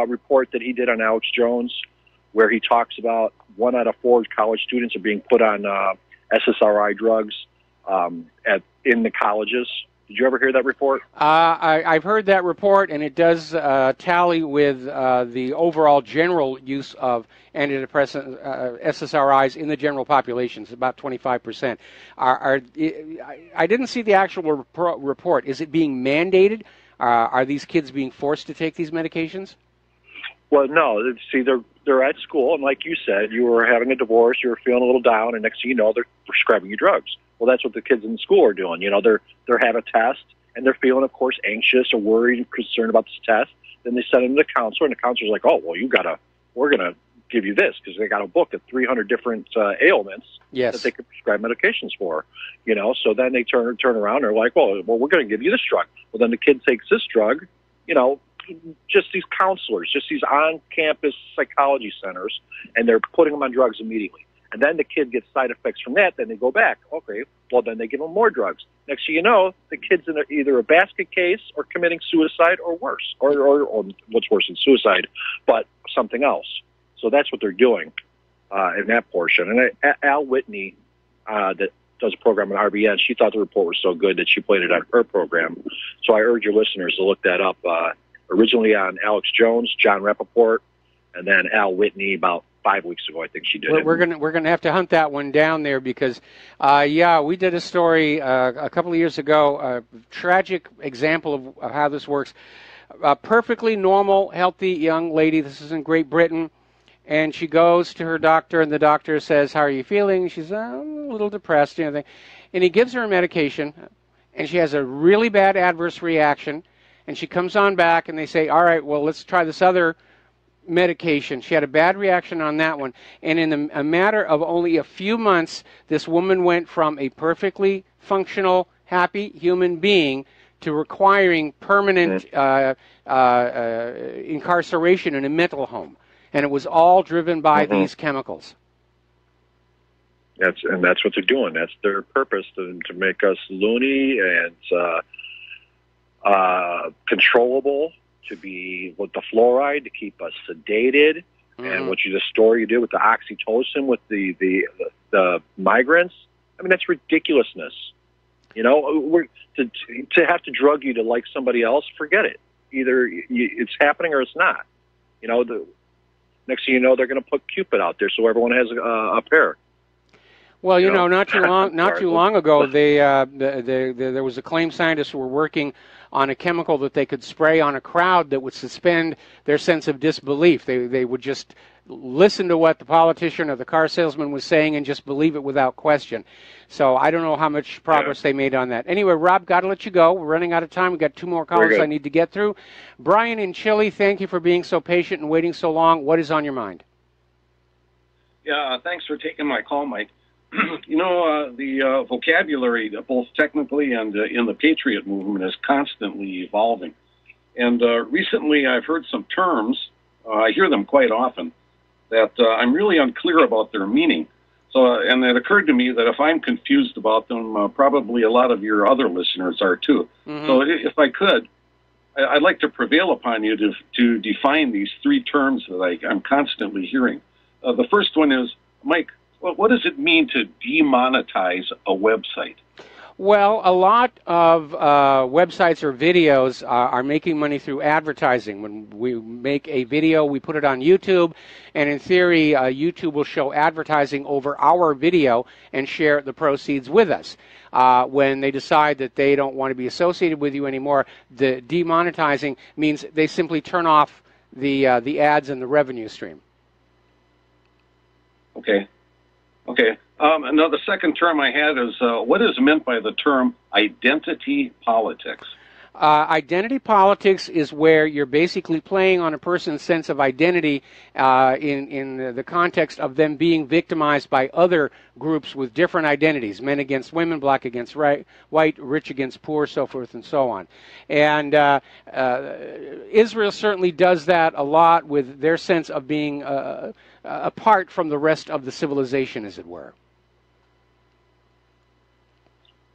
report that he did on Alex Jones, where he talks about 1 out of 4 college students are being put on SSRI drugs in the colleges? Did you ever hear that report? I've heard that report, and it does tally with the overall general use of antidepressant SSRIs in the general population. It's about 25%. I didn't see the actual report. Is it being mandated? Are these kids being forced to take these medications? Well, no. See, they're at school, and like you said, you were having a divorce, you were feeling a little down, and next thing you know, they're prescribing you drugs. Well, that's what the kids in school are doing. You know, they're have a test, and they're feeling, of course, anxious or worried and concerned about this test. Then they send them to the counselor, and the counselor's like, "Oh, well, we're gonna give you this," because they got a book of 300 different ailments that they can prescribe medications for. You know, so then they turn around and they're like, "Well, we're going to give you this drug." Well, then the kid takes this drug. You know, just these counselors, just these on-campus psychology centers, and they're putting them on drugs immediately. And then the kid gets side effects from that, then they go back. Okay, well, then they give them more drugs. Next thing you know, the kid's in either a basket case or committing suicide or worse, or what's worse than suicide, but something else. So that's what they're doing in that portion. And Al Whitney, that does a program on RBN, she thought the report was so good that she played it on her program. So I urge your listeners to look that up. Originally on Alex Jones, John Rappaport, and then Al Whitney about 5 weeks ago, I think she did. We're gonna have to hunt that one down there because, we did a story a couple of years ago, a tragic example of how this works. A perfectly normal, healthy young lady. This is in Great Britain, and she goes to her doctor, and the doctor says, "How are you feeling?" She's a little depressed, and he gives her a medication, and she has a really bad adverse reaction, and she comes on back, and they say, "All right, well, let's try this other medication." She had a bad reaction on that one, and in a matter of only a few months, this woman went from a perfectly functional, happy human being to requiring permanent incarceration in a mental home, and it was all driven by these chemicals. That's what they're doing. That's their purpose, to make us loony and controllable, to be with the fluoride, to keep us sedated, and the story you did with the oxytocin with the migrants. I mean, that's ridiculousness. You know, to have to drug you to like somebody else, forget it. Either it's happening or it's not. You know, next thing you know, they're going to put Cupid out there so everyone has a pair. Well, you know, not too long ago, there was a claim scientist who were working on a chemical that they could spray on a crowd that would suspend their sense of disbelief. They would just listen to what the politician or the car salesman was saying and just believe it without question. So I don't know how much progress they made on that. Anyway, Rob, got to let you go. We're running out of time. We've got 2 more callers I need to get through. Brian in Chile, thank you for being so patient and waiting so long. What is on your mind? Yeah, thanks for taking my call, Mike. You know, the vocabulary, both technically and in the Patriot movement, is constantly evolving. And recently I've heard some terms, I hear them quite often, that I'm really unclear about their meaning. So, and it occurred to me that if I'm confused about them, probably a lot of your other listeners are too. So if I could, I'd like to prevail upon you to define these 3 terms that I'm constantly hearing. The first one is, Mike, what does it mean to demonetize a website? Well, a lot of websites or videos are making money through advertising. When we make a video, we put it on YouTube, and in theory, YouTube will show advertising over our video and share the proceeds with us. When they decide that they don't want to be associated with you anymore, the demonetizing means they simply turn off the ads and the revenue stream. Okay. Okay. Now, the second term I had is what is meant by the term identity politics? Identity politics is where you're basically playing on a person's sense of identity in the context of them being victimized by other groups with different identities, men against women, black against white, rich against poor, so forth and so on. And Israel certainly does that a lot with their sense of being apart from the rest of the civilization, as it were.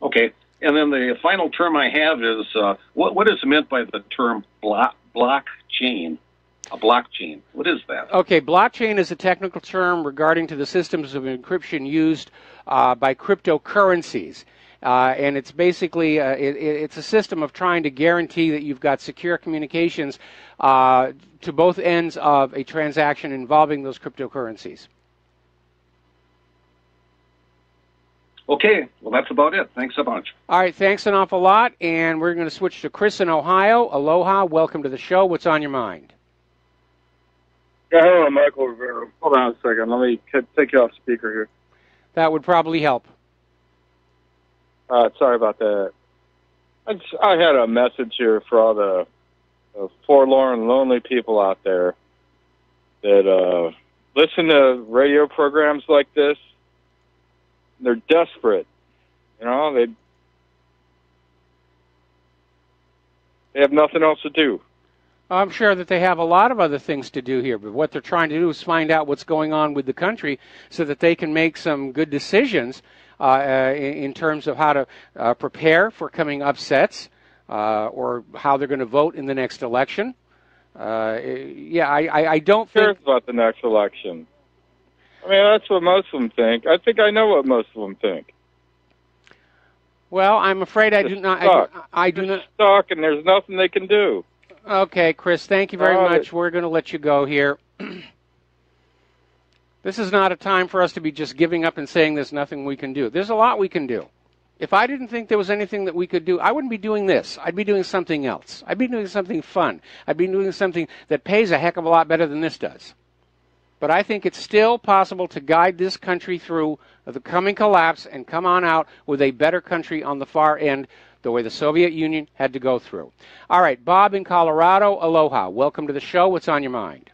Okay. And then the final term I have is what is meant by the term blockchain? A blockchain. What is that? Okay, blockchain is a technical term regarding to the systems of encryption used by cryptocurrencies. And it's basically it's a system of trying to guarantee that you've got secure communications to both ends of a transaction involving those cryptocurrencies. Okay, well, that's about it. Thanks a bunch. All right, thanks an awful lot. And we're going to switch to Chris in Ohio. Aloha, welcome to the show. What's on your mind? Yeah, hello, Michael Rivero. Hold on a second. Let me take you off speaker here. That would probably help. Sorry about that. I had a message here for all the forlorn, lonely people out there that listen to radio programs like this. They're desperate, you know. They have nothing else to do. I'm sure that they have a lot of other things to do here, but what they're trying to do is find out what's going on with the country so that they can make some good decisions in terms of how to prepare for coming upsets or how they're going to vote in the next election. I don't think... Who cares about the next election? I mean, that's what most of them think. I think I know what most of them think. Well, I'm afraid I do not. I do not. Stuck, and there's nothing they can do. Okay, Chris, thank you very much. We're going to let you go here. This is not a time for us to be just giving up and saying there's nothing we can do. There's a lot we can do. If I didn't think there was anything that we could do, I wouldn't be doing this. I'd be doing something else. I'd be doing something fun. I'd be doing something that pays a heck of a lot better than this does. But I think it's still possible to guide this country through the coming collapse and come on out with a better country on the far end, the way the Soviet Union had to go through. All right, Bob in Colorado, aloha. Welcome to the show. What's on your mind?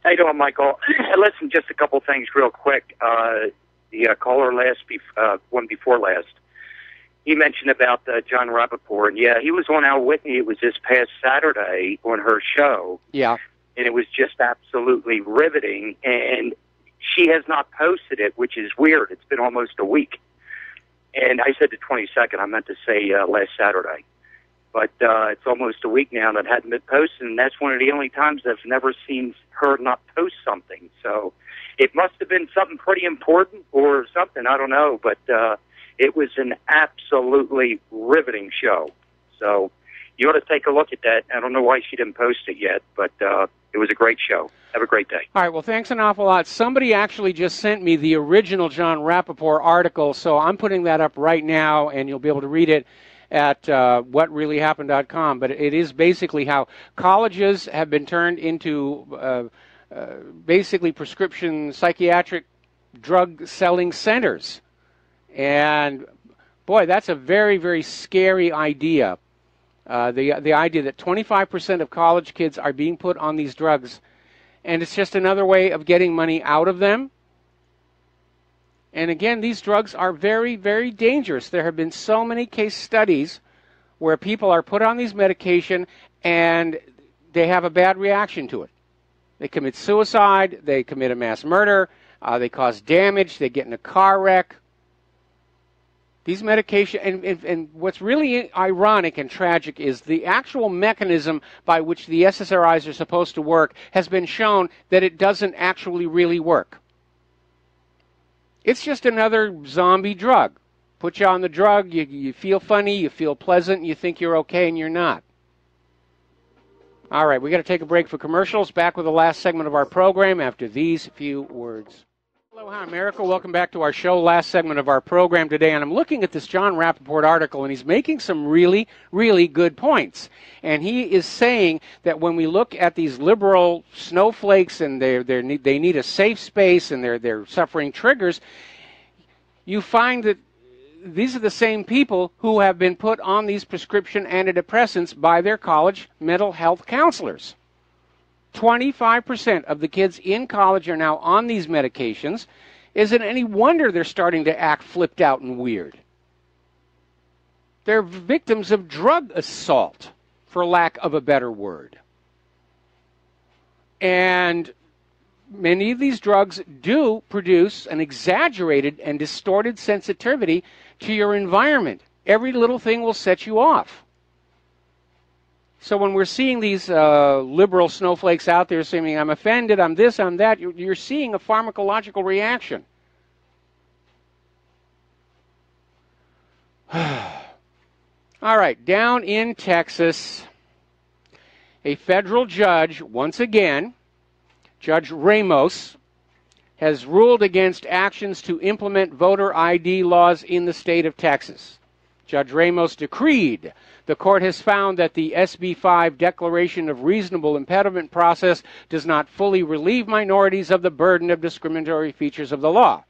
How you doing, Michael? Listen, just a couple things real quick. The caller one before last, he mentioned about John Rappaport. And yeah, he was on Al Whitney. It was this past Saturday on her show. Yeah. And it was just absolutely riveting. And she has not posted it, which is weird. It's been almost a week. And I said the 22nd. I meant to say last Saturday. But it's almost a week now that hadn't been posted, and that's one of the only times I've never seen her not post something. So it must have been something pretty important or something. I don't know. But it was an absolutely riveting show. So you ought to take a look at that. I don't know why she didn't post it yet, but it was a great show. Have a great day. All right, well, thanks an awful lot. Somebody actually just sent me the original John Rappaport article, so I'm putting that up right now, and you'll be able to read it at whatreallyhappened.com. But it is basically how colleges have been turned into basically prescription psychiatric drug-selling centers. And, boy, that's a very, very scary idea. The idea that 25% of college kids are being put on these drugs, and it's just another way of getting money out of them. And again, these drugs are very, very dangerous. There have been so many case studies where people are put on these medication and they have a bad reaction to it. They commit suicide, they commit a mass murder, they cause damage, they get in a car wreck. These medications, and what's really ironic and tragic is the actual mechanism by which the SSRIs are supposed to work has been shown that it doesn't actually really work. It's just another zombie drug. Put you on the drug, you feel funny, you feel pleasant, you think you're okay, and you're not. All right, we got to take a break for commercials. Back with the last segment of our program after these few words. Aloha, America. Welcome back to our show, last segment of our program today. And I'm looking at this John Rappaport article, and he's making some really, really good points. And he is saying that when we look at these liberal snowflakes and they need a safe space and they're suffering triggers, you find that these are the same people who have been put on these prescription antidepressants by their college mental health counselors. 25% of the kids in college are now on these medications. Isn't it any wonder they're starting to act flipped out and weird? They're victims of drug assault, for lack of a better word. And many of these drugs do produce an exaggerated and distorted sensitivity to your environment. Every little thing will set you off. So when we're seeing these liberal snowflakes out there saying, I'm offended, I'm this, I'm that, you're seeing a pharmacological reaction. All right, down in Texas, a federal judge, once again, Judge Ramos, has ruled against actions to implement voter ID laws in the state of Texas. Judge Ramos decreed the court has found that the SB 5 Declaration of Reasonable Impediment process does not fully relieve minorities of the burden of discriminatory features of the law.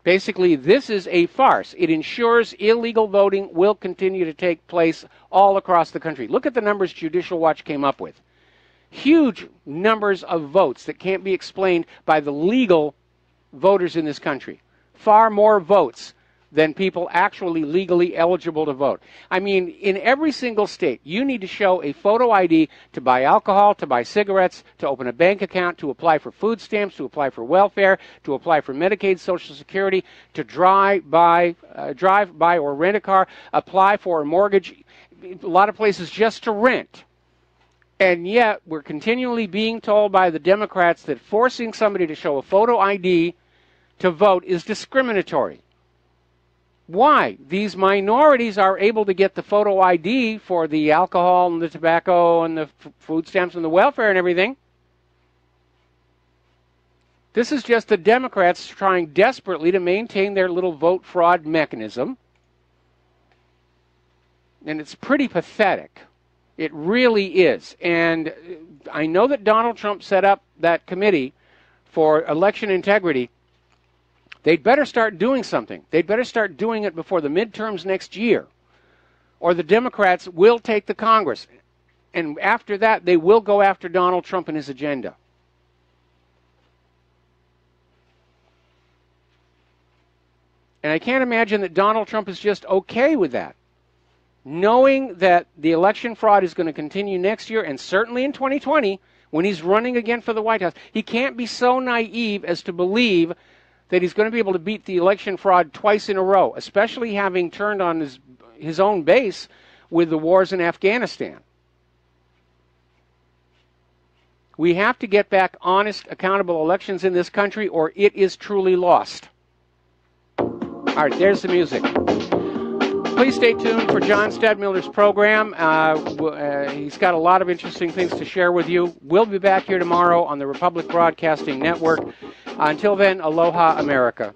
Basically, this is a farce. It ensures illegal voting will continue to take place all across the country. Look at the numbers Judicial Watch came up with. Huge numbers of votes that can't be explained by the legal voters in this country. Far more votes than people actually legally eligible to vote. I mean, in every single state, you need to show a photo ID to buy alcohol, to buy cigarettes, to open a bank account, to apply for food stamps, to apply for welfare, to apply for Medicaid, Social Security, to drive by or rent a car, apply for a mortgage, a lot of places just to rent. And yet, we're continually being told by the Democrats that forcing somebody to show a photo ID to vote is discriminatory. Why? These minorities are able to get the photo ID for the alcohol and the tobacco and the food stamps and the welfare and everything. This is just the Democrats trying desperately to maintain their little vote fraud mechanism. And it's pretty pathetic. It really is. And I know that Donald Trump set up that committee for election integrity. They'd better start doing something. They'd better start doing it before the midterms next year, or the Democrats will take the Congress. And after that, they will go after Donald Trump and his agenda. And I can't imagine that Donald Trump is just okay with that. Knowing that the election fraud is going to continue next year, and certainly in 2020, when he's running again for the White House, he can't be so naive as to believe that he's going to be able to beat the election fraud twice in a row, especially having turned on his own base with the wars in Afghanistan. We have to get back honest, accountable elections in this country, or it is truly lost. All right, there's the music. Please stay tuned for John Stadmiller's program. He's got a lot of interesting things to share with you. We'll be back here tomorrow on the Republic Broadcasting Network. Until then, aloha, America.